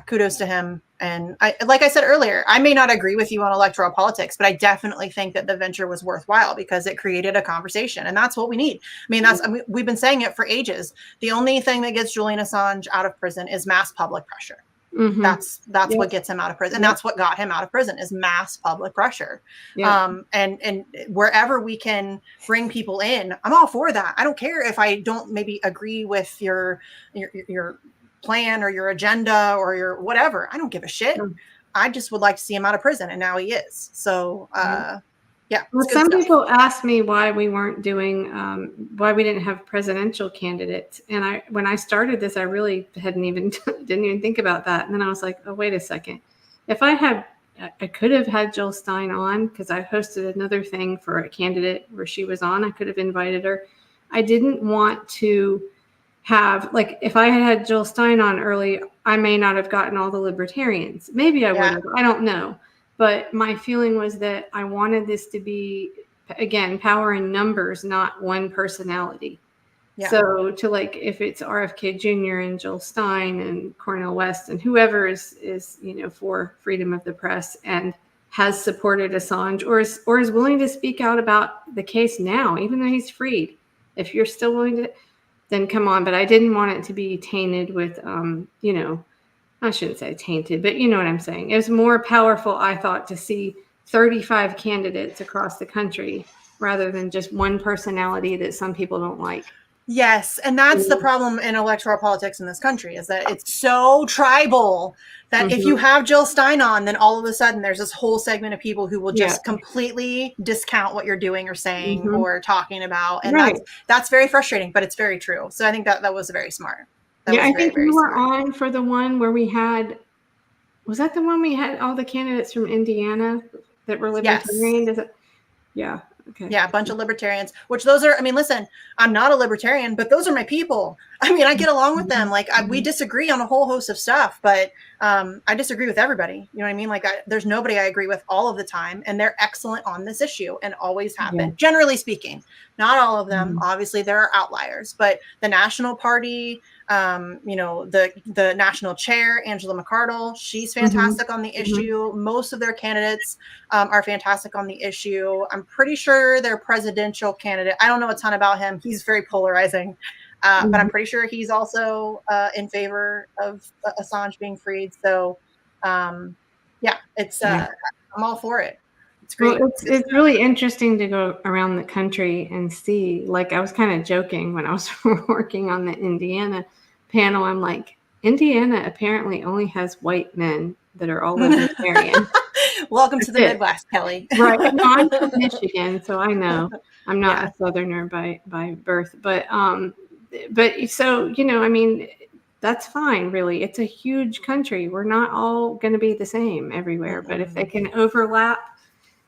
kudos to him. And like I said earlier, I may not agree with you on electoral politics, but I definitely think that the venture was worthwhile because it created a conversation, and that's what we need. We've been saying it for ages. The only thing that gets Julian Assange out of prison is mass public pressure. Mm-hmm. That's what gets him out of prison. And that's what got him out of prison is mass public pressure. And wherever we can bring people in, I'm all for that. I don't care if I don't maybe agree with your plan or your agenda or your whatever. I don't give a shit. I just would like to see him out of prison, and now he is. So well, some people asked me why we weren't doing why we didn't have presidential candidates, and when I started this, I really didn't even think about that. And then I was like, oh, wait a second, if I could have had Jill Stein on, because I hosted another thing for a candidate where she was on. I could have invited her. I didn't want to have, like, if I had Jill Stein on early, I may not have gotten all the libertarians. Maybe I would have. I don't know. But my feeling was that I wanted this to be, again, power in numbers, not one personality. Yeah. So if it's RFK Jr. and Jill Stein and Cornel West and whoever is for freedom of the press and has supported Assange or is willing to speak out about the case now, even though he's freed, if you're still willing to, then come on. But I didn't want it to be tainted with, I shouldn't say tainted, but you know what I'm saying. It was more powerful, I thought, to see 35 candidates across the country rather than just one personality that some people don't like. Yes, and that's the problem in electoral politics in this country, is that it's so tribal that if you have Jill Stein on, then all of a sudden there's this whole segment of people who will just completely discount what you're doing or saying or talking about. And that's very frustrating, but it's very true. So I think that was very smart. I think we were on for the one where we had Was that the one we had all the candidates from Indiana that were libertarian? Yes. Yeah. Okay. Yeah, a bunch of libertarians, which those are, I mean, listen, I'm not a libertarian, but those are my people. I mean, I get along with them. Like we disagree on a whole host of stuff, but I disagree with everybody. You know what I mean? Like there's nobody I agree with all of the time, and they're excellent on this issue and always have been, generally speaking. Not all of them. Obviously, there are outliers, but the National Party, you know, the national chair, Angela McArdle, she's fantastic on the issue. Most of their candidates are fantastic on the issue. I'm pretty sure their presidential candidate, I don't know a ton about him. He's very polarizing, but I'm pretty sure he's also in favor of Assange being freed. So, yeah, it's I'm all for it. It's great. Well, it's really interesting to go around the country and see. Like I was kind of joking when I was working on the Indiana panel. I'm like, Indiana apparently only has white men that are all libertarian. Welcome to the Midwest, Kelly. Right. No, I'm from Michigan, so I know I'm not a Southerner by birth, but so, you know, I mean, that's fine, really. It's a huge country. We're not all going to be the same everywhere, but if they can overlap,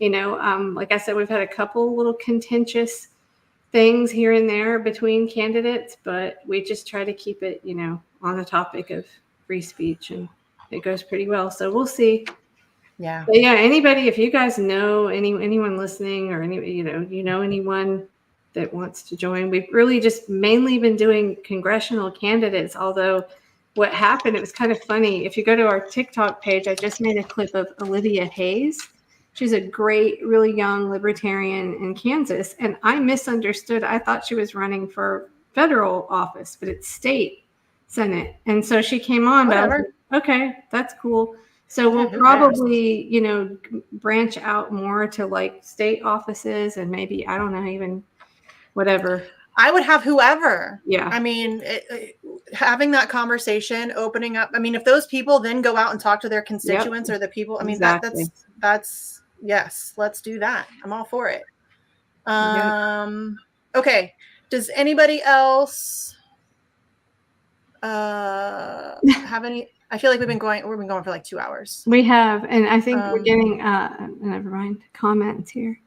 you know, like I said, we've had a couple little contentious things here and there between candidates, but we just try to keep it, you know, on the topic of free speech, and it goes pretty well. So we'll see. Yeah. But yeah, anybody, if you guys know anyone listening, or you know anyone that wants to join, we've really just mainly been doing congressional candidates. Although what happened, it was kind of funny. If you go to our TikTok page, I just made a clip of Olivia Hayes. She's a great, really young libertarian in Kansas, and I misunderstood. I thought she was running for federal office, but it's state Senate. And so she came on, but I was like, okay, that's cool. So we'll probably, you know, branch out more to like state offices, and maybe, I don't know, even whatever. I would have whoever. Yeah. I mean, having that conversation, opening up. I mean, if those people then go out and talk to their constituents or the people, I mean, that's yes, let's do that. I'm all for it. Okay. Does anybody else have any? I feel like we've been going for like 2 hours. We have, and I think we're getting never mind, comments here.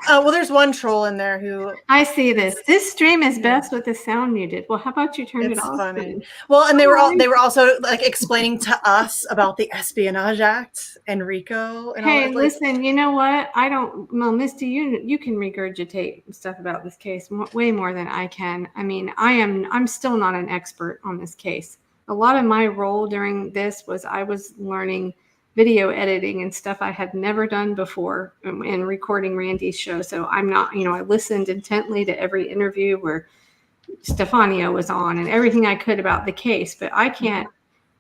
Well, there's one troll in there who I see this. This stream is best with the sound muted. Well, how about you turn it off? Funny. Well, and they were also like explaining to us about the Espionage Act and RICO. And hey, all listen, you know what? Well, Misty, you can regurgitate stuff about this case way more than I can. I mean, I'm still not an expert on this case. A lot of my role during this was I was learning video editing and stuff I had never done before, and recording Randy's show. So I'm not, you know, I listened intently to every interview where Stefania was on and everything I could about the case, but I can't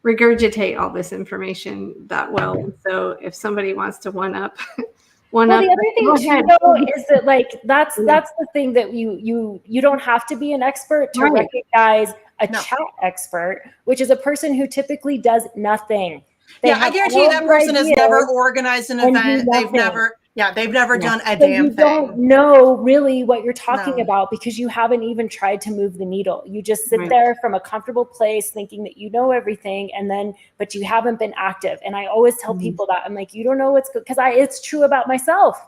regurgitate all this information that well. And so if somebody wants to one up, the other thing too, though, is that like that's the thing that you don't have to be an expert to recognize a chat expert, which is a person who typically does nothing. I guarantee you that person has never organized an event. They've never done a damn thing. You don't know really what you're talking about because you haven't even tried to move the needle. You just sit there from a comfortable place thinking that you know everything, but you haven't been active. And I always tell people that. I'm like, you don't know what's good, because it's true about myself.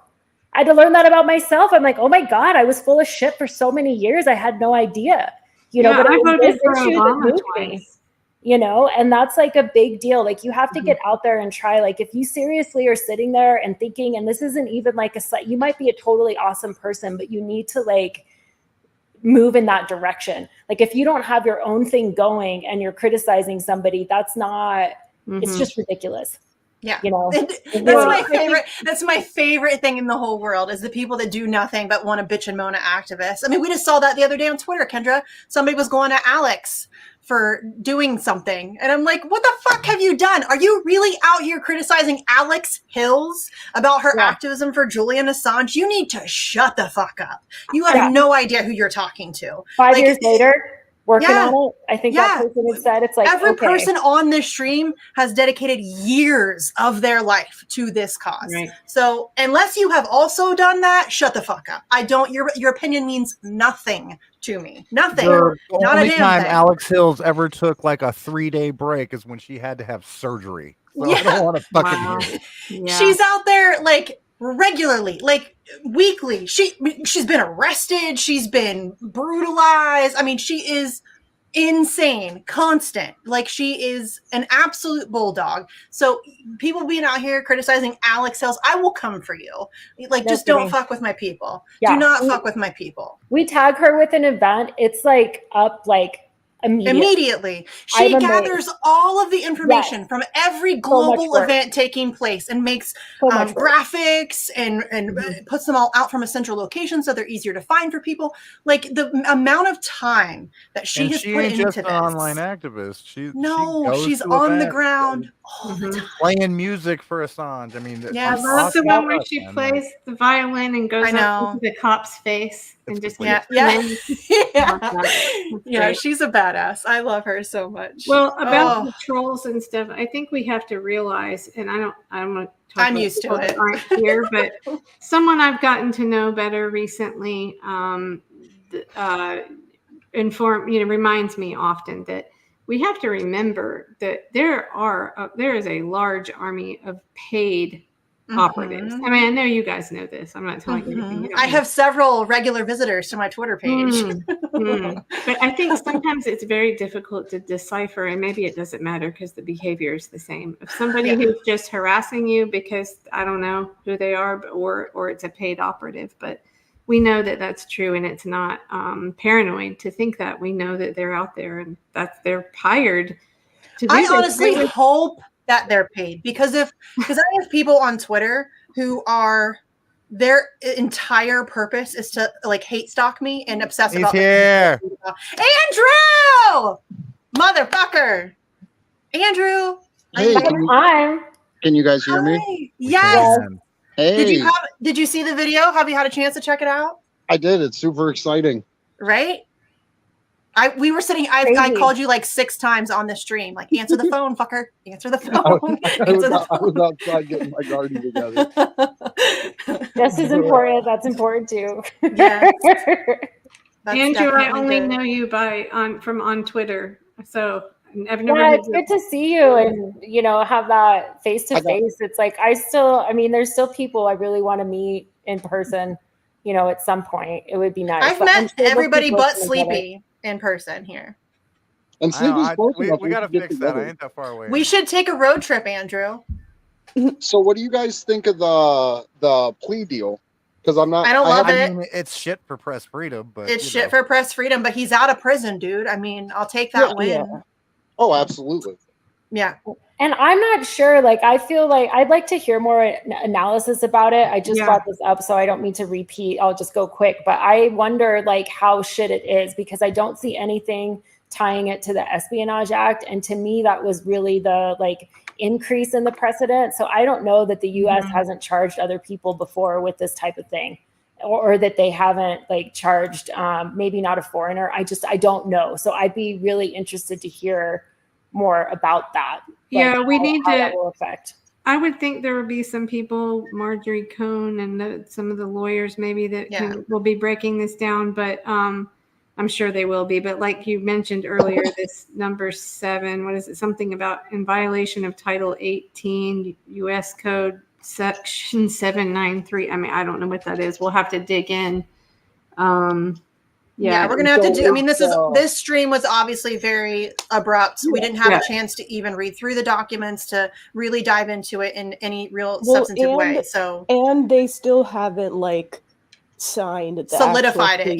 I had to learn that about myself. I'm like, oh my God, I was full of shit for so many years. I had no idea. You know, but I voted for Obama twice. You know, and that's like a big deal. Like you have to get out there and try. Like if you seriously are sitting there and thinking, and this isn't even like you might be a totally awesome person, but you need to like move in that direction. Like if you don't have your own thing going and you're criticizing somebody, that's not, it's just ridiculous. Yeah. You know, that's my favorite thing in the whole world is the people that do nothing but want to bitch and moan at activists. I mean, we just saw that the other day on Twitter, Kendra. Somebody was going at Alex for doing something. And I'm like, what the fuck have you done? Are you really out here criticizing Alex Hills about her activism for Julian Assange? You need to shut the fuck up. You have no idea who you're talking to. 5 years later. working on it. I think that person had said, it's like, every person on this stream has dedicated years of their life to this cause. Right. So unless you have also done that, shut the fuck up. Your opinion means nothing to me. Nothing. The Not only a damn time thing. Alex Hills ever took like a 3-day break is when she had to have surgery. So I don't want to fucking hear it. Yeah. She's out there like regularly, like weekly. She's been arrested. She's been brutalized. I mean, she is insane, constant. Like, she is an absolute bulldog. So people being out here criticizing Alex Hills, I will come for you. Like, just don't fuck with my people. Do not fuck with my people. We tag her with an event. It's like up like immediately. She gathers all of the information from every global event taking place and makes graphics and puts them all out from a central location so they're easier to find for people. Like, the amount of time that she has put into this. She's an online activist. She's on the ground all the time. Playing music for Assange. I mean, I love the one where she plays the violin and goes up into the cop's face and just yeah, she's a badass. I love her so much. Well, about the trolls and stuff, I think we have to realize, and I don't want to talk I'm used to it. Aren't here, but someone I've gotten to know better recently reminds me often that we have to remember that there is a large army of paid operatives. I mean, I know you guys know this. I'm not telling you anything. I have several regular visitors to my Twitter page. But I think sometimes it's very difficult to decipher, and maybe it doesn't matter because the behavior is the same. If somebody who's just harassing you because I don't know who they are, or it's a paid operative, but we know that that's true, and it's not paranoid to think that. We know that they're out there and that they're hired to do I this. honestly hope that they're paid, because I have people on Twitter who are, their entire purpose is to like hate stalk me and obsess about here. Andrew, motherfucker, Andrew. Hey, can you guys hear me? Yes. Hey, did you see the video? Have you had a chance to check it out? I did. It's super exciting. Right? I called you like 6 times on the stream. Like, answer the phone, fucker. Answer the phone. I was outside getting my garden together. This is important. That's important too. Yeah. Andrew, I only know you from Twitter. So I've never. Yeah, it's good to see you and have that face to face. It's like there's still people I really want to meet in person. At some point, it would be nice. I've met everybody but Sleepy in person here. And Sleepy's close enough. We gotta fix that. I ain't that far away. We should take a road trip, Andrew. So, what do you guys think of the plea deal? Because I don't love it. I mean, it's shit for press freedom, but it's shit for press freedom. But he's out of prison, dude. I mean, I'll take that win. Yeah. Oh, absolutely. Yeah. And I'm not sure, I feel like I'd like to hear more analysis about it. I just brought this up, so I don't mean to repeat. I'll just go quick. But I wonder, how shit it is, because I don't see anything tying it to the Espionage Act. And to me, that was really the, increase in the precedent. So I don't know that the U.S. hasn't charged other people before with this type of thing, or that they haven't, charged, maybe not a foreigner. I don't know. So I'd be really interested to hear more about that. We need to. That will affect. I would think there would be some people, Marjorie Cohn and some of the lawyers, maybe that will be breaking this down. But I'm sure they will be. But like you mentioned earlier, this number 7, what is it? Something about in violation of Title 18 U.S. Code Section 793. I mean, I don't know what that is. We'll have to dig in. Yeah, we're gonna have to do. I mean, this stream was obviously very abrupt. We didn't have a chance to even read through the documents to really dive into it in any real substantive way. So, and they still haven't signed, solidified it.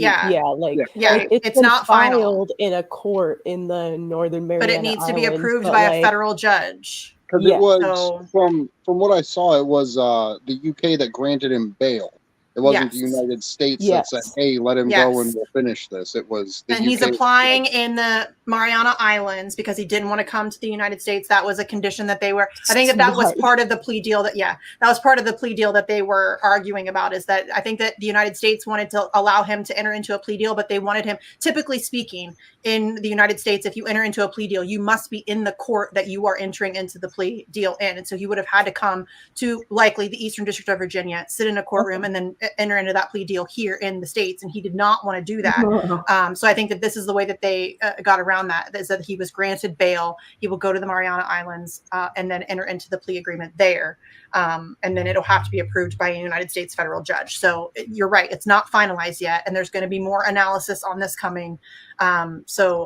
It's not filed in a court in the Northern Mariana but it needs to be Islands, approved by a federal judge. Because it was from what I saw, it was the UK that granted him bail. It wasn't the United States that said, hey, let him go and we'll finish this. It was the and UK. he's applying in the Mariana Islands because he didn't want to come to the United States. That was a condition that they were, I think that was part of the plea deal that was part of the plea deal that they were arguing about, is that I think that the United States wanted to allow him to enter into a plea deal, but they wanted him, typically speaking, in the United States, if you enter into a plea deal, you must be in the court that you are entering into the plea deal in. And so he would have had to come to likely the Eastern District of Virginia, sit in a courtroom, and then enter into that plea deal here in the States. And he did not want to do that. So I think that this is the way that they got around that, is that he was granted bail. He will go to the Mariana Islands and then enter into the plea agreement there. And then it'll have to be approved by a United States federal judge. So you're right. It's not finalized yet. And there's going to be more analysis on this coming. Okay.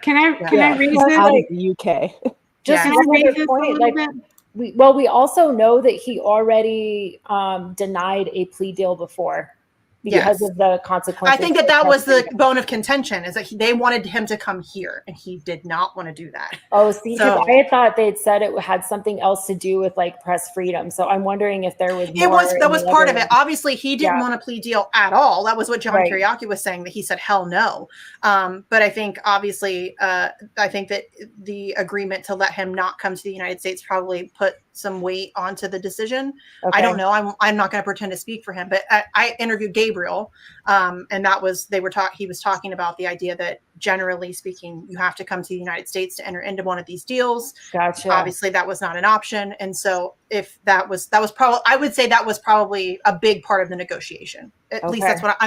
Can I read this? Out of the UK. Just another point, like, we also know that he already denied a plea deal before because of the consequences. I think that was the bone of contention, is that they wanted him to come here and he did not want to do that. Oh, see, because I thought they'd said it had something else to do with like press freedom. So I'm wondering if there was more. That was part of it. Obviously, he didn't want a plea deal at all. That was what John Kiriaki was saying, that he said, hell no. But I think obviously, I think that the agreement to let him not come to the United States probably put some weight onto the decision. I don't know. I'm not going to pretend to speak for him, but I interviewed Gabriel, and that was, he was talking about the idea that generally speaking, you have to come to the United States to enter into one of these deals. Gotcha. Obviously that was not an option. And so if that was probably, I would say that was probably a big part of the negotiation. At least that's what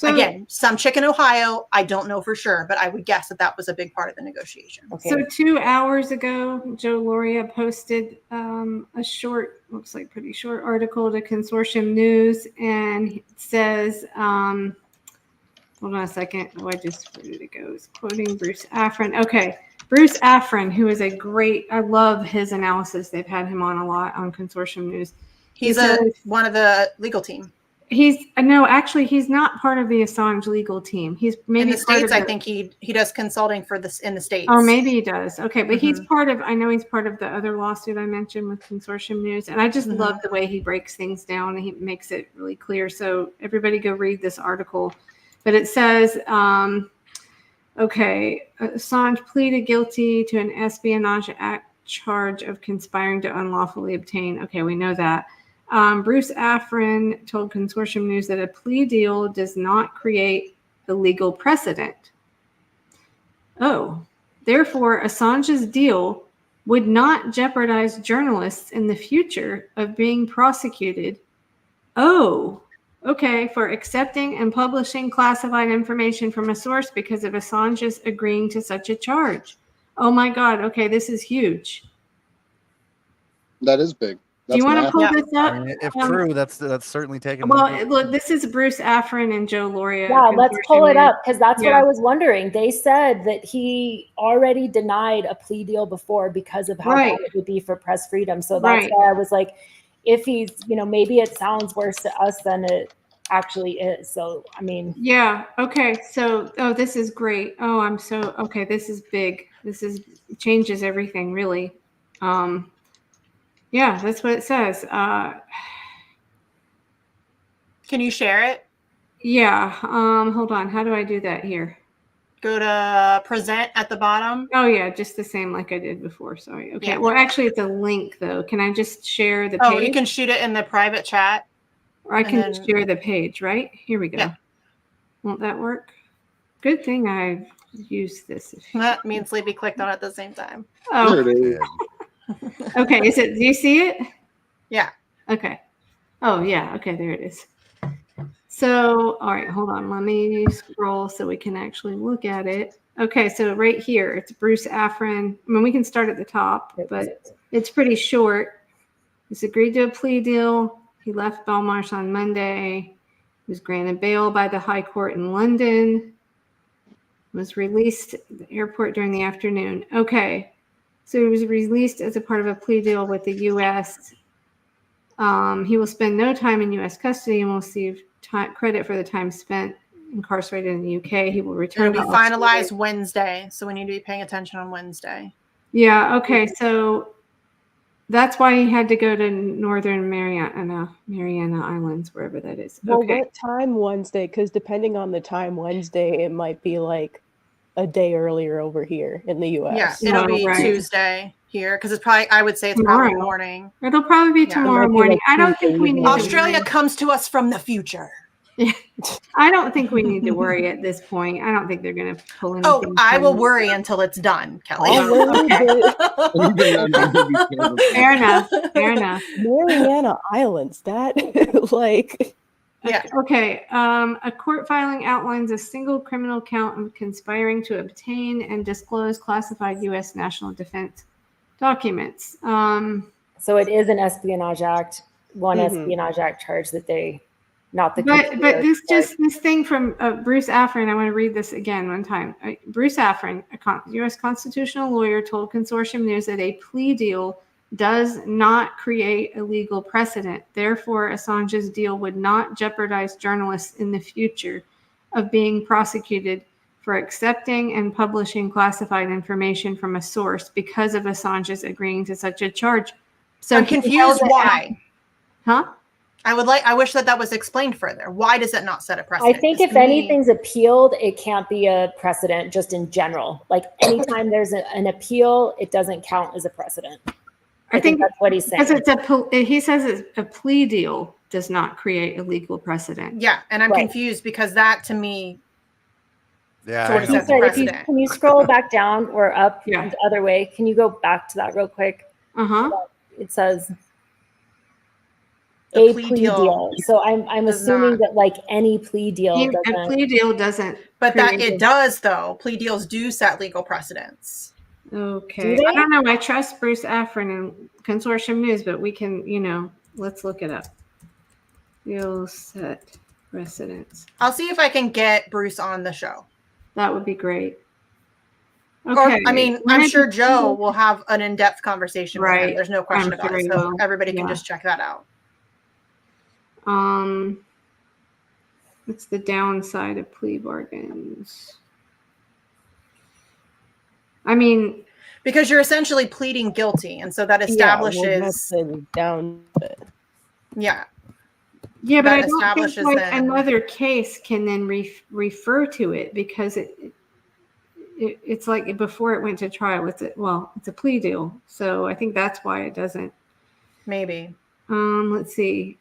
again, some chick in Ohio, I don't know for sure, but I would guess that was a big part of the negotiation. Okay. So 2 hours ago, Joe Loria posted a short, looks like pretty short article to Consortium News, and it says, hold on a second. Oh, where did it go? It's quoting Bruce Afrin. Okay. Bruce Afrin, who is I love his analysis. They've had him on a lot on Consortium News. He's one of the legal team. He's not part of the Assange legal team. He's maybe in the States. I think he does consulting for this in the States. Oh, maybe he does. Okay, but he's part of. I know he's part of the other lawsuit I mentioned with Consortium News, and I just love the way he breaks things down and he makes it really clear. So everybody, go read this article. But it says, okay, Assange pleaded guilty to an Espionage Act charge of conspiring to unlawfully obtain. Okay, we know that. Bruce Afrin told Consortium News that a plea deal does not create a legal precedent. Oh, therefore, Assange's deal would not jeopardize journalists in the future of being prosecuted. Oh, okay, for accepting and publishing classified information from a source because of Assange's agreeing to such a charge. Oh my God, okay, this is huge. That is big. Do you want to pull this up? I mean, if true, that's certainly taken. Well, look, this is Bruce Afrin and Joe Loria. Yeah, let's pull it up, because that's what I was wondering. They said that he already denied a plea deal before because of how bad it would be for press freedom. So that's why I was like, if he's, maybe it sounds worse to us than it actually is. So, I mean. Yeah. Okay. So, this is great. Oh, okay. This is big. Changes everything, really. Yeah, that's what it says. Can you share it? Yeah. Hold on. How do I do that here? Go to present at the bottom. Oh yeah, just the same like I did before. Sorry. Okay. Yeah. Well, actually, it's a link though. Can I just share the page? Oh, you can shoot it in the private chat. Or I can share the page, right? Here we go. Yeah. Won't that work? Good thing I've used this. That means Sleepy clicked on it at the same time. Oh. There it is. Okay, do you see it? Yeah. Okay. Oh, yeah. Okay, there it is. So, all right, hold on. Let me scroll so we can actually look at it. Okay, so right here, it's Bruce Afrin. I mean, we can start at the top, but it's pretty short. He's agreed to a plea deal. He left Belmarsh on Monday. He was granted bail by the High Court in London. Was released at the airport during the afternoon. Okay. So he was released as a part of a plea deal with the U.S. He will spend no time in U.S. custody and will receive credit for the time spent incarcerated in the U.K. He will return. It'll be finalized Wednesday, so we need to be paying attention on Wednesday. Yeah. Okay. So That's why he had to go to Northern Mariana Islands, wherever that is. Well, Okay. what time Wednesday? Because depending on the time Wednesday, it might be like a day earlier over here in the U.S. Yeah, it'll be Tuesday here because it's probably. I would say it's Tomorrow. probably morning. It'll probably be tomorrow morning. I don't think we need. Australia comes to us from the future. Yeah. I don't think we need to worry at this point. I don't think they're going to pull anything. Oh, I will worry until it's done, Kelly. Fair enough. Fair enough. Mariana Islands. That like. Yeah. Okay. A court filing outlines a single criminal count of conspiring to obtain and disclose classified U.S. national defense documents. So it is an Espionage Act, Espionage Act charge that they, not the. But this thing from Bruce Affron. I want to read this again one time. Bruce Affron, a U.S. constitutional lawyer, told Consortium News that a plea deal does not create a legal precedent. Therefore, Assange's deal would not jeopardize journalists in the future of being prosecuted for accepting and publishing classified information from a source because of Assange's agreeing to such a charge. So I'm confused why. Huh? I wish that was explained further. Why does it not set a precedent? I think if anything's appealed, it can't be a precedent just in general. Like anytime there's an appeal, it doesn't count as a precedent. I think that's what he's saying. He says a plea deal does not create a legal precedent. Yeah, and I'm confused because that to me, sort of sets a precedent. Can you scroll back down or up the other way? Can you go back to that real quick? It says a plea deal. So I'm assuming that like any plea deal doesn't. A plea deal doesn't. But that it does though. Plea deals do set legal precedents. Okay. I don't know. I trust Bruce Affron and Consortium News, but we can, let's look it up. You'll set precedents. I'll see if I can get Bruce on the show. That would be great. Okay. Or, I mean, I'm sure Joe will have an in-depth conversation with him. There's no question about it. So everybody can just check that out. What's the downside of plea bargains? I mean, because you're essentially pleading guilty, and so that establishes Yeah, but I don't think another case can then refer to it because it's like before it went to trial. It's a plea deal, so I think that's why it doesn't. Maybe. Let's see.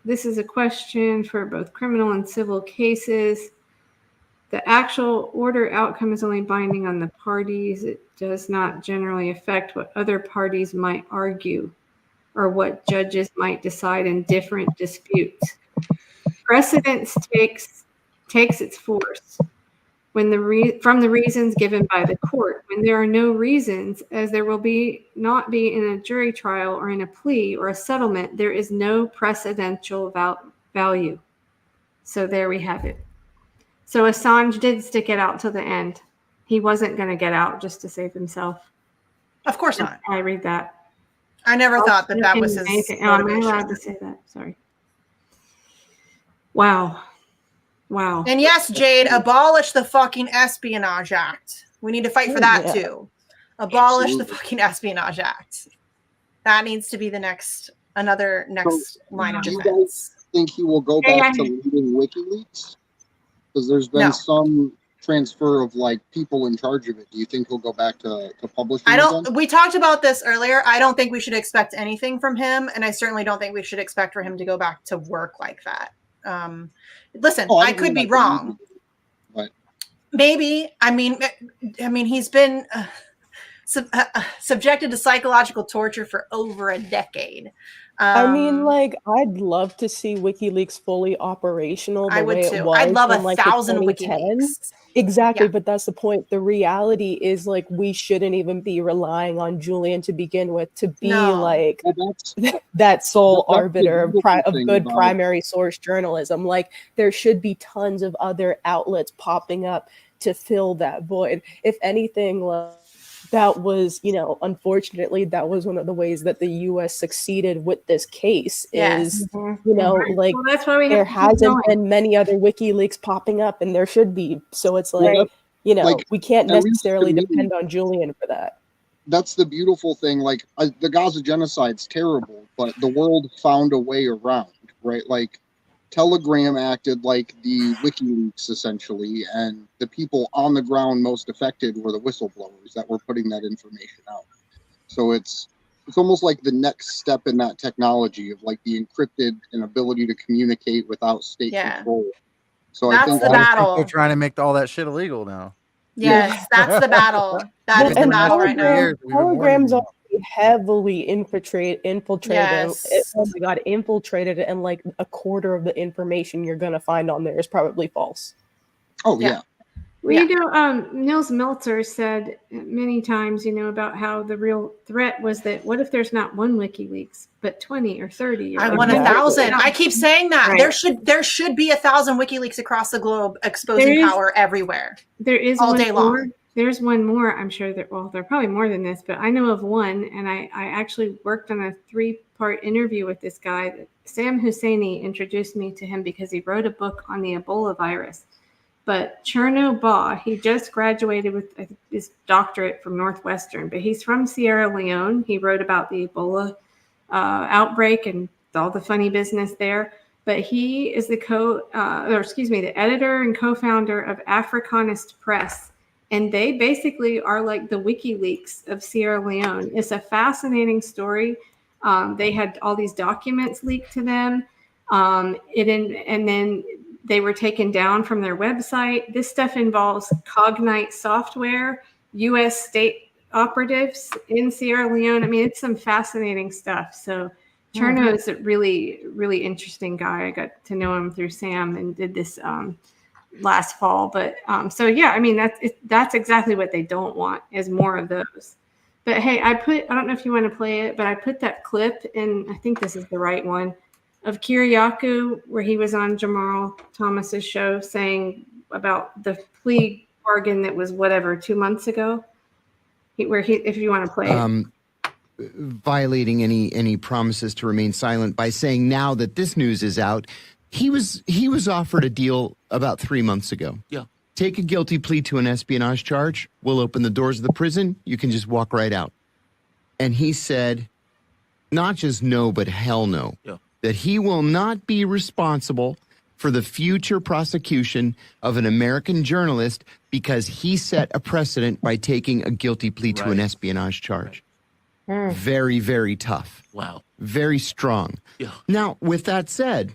This is a question for both criminal and civil cases. The actual order outcome is only binding on the parties. It does not generally affect what other parties might argue or what judges might decide in different disputes. Precedence takes its force from the reasons given by the court. When there are no reasons, as there will not be in a jury trial or in a plea or a settlement, there is no precedential value. So there we have it. So Assange did stick it out to the end. He wasn't going to get out just to save himself. Of course not. I read that. I never thought that was his motivation. I'm not allowed to say that. Sorry. Wow. And yes, Jade, abolish the fucking Espionage Act. We need to fight for that too. Abolish the fucking Espionage Act. That needs to be the next line of defense. Do you guys think he will go back to leading WikiLeaks? Because there's been some transfer of like people in charge of it. Do you think he'll go back to publishing? We talked about this earlier. I don't think we should expect anything from him, and I certainly don't think we should expect for him to go back to work like that. Listen, I could be wrong. But maybe. I mean, he's been subjected to psychological torture for over a decade. I mean, like, I'd love to see WikiLeaks fully operational the way it was. I'd love in, like, 1,000 WikiLeaks. Exactly, but that's the point. The reality is, like, we shouldn't even be relying on Julian to begin with to be like that sole arbiter of good primary source journalism. Like, there should be tons of other outlets popping up to fill that void. If anything, that was, unfortunately, that was one of the ways that the U.S. succeeded with this case is, like, that's why there hasn't been many other WikiLeaks popping up, and there should be. So it's like, we can't necessarily depend on Julian for that. that's the beautiful thing. Like the Gaza genocide's terrible, but the world found a way around, right? Like Telegram acted like the WikiLeaks essentially, and the people on the ground most affected were the whistleblowers that were putting that information out. So it's almost like the next step in that technology of like the encrypted and ability to communicate without state control. So that's I think the battle. They're trying to make all that shit illegal now. Yes, that's the battle. That is the battle right now. Telegram's already heavily infiltrated. Yes. Oh my God, infiltrated, and like a quarter of the information you're gonna find on there is probably false. Oh yeah. Well, you know, Nils Meltzer said many times, you know, about how the real threat was that what if there's not one WikiLeaks, but 20 or 30? Or I want 1,000. I keep saying that. Right. There should be 1,000 WikiLeaks across the globe exposing power everywhere. There is all day long. There's one more. I'm sure that, well, there are probably more than this, but I know of one, and I actually worked on a 3-part interview with this guy. Sam Husseini introduced me to him because he wrote a book on the Ebola virus. But Cherno Ba, he just graduated with his doctorate from Northwestern, but he's from Sierra Leone. He wrote about the Ebola outbreak and all the funny business there. But he is the the editor and co-founder of Africanist Press. And they basically are like the WikiLeaks of Sierra Leone. It's a fascinating story. They had all these documents leaked to them. And then they were taken down from their website. This stuff involves Cognite software, U.S. state operatives in Sierra Leone. I mean, it's some fascinating stuff. So Cherno is a really, really interesting guy. I got to know him through Sam and did this last fall. But so, yeah, I mean, that's exactly what they don't want is more of those. But, hey, I don't know if you want to play it, but I put that clip in, I think this is the right one, of Kiriakou, where he was on Jamal Thomas's show saying about the plea bargain that was 2 months ago. If you want to play it. Violating any promises to remain silent by saying now that this news is out, he was offered a deal about 3 months ago. Yeah. Take a guilty plea to an espionage charge. We'll open the doors of the prison. You can just walk right out. And he said, not just no, but hell no. Yeah. That he will not be responsible for the future prosecution of an American journalist because he set a precedent by taking a guilty plea to an espionage charge. Right. Very, very tough. Wow. Very strong. Yeah. Now, with that said,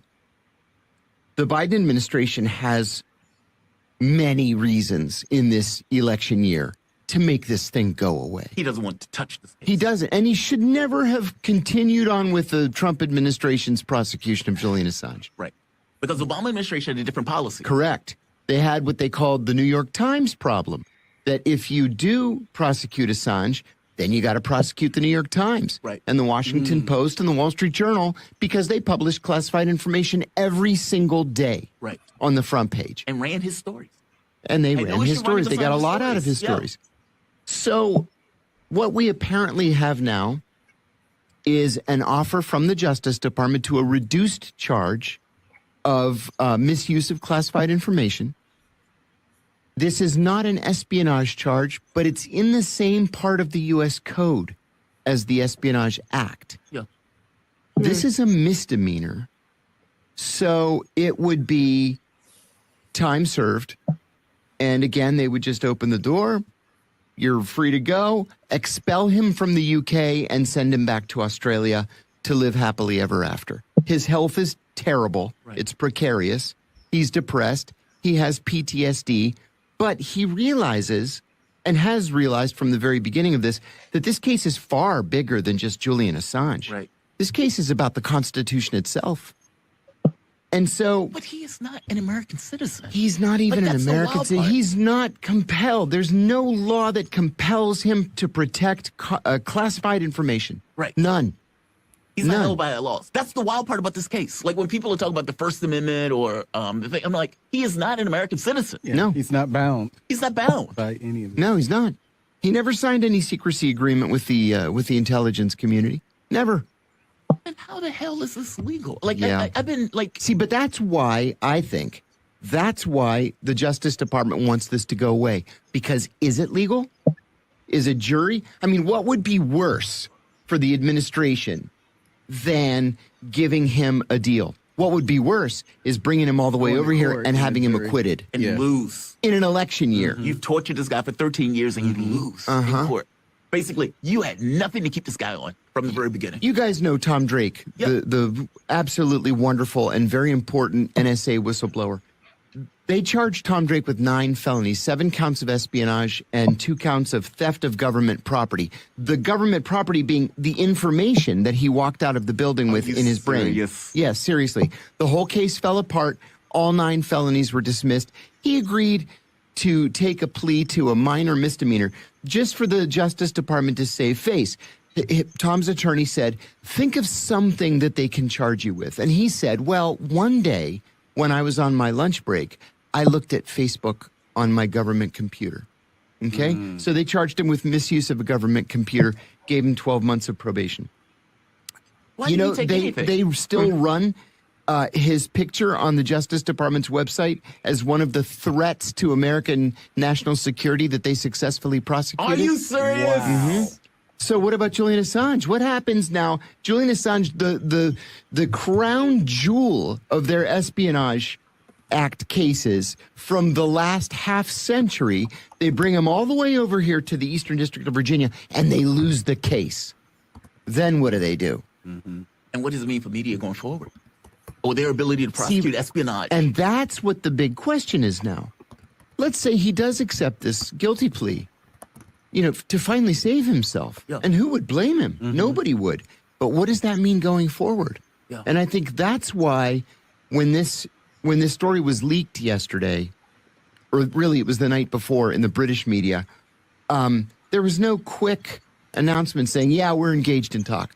the Biden administration has many reasons in this election year to make this thing go away. He doesn't want to touch this case. He doesn't. And he should never have continued on with the Trump administration's prosecution of Julian Assange. Right. Because the Obama administration had a different policy. Correct. They had what they called the New York Times problem, that if you do prosecute Assange, then you got to prosecute the New York Times and the Washington Post and the Wall Street Journal because they publish classified information every single day on the front page. And ran his stories. And they ran his stories. They got a lot out of his stories. So what we apparently have now is an offer from the Justice Department to a reduced charge of misuse of classified information. This is not an espionage charge, but it's in the same part of the U.S. Code as the Espionage Act. Yeah. This is a misdemeanor, so it would be time served. And again, they would just open the door. You're free to go, expel him from the UK and send him back to Australia to live happily ever after. His health is terrible. It's precarious. He's depressed. He has PTSD. But he realizes, and has realized from the very beginning of this, that this case is far bigger than just Julian Assange. Right. This case is about the Constitution itself. And so, but he is not an American citizen. He's not even an American citizen. He's not compelled. There's no law that compels him to protect classified information. Right. None. He's not held by a law. That's the wild part about this case. Like when people are talking about the First Amendment or the thing, I'm like, he is not an American citizen. Yeah, no, he's not bound. He's not bound by any of it. No, he's not. He never signed any secrecy agreement with the intelligence community. Never. And how the hell is this legal? Like, yeah. I've been like... See, but that's why the Justice Department wants this to go away. Because is it legal? is a jury. I mean, what would be worse for the administration than giving him a deal? What would be worse is bringing him all the way over here and having him acquitted. And lose. In an election year. You've tortured this guy for 13 years and you lose in court. Basically, you had nothing to keep this guy on from the very beginning. You guys know Tom Drake, the absolutely wonderful and very important NSA whistleblower. They charged Tom Drake with 9 felonies, 7 counts of espionage and 2 counts of theft of government property. The government property being the information that he walked out of the building with in his brain. Yeah, seriously. The whole case fell apart. All 9 felonies were dismissed. He agreed to take a plea to a minor misdemeanor just for the Justice Department to save face. Tom's attorney said, think of something that they can charge you with. And he said, well, one day when I was on my lunch break, I looked at Facebook on my government computer. Okay? So they charged him with misuse of a government computer, gave him 12 months of probation. Why You didn't know, he take they anything? still run his picture on the Justice Department's website as one of the threats to American national security that they successfully prosecuted. Are you serious? Wow. So what about Julian Assange? What happens now? Julian Assange, the crown jewel of their Espionage Act cases from the last half century, they bring him all the way over here to the Eastern District of Virginia, and they lose the case. Then what do? And what does it mean for media going forward? Or their ability to prosecute espionage? And that's what the big question is now. Let's say he does accept this guilty plea, you know, to finally save himself. And who would blame him? Nobody would. But what does that mean going forward? And I think that's why when this story was leaked yesterday, or really it was the night before in the British media, there was no quick announcement saying, yeah, we're engaged in talk.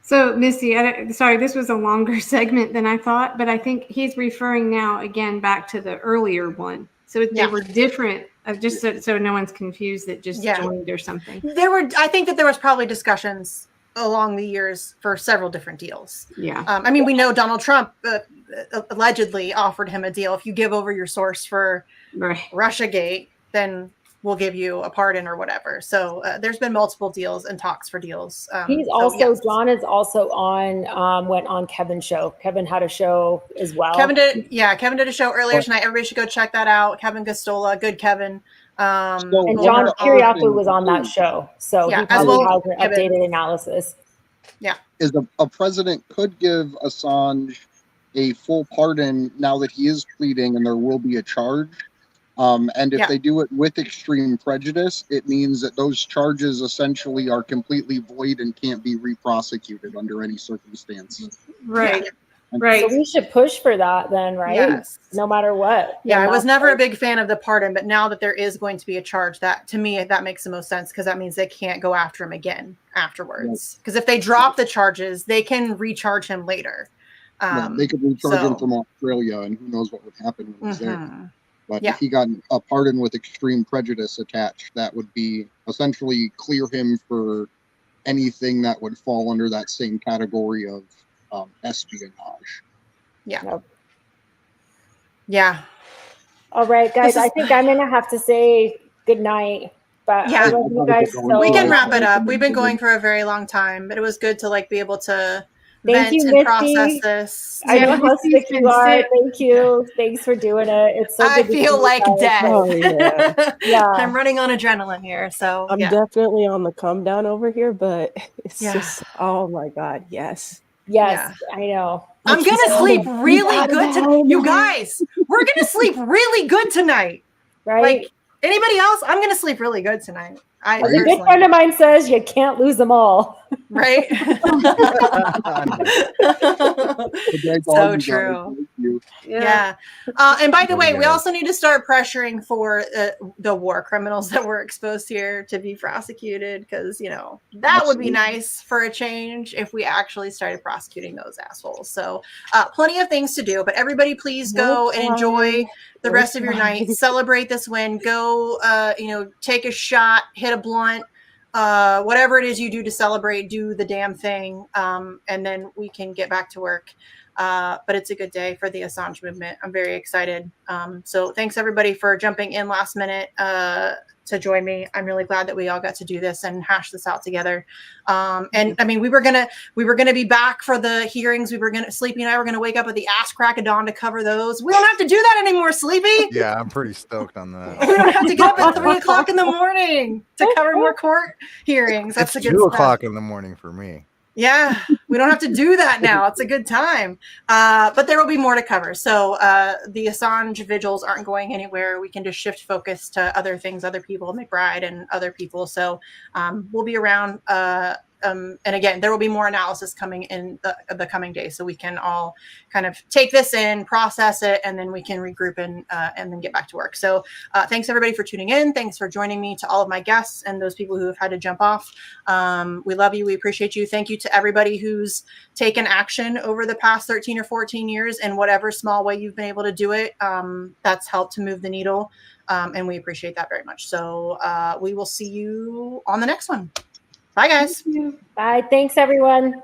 So, Misty, sorry, this was a longer segment than I thought, but I think he's referring now again back to the earlier one. So they were different, just so no one's confused that just joined or something. I think that there was probably discussions along the years for several different deals. Yeah. I mean, we know Donald Trump allegedly offered him a deal. If you give over your source for Russiagate, then we'll give you a pardon or whatever. So there's been multiple deals and talks for deals. He's also, John is also on, went on Kevin's show. Kevin had a show as well. Kevin did a show earlier tonight. Everybody should go check that out. Kevin Gostola, good Kevin. And John Kiriakou was on that show. So he probably has an updated analysis. Yeah. Is a president could give Assange a full pardon now that he is pleading and there will be a charge. And if they do it with extreme prejudice, it means that those charges essentially are completely void and can't be re-prosecuted under any circumstance. Right. Right. So we should push for that then, right? Yes. No matter what. Yeah, I was never a big fan of the pardon, but now that there is going to be a charge, that to me, that makes the most sense because that means they can't go after him again afterwards. Because if they drop the charges, they can recharge him later. They could recharge him from Australia, and who knows what would happen when he's there. But if he got a pardon with extreme prejudice attached, that would be essentially clear him for anything that would fall under that same category of espionage. Yeah. Yeah. All right, guys. I think I'm gonna have to say good night. But I love you guys so we can wrap it up. We've been going for a very long time, but it was good to be able to Thank vent you, and Misty. process this. I know how sick you are. Thank you. Thanks for doing it. It's so I good to feel see like you guys. death. Yeah. I'm running on adrenaline here. So I'm definitely on the come down over here, but it's just, oh my God, yes. Yes, I know. I'm gonna sleep really good tonight. You guys, we're gonna sleep really good tonight. Right? Like anybody else, I'm gonna sleep really good tonight. As a good friend of mine says, you can't lose them all. Right? So true. Yeah. And by the way, we also need to start pressuring for the war criminals that were exposed here to be prosecuted because, that would be nice for a change if we actually started prosecuting those assholes. So plenty of things to do, but everybody please go and enjoy the rest of your night. Celebrate this win. Go, take a shot, hit a blunt. Whatever it is you do to celebrate, do the damn thing. And then we can get back to work. But it's a good day for the Assange movement. I'm very excited. So thanks everybody for jumping in last minute to join me. I'm really glad that we all got to do this and hash this out together. And I mean, we were gonna be back for the hearings. Sleepy and I were gonna wake up at the ass crack of dawn to cover those. We don't have to do that anymore, Sleepy. Yeah, I'm pretty stoked on that. We don't have to get up at 3 o'clock in the morning to cover more court hearings. That's it's a good 2 stuff. o'clock in the morning for me. Yeah, we don't have to do that now. It's a good time. But there will be more to cover. So the Assange vigils aren't going anywhere. We can just shift focus to other things, other people, McBride and other people. So we'll be around. And again, there will be more analysis coming in the coming days, so we can all kind of take this in, process it, and then we can regroup and then get back to work. So thanks everybody for tuning in. Thanks for joining me, to all of my guests and those people who have had to jump off. We love you. We appreciate you. Thank you to everybody who's taken action over the past 13 or 14 years in whatever small way you've been able to do it. That's helped to move the needle. And we appreciate that very much. So we will see you on the next one. Bye, guys. Bye. Thanks, everyone.